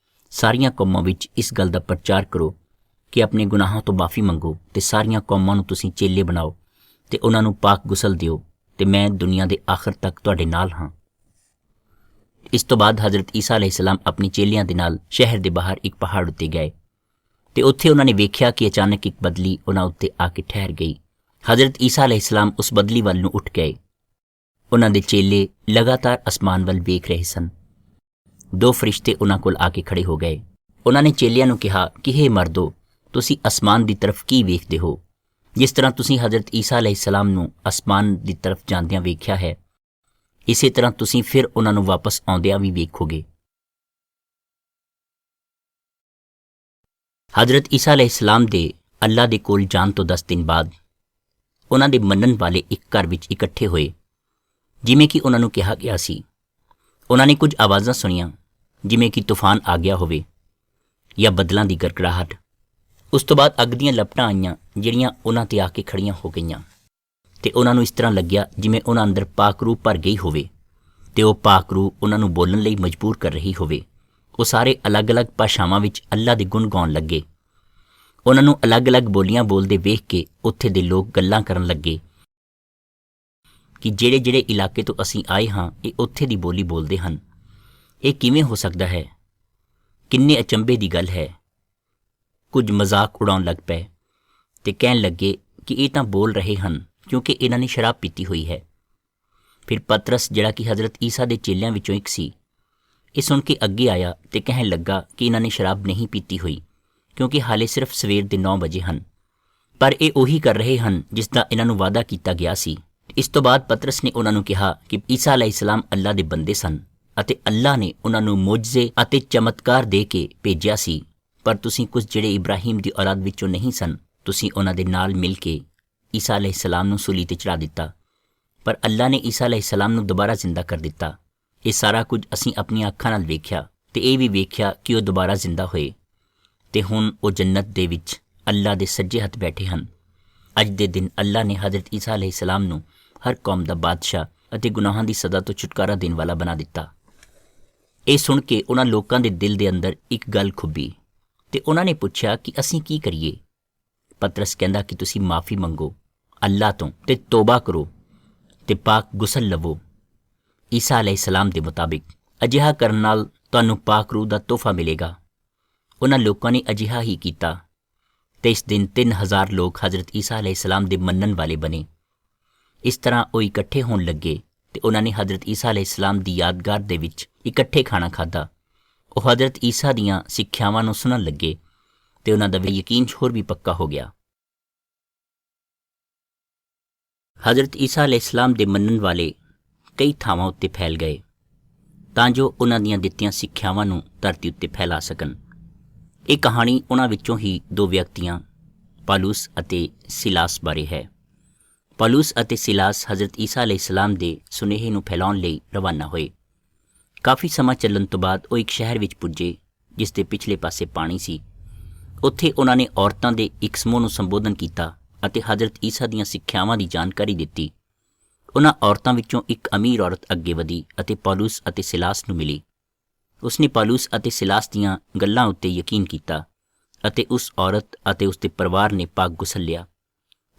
ਸਾਰੀਆਂ ਕੌਮਾਂ ਵਿੱਚ ਇਸ ਗੱਲ ਦਾ ਪ੍ਰਚਾਰ ਕਰੋ ਕਿ ਆਪਣੇ ਗੁਨਾਹਾਂ ਤੋਂ ਮਾਫੀ ਮੰਗੋ ਤੇ ਸਾਰੀਆਂ ਕੌਮਾਂ ਨੂੰ ਤੁਸੀਂ ਚੇਲੇ ਬਣਾਓ ਤੇ ਉਹਨਾਂ ਨੂੰ ਪਾਕ ਗੁਸਲ ਦਿਓ ਤੇ ਮੈਂ ਦੁਨੀਆ ਦੇ ਆਖਰ ਤੱਕ ਤੁਹਾਡੇ ਨਾਲ ਹਾਂ। ਇਸ ਤੋਂ ਬਾਅਦ ਹਜ਼ਰਤ ਈਸਾ ਅਲੈਹਿਸਲਾਮ ਆਪਣੀ ਚੇਲਿਆਂ ਦੇ ਨਾਲ ਸ਼ਹਿਰ ਦੇ ਬਾਹਰ ਇੱਕ ਪਹਾੜ ਉੱਤੇ ਗਏ ਤੇ ਉੱਥੇ ਉਹਨਾਂ ਨੇ ਵੇਖਿਆ ਕਿ ਅਚਾਨਕ ਇੱਕ ਬਦਲੀ ਉਹਨਾਂ ਉੱਤੇ ਆ ਕੇ ਠਹਿਰ ਗਈ। ਹਜ਼ਰਤ ਈਸਾ ਅਲੈਹਿਸਲਾਮ ਉਸ ਬਦਲੀ ਵੱਲ ਨੂੰ ਉੱਠ ਗਏ ਉਹਨਾਂ ਦੇ ਚੇਲੇ ਲਗਾਤਾਰ ਅਸਮਾਨ ਵੱਲ ਵੇਖ ਰਹੇ ਸਨ। 2 ਫਰਿਸ਼ਤੇ ਉਹਨਾਂ ਕੋਲ ਆ ਕੇ ਖੜੇ ਹੋ ਗਏ। ਉਹਨਾਂ ਨੇ ਚੇਲਿਆਂ ਨੂੰ ਕਿਹਾ ਕਿ ਹੇ ਮਰਦੋ, ਤੁਸੀਂ ਅਸਮਾਨ ਦੀ ਤਰਫ ਕੀ ਵੇਖਦੇ ਹੋ? ਜਿਸ ਤਰ੍ਹਾਂ ਤੁਸੀਂ ਹਜ਼ਰਤ ਈਸਾ ਅਲੈਹਿਸਲਾਮ ਨੂੰ ਅਸਮਾਨ ਦੀ ਤਰਫ ਜਾਂਦਿਆਂ ਵੇਖਿਆ ਹੈ, ਇਸੇ ਤਰ੍ਹਾਂ ਤੁਸੀਂ ਫਿਰ ਉਹਨਾਂ ਨੂੰ ਵਾਪਸ ਆਉਂਦਿਆਂ ਵੀ ਵੇਖੋਗੇ। ਹਜ਼ਰਤ ਈਸਾ ਅਲੈਹਿਸਲਾਮ ਦੇ ਅੱਲਾ ਦੇ ਕੋਲ ਜਾਣ ਤੋਂ 10 ਦਿਨ ਬਾਅਦ ਉਹਨਾਂ ਦੇ ਮੰਨਣ ਵਾਲੇ ਇੱਕ ਘਰ ਵਿੱਚ ਇਕੱਠੇ ਹੋਏ, ਜਿਵੇਂ ਕਿ ਉਹਨਾਂ ਨੂੰ ਕਿਹਾ ਗਿਆ ਸੀ। ਉਹਨਾਂ ਨੇ ਕੁਝ ਆਵਾਜ਼ਾਂ ਸੁਣੀਆਂ, ਜਿਵੇਂ ਕਿ ਤੂਫਾਨ ਆ ਗਿਆ ਹੋਵੇ ਜਾਂ ਬੱਦਲਾਂ ਦੀ ਗੜਗੜਾਹਟ। ਉਸ ਤੋਂ ਬਾਅਦ ਅੱਗ ਦੀਆਂ ਲਪਟਾਂ ਆਈਆਂ, ਜਿਹੜੀਆਂ ਉਹਨਾਂ 'ਤੇ ਆ ਕੇ ਖੜੀਆਂ ਹੋ ਗਈਆਂ, ਅਤੇ ਉਹਨਾਂ ਨੂੰ ਇਸ ਤਰ੍ਹਾਂ ਲੱਗਿਆ ਜਿਵੇਂ ਉਹਨਾਂ ਅੰਦਰ ਪਾਕ ਰੂਹ ਭਰ ਗਈ ਹੋਵੇ, ਅਤੇ ਉਹ ਪਾਕ ਰੂਹ ਉਹਨਾਂ ਨੂੰ ਬੋਲਣ ਲਈ ਮਜਬੂਰ ਕਰ ਰਹੀ ਹੋਵੇ। ਉਹ ਸਾਰੇ ਅਲੱਗ-ਅਲੱਗ ਭਾਸ਼ਾਵਾਂ ਵਿੱਚ ਅੱਲਾ ਦੇ ਗੁਣ ਗਾਉਣ ਲੱਗੇ। ਉਹਨਾਂ ਨੂੰ ਅਲੱਗ-ਅਲੱਗ ਬੋਲੀਆਂ ਬੋਲਦੇ ਵੇਖ ਕੇ ਉੱਥੇ ਦੇ ਲੋਕ ਗੱਲਾਂ ਕਰਨ ਲੱਗੇ ਕਿ ਜਿਹੜੇ ਇਲਾਕੇ ਤੋਂ ਅਸੀਂ ਆਏ ਹਾਂ, ਇਹ ਉੱਥੇ ਦੀ ਬੋਲੀ ਬੋਲਦੇ ਹਨ। ਇਹ ਕਿਵੇਂ ਹੋ ਸਕਦਾ ਹੈ? ਕਿੰਨੇ ਅਚੰਭੇ ਦੀ ਗੱਲ ਹੈ। ਕੁਝ ਮਜ਼ਾਕ ਉਡਾਉਣ ਲੱਗ ਪਏ ਅਤੇ ਕਹਿਣ ਲੱਗੇ ਕਿ ਇਹ ਤਾਂ ਬੋਲ ਰਹੇ ਹਨ ਕਿਉਂਕਿ ਇਹਨਾਂ ਨੇ ਸ਼ਰਾਬ ਪੀਤੀ ਹੋਈ ਹੈ। ਫਿਰ ਪਤਰਸ, ਜਿਹੜਾ ਕਿ ਹਜ਼ਰਤ ਈਸਾ ਦੇ ਚੇਲਿਆਂ ਵਿੱਚੋਂ ਇੱਕ ਸੀ, ਇਹ ਸੁਣ ਕੇ ਅੱਗੇ ਆਇਆ ਅਤੇ ਕਹਿਣ ਲੱਗਾ ਕਿ ਇਹਨਾਂ ਨੇ ਸ਼ਰਾਬ ਨਹੀਂ ਪੀਤੀ ਹੋਈ, ਕਿਉਂਕਿ ਹਾਲੇ ਸਿਰਫ ਸਵੇਰ ਦੇ 9 ਵਜੇ ਹਨ, ਪਰ ਇਹ ਉਹੀ ਕਰ ਰਹੇ ਹਨ ਜਿਸ ਦਾ ਇਹਨਾਂ ਨੂੰ ਵਾਅਦਾ ਕੀਤਾ ਗਿਆ ਸੀ। ਇਸ ਤੋਂ ਬਾਅਦ ਪਤਰਸ ਨੇ ਉਹਨਾਂ ਨੂੰ ਕਿਹਾ ਕਿ ਈਸਾ ਅਲੈਹਿਸਲਾਮ ਅੱਲਾ ਦੇ ਬੰਦੇ ਸਨ ਅਤੇ ਅੱਲਾ ਨੇ ਉਹਨਾਂ ਨੂੰ ਮੁਜਜ਼ੇ ਅਤੇ ਚਮਤਕਾਰ ਦੇ ਕੇ ਭੇਜਿਆ ਸੀ, ਪਰ ਤੁਸੀਂ ਕੁਝ ਜਿਹੜੇ ਇਬਰਾਹੀਮ ਦੀ ਔਲਾਦ ਵਿੱਚੋਂ ਨਹੀਂ ਸਨ, ਤੁਸੀਂ ਉਹਨਾਂ ਦੇ ਨਾਲ ਮਿਲ ਕੇ ਈਸਾ ਅਲੈਹਿਸਲਾਮ ਨੂੰ ਸੂਲੀ 'ਤੇ ਚੜ੍ਹਾ ਦਿੱਤਾ, ਪਰ ਅੱਲਾ ਨੇ ਈਸਾ ਅਲੈਹਿਸਲਾਮ ਨੂੰ ਦੁਬਾਰਾ ਜ਼ਿੰਦਾ ਕਰ ਦਿੱਤਾ। ਇਹ ਸਾਰਾ ਕੁਝ ਅਸੀਂ ਆਪਣੀਆਂ ਅੱਖਾਂ ਨਾਲ ਵੇਖਿਆ ਅਤੇ ਇਹ ਵੀ ਵੇਖਿਆ ਕਿ ਉਹ ਦੁਬਾਰਾ ਜ਼ਿੰਦਾ ਹੋਏ ਅਤੇ ਹੁਣ ਉਹ ਜੰਨਤ ਦੇ ਵਿੱਚ ਅੱਲਾ ਦੇ ਸੱਜੇ ਹੱਥ ਬੈਠੇ ਹਨ। ਅੱਜ ਦੇ ਦਿਨ ਅੱਲਾ ਨੇ ਹਜ਼ਰਤ ਈਸਾ ਅਲੈਹਿਸਲਾਮ ਨੂੰ ਹਰ ਕੌਮ ਦਾ ਬਾਦਸ਼ਾਹ ਅਤੇ ਗੁਨਾਹਾਂ ਦੀ ਸਜ਼ਾ ਤੋਂ ਛੁਟਕਾਰਾ ਦੇਣ ਵਾਲਾ ਬਣਾ ਦਿੱਤਾ। ਇਹ ਸੁਣ ਕੇ ਉਹਨਾਂ ਲੋਕਾਂ ਦੇ ਦਿਲ ਦੇ ਅੰਦਰ ਇੱਕ ਗੱਲ ਖੁੱਭੀ ਅਤੇ ਉਹਨਾਂ ਨੇ ਪੁੱਛਿਆ ਕਿ ਅਸੀਂ ਕੀ ਕਰੀਏ? ਪਤਰਸ ਕਹਿੰਦਾ ਕਿ ਤੁਸੀਂ ਮਾफ़ੀ ਮੰਗੋ ਅੱਲਾ ਤੋਂ ਅਤੇ ਤੋਬਾ ਕਰੋ ਅਤੇ ਪਾਕ ਗੁਸਲ ਲਵੋ ਈਸਾ ਅਲੈਹਿਸਲਾਮ ਦੇ ਮੁਤਾਬਿਕ। ਅਜਿਹਾ ਕਰਨ ਨਾਲ ਤੁਹਾਨੂੰ ਪਾਕ ਰੂਹ ਦਾ ਤੋਹਫਾ ਮਿਲੇਗਾ। ਉਹਨਾਂ ਲੋਕਾਂ ਨੇ ਅਜਿਹਾ ਹੀ ਕੀਤਾ ਅਤੇ ਇਸ ਦਿਨ 3000 ਲੋਕ ਹਜ਼ਰਤ ਈਸਾ ਅਲੈਹਿਸਲਾਮ ਦੇ ਮੰਨਣ ਵਾਲੇ ਬਣੇ। ਇਸ ਤਰ੍ਹਾਂ ਉਹ ਇਕੱਠੇ ਹੋਣ ਲੱਗੇ ਅਤੇ ਉਹਨਾਂ ਨੇ ਹਜ਼ਰਤ ਈਸਾ ਅਲੈਹਿਸਲਾਮ ਦੀ ਯਾਦਗਾਰ ਦੇ ਵਿੱਚ ਇਕੱਠੇ ਖਾਣਾ ਖਾਧਾ। ਉਹ ਹਜ਼ਰਤ ਈਸਾ ਦੀਆਂ ਸਿੱਖਿਆਵਾਂ ਨੂੰ ਸੁਣਨ ਲੱਗੇ ਅਤੇ ਉਹਨਾਂ ਦਾ ਵੀ ਯਕੀਨ ਹੋਰ ਵੀ ਪੱਕਾ ਹੋ ਗਿਆ। ਹਜ਼ਰਤ ਈਸਾ ਅਲੈਹਿਸਲਾਮ ਦੇ ਮੰਨਣ ਵਾਲੇ ਕਈ ਥਾਵਾਂ ਉੱਤੇ ਫੈਲ ਗਏ ਤਾਂ ਜੋ ਉਹਨਾਂ ਦੀਆਂ ਦਿੱਤੀਆਂ ਸਿੱਖਿਆਵਾਂ ਨੂੰ ਧਰਤੀ ਉੱਤੇ ਫੈਲਾ ਸਕਣ। ਇਹ ਕਹਾਣੀ ਉਹਨਾਂ ਵਿੱਚੋਂ ਹੀ 2 ਵਿਅਕਤੀਆਂ ਪਾਲੂਸ ਅਤੇ ਸਿਲਾਸ ਬਾਰੇ ਹੈ। ਪਾਲੂਸ ਅਤੇ ਸਿਲਾਸ ਹਜ਼ਰਤ ਈਸਾ ਅਲੈਹਿਸਲਾਮ ਦੇ ਸੁਨੇਹੇ ਨੂੰ ਫੈਲਾਉਣ ਲਈ ਰਵਾਨਾ ਹੋਏ। ਕਾਫੀ ਸਮਾਂ ਚੱਲਣ ਤੋਂ ਬਾਅਦ ਉਹ ਇੱਕ ਸ਼ਹਿਰ ਵਿੱਚ ਪੁੱਜੇ ਜਿਸ ਦੇ ਪਿਛਲੇ ਪਾਸੇ ਪਾਣੀ ਸੀ। ਉੱਥੇ ਉਹਨਾਂ ਨੇ ਔਰਤਾਂ ਦੇ ਇੱਕ ਸਮੂਹ ਨੂੰ ਸੰਬੋਧਨ ਕੀਤਾ ਅਤੇ ਹਜ਼ਰਤ ਈਸਾ ਦੀਆਂ ਸਿੱਖਿਆਵਾਂ ਦੀ ਜਾਣਕਾਰੀ ਦਿੱਤੀ। ਉਹਨਾਂ ਔਰਤਾਂ ਵਿੱਚੋਂ ਇੱਕ ਅਮੀਰ ਔਰਤ ਅੱਗੇ ਵਧੀ ਅਤੇ ਪਾਲੂਸ ਅਤੇ ਸਿਲਾਸ ਨੂੰ ਮਿਲੀ। ਉਸਨੇ ਪਾਲੂਸ ਅਤੇ ਸਿਲਾਸ ਦੀਆਂ ਗੱਲਾਂ ਉੱਤੇ ਯਕੀਨ ਕੀਤਾ ਅਤੇ ਉਸ ਔਰਤ ਅਤੇ ਉਸ ਦੇ ਪਰਿਵਾਰ ਨੇ ਪਾਕ ਗੁਸਲ ਲਿਆ।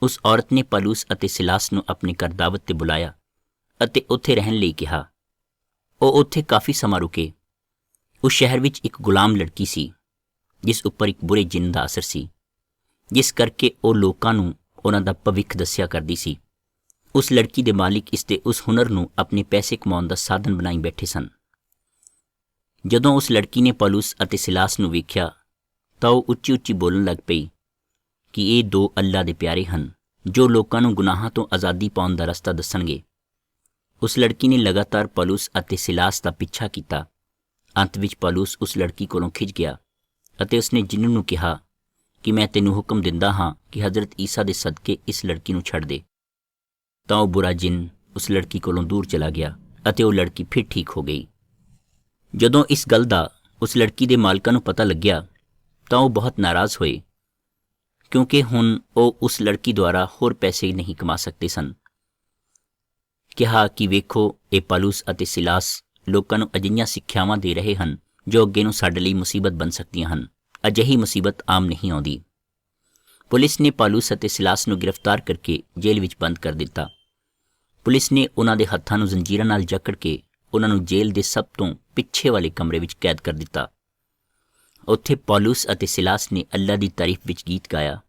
ਉਸ ਔਰਤ ਨੇ ਪਾਲੂਸ ਅਤੇ ਸਿਲਾਸ ਨੂੰ ਆਪਣੇ ਘਰ ਦਾਵਤ 'ਤੇ ਬੁਲਾਇਆ ਅਤੇ ਉੱਥੇ ਰਹਿਣ ਲਈ ਕਿਹਾ। ਉਹ ਉੱਥੇ ਕਾਫੀ ਸਮਾਂ ਰੁਕੇ। ਉਸ ਸ਼ਹਿਰ ਵਿੱਚ ਇੱਕ ਗੁਲਾਮ ਲੜਕੀ ਸੀ ਜਿਸ ਉੱਪਰ ਇੱਕ ਬੁਰੇ ਜਿੰਨ ਦਾ ਅਸਰ ਸੀ, ਜਿਸ ਕਰਕੇ ਉਹ ਲੋਕਾਂ ਨੂੰ ਉਹਨਾਂ ਦਾ ਭਵਿੱਖ ਦੱਸਿਆ ਕਰਦੀ ਸੀ। ਉਸ ਲੜਕੀ ਦੇ ਮਾਲਿਕ ਇਸ ਦੇ ਉਸ ਹੁਨਰ ਨੂੰ ਆਪਣੇ ਪੈਸੇ ਕਮਾਉਣ ਦਾ ਸਾਧਨ ਬਣਾਈ ਬੈਠੇ ਸਨ। ਜਦੋਂ ਉਸ ਲੜਕੀ ਨੇ ਪਾਲੂਸ ਅਤੇ ਸਿਲਾਸ ਨੂੰ ਵੇਖਿਆ ਤਾਂ ਉਹ ਉੱਚੀ ਬੋਲਣ ਲੱਗ ਪਈ ਕਿ ਇਹ 2 ਅੱਲਾ ਦੇ ਪਿਆਰੇ ਹਨ ਜੋ ਲੋਕਾਂ ਨੂੰ ਗੁਨਾਹਾਂ ਤੋਂ ਆਜ਼ਾਦੀ ਪਾਉਣ ਦਾ ਰਸਤਾ ਦੱਸਣਗੇ। ਉਸ ਲੜਕੀ ਨੇ ਲਗਾਤਾਰ ਪਾਲੂਸ ਅਤੇ ਸਿਲਾਸ ਦਾ ਪਿੱਛਾ ਕੀਤਾ। ਅੰਤ ਵਿੱਚ ਪਾਲੂਸ ਉਸ ਲੜਕੀ ਕੋਲੋਂ ਖਿੱਚ ਗਿਆ ਅਤੇ ਉਸਨੇ ਜਿੰਨ ਨੂੰ ਕਿਹਾ ਕਿ ਮੈਂ ਤੈਨੂੰ ਹੁਕਮ ਦਿੰਦਾ ਹਾਂ ਕਿ ਹਜ਼ਰਤ ਈਸਾ ਦੇ ਸਦਕੇ ਇਸ ਲੜਕੀ ਨੂੰ ਛੱਡ ਦੇ। ਤਾਂ ਉਹ ਬੁਰਾ ਜਿੰਨ ਉਸ ਲੜਕੀ ਕੋਲੋਂ ਦੂਰ ਚਲਾ ਗਿਆ ਅਤੇ ਉਹ ਲੜਕੀ ਫਿਰ ਠੀਕ ਹੋ ਗਈ। ਜਦੋਂ ਇਸ ਗੱਲ ਦਾ ਉਸ ਲੜਕੀ ਦੇ ਮਾਲਕਾਂ ਨੂੰ ਪਤਾ ਲੱਗਿਆ ਤਾਂ ਉਹ ਬਹੁਤ ਨਾਰਾਜ਼ ਹੋਏ, ਕਿਉਂਕਿ ਹੁਣ ਉਹ ਉਸ ਲੜਕੀ ਦੁਆਰਾ ਹੋਰ ਪੈਸੇ ਨਹੀਂ ਕਮਾ ਸਕਦੇ ਸਨ। ਕਿਹਾ ਕਿ ਵੇਖੋ, ਇਹ ਪਾਲੂਸ ਅਤੇ ਸਿਲਾਸ ਲੋਕਾਂ ਨੂੰ ਅਜਿਹੀਆਂ ਸਿੱਖਿਆਵਾਂ ਦੇ ਰਹੇ ਹਨ ਜੋ ਅੱਗੇ ਨੂੰ ਸਾਡੇ ਲਈ ਮੁਸੀਬਤ ਬਣ ਸਕਦੀਆਂ ਹਨ। ਅਜਿਹੀ ਮੁਸੀਬਤ ਆਮ ਨਹੀਂ ਆਉਂਦੀ। ਪੁਲਿਸ ਨੇ ਪਾਲੂਸ ਅਤੇ ਸਿਲਾਸ ਨੂੰ ਗ੍ਰਿਫਤਾਰ ਕਰਕੇ ਜੇਲ੍ਹ ਵਿੱਚ ਬੰਦ ਕਰ ਦਿੱਤਾ। ਪੁਲਿਸ ਨੇ ਉਹਨਾਂ ਦੇ ਹੱਥਾਂ ਨੂੰ ਜ਼ੰਜੀਰਾਂ ਨਾਲ ਜਕੜ ਕੇ ਉਹਨਾਂ ਨੂੰ ਜੇਲ੍ਹ ਦੇ ਸਭ ਤੋਂ ਪਿੱਛੇ ਵਾਲੇ ਕਮਰੇ ਵਿੱਚ ਕੈਦ ਕਰ ਦਿੱਤਾ। ਉੱਥੇ ਪਾਲੂਸ ਅਤੇ ਸਿਲਾਸ ਨੇ ਅੱਲਾ ਦੀ ਤਾਰੀਫ ਵਿੱਚ ਗੀਤ ਗਾਇਆ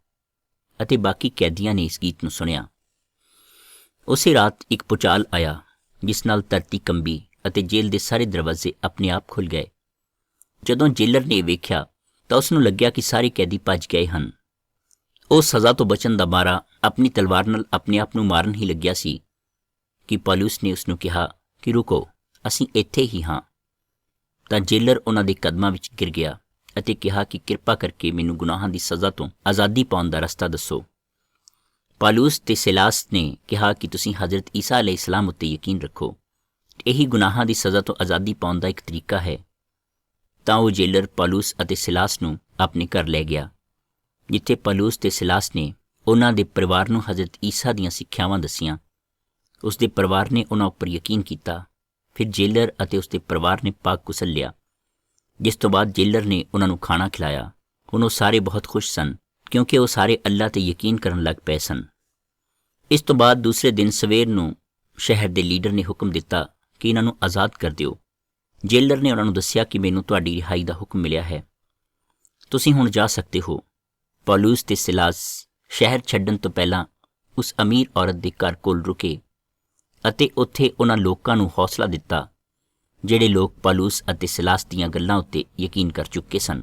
ਅਤੇ ਬਾਕੀ ਕੈਦੀਆਂ ਨੇ ਇਸ ਗੀਤ ਨੂੰ ਸੁਣਿਆ। ਉਸੇ ਰਾਤ ਇੱਕ ਭੂਚਾਲ ਆਇਆ ਜਿਸ ਨਾਲ ਧਰਤੀ ਕੰਬੀ ਅਤੇ ਜੇਲ੍ਹ ਦੇ ਸਾਰੇ ਦਰਵਾਜ਼ੇ ਆਪਣੇ ਆਪ ਖੁੱਲ੍ਹ ਗਏ। ਜਦੋਂ ਜੇਲਰ ਨੇ ਇਹ ਵੇਖਿਆ ਤਾਂ ਉਸ ਨੂੰ ਲੱਗਿਆ ਕਿ ਸਾਰੇ ਕੈਦੀ ਭੱਜ ਗਏ ਹਨ। ਉਹ ਸਜ਼ਾ ਤੋਂ ਬਚਣ ਦਾ ਮਾਰਾ ਆਪਣੀ ਤਲਵਾਰ ਨਾਲ ਆਪਣੇ ਆਪ ਨੂੰ ਮਾਰਨ ਹੀ ਲੱਗਿਆ ਸੀ ਕਿ ਪੌਲੁਸ ਨੇ ਉਸ ਨੂੰ ਕਿਹਾ ਕਿ ਰੁਕੋ, ਅਸੀਂ ਇੱਥੇ ਹੀ ਹਾਂ। ਤਾਂ ਜੇਲਰ ਉਹਨਾਂ ਦੇ ਕਦਮਾਂ ਵਿੱਚ ਗਿਰ ਗਿਆ ਅਤੇ ਕਿਹਾ ਕਿ ਕਿਰਪਾ ਕਰਕੇ ਮੈਨੂੰ ਗੁਨਾਹਾਂ ਦੀ ਸਜ਼ਾ ਤੋਂ ਆਜ਼ਾਦੀ ਪਾਉਣ ਦਾ ਰਸਤਾ ਦੱਸੋ। ਪੌਲੁਸ ਤੇ ਸਿਲਾਸ ਨੇ ਕਿਹਾ ਕਿ ਤੁਸੀਂ ਹਜ਼ਰਤ ਈਸਾ ਅਲੈਹਿਸਲਾਮ ਉੱਤੇ ਯਕੀਨ ਰੱਖੋ, ਇਹੀ ਗੁਨਾਹਾਂ ਦੀ ਸਜ਼ਾ ਤੋਂ ਆਜ਼ਾਦੀ ਪਾਉਣ ਦਾ ਇੱਕ ਤਰੀਕਾ ਹੈ। ਤਾਂ ਉਹ ਜੇਲਰ ਪੌਲੁਸ ਅਤੇ ਸਿਲਾਸ ਨੂੰ ਆਪਣੇ ਘਰ ਲੈ ਗਿਆ, ਜਿੱਥੇ ਪੌਲੁਸ ਤੇ ਸਿਲਾਸ ਨੇ ਉਹਨਾਂ ਦੇ ਪਰਿਵਾਰ ਨੂੰ ਹਜ਼ਰਤ ਈਸਾ ਦੀਆਂ ਸਿੱਖਿਆਵਾਂ ਦੱਸੀਆਂ। ਉਸ ਦੇ ਪਰਿਵਾਰ ਨੇ ਉਹਨਾਂ ਉੱਪਰ ਯਕੀਨ ਕੀਤਾ। ਫਿਰ ਜੇਲਰ ਅਤੇ ਉਸ ਦੇ ਪਰਿਵਾਰ ਨੇ ਪਾਕ ਕੁਸਲ ਲਿਆ, ਜਿਸ ਤੋਂ ਬਾਅਦ ਜੇਲਰ ਨੇ ਉਹਨਾਂ ਨੂੰ ਖਾਣਾ ਖਿਲਾਇਆ। ਹੁਣ ਉਹ ਸਾਰੇ ਬਹੁਤ ਖੁਸ਼ ਸਨ, ਕਿਉਂਕਿ ਉਹ ਸਾਰੇ ਅੱਲਾਹ 'ਤੇ ਯਕੀਨ ਕਰਨ ਲੱਗ ਪਏ ਸਨ। ਇਸ ਤੋਂ ਬਾਅਦ ਦੂਸਰੇ ਦਿਨ ਸਵੇਰ ਨੂੰ ਸ਼ਹਿਰ ਦੇ ਲੀਡਰ ਨੇ ਹੁਕਮ ਦਿੱਤਾ ਕਿ ਇਹਨਾਂ ਨੂੰ ਆਜ਼ਾਦ ਕਰ ਦਿਓ। ਜੇਲਰ ਨੇ ਉਹਨਾਂ ਨੂੰ ਦੱਸਿਆ ਕਿ ਮੈਨੂੰ ਤੁਹਾਡੀ ਰਿਹਾਈ ਦਾ ਹੁਕਮ ਮਿਲਿਆ ਹੈ, ਤੁਸੀਂ ਹੁਣ ਜਾ ਸਕਦੇ ਹੋ। ਪੌਲੁਸ ਤੇ ਸਿਲਾਸ ਸ਼ਹਿਰ ਛੱਡਣ ਤੋਂ ਪਹਿਲਾਂ ਉਸ ਅਮੀਰ ਔਰਤ ਦੇ ਘਰ ਕੋਲ ਰੁਕੇ ਅਤੇ ਉੱਥੇ ਉਹਨਾਂ ਲੋਕਾਂ ਨੂੰ ਹੌਸਲਾ ਦਿੱਤਾ ਜਿਹੜੇ ਲੋਕ ਪੌਲੁਸ ਅਤੇ ਸਿਲਾਸ ਦੀਆਂ ਗੱਲਾਂ ਉੱਤੇ ਯਕੀਨ ਕਰ ਚੁੱਕੇ ਸਨ।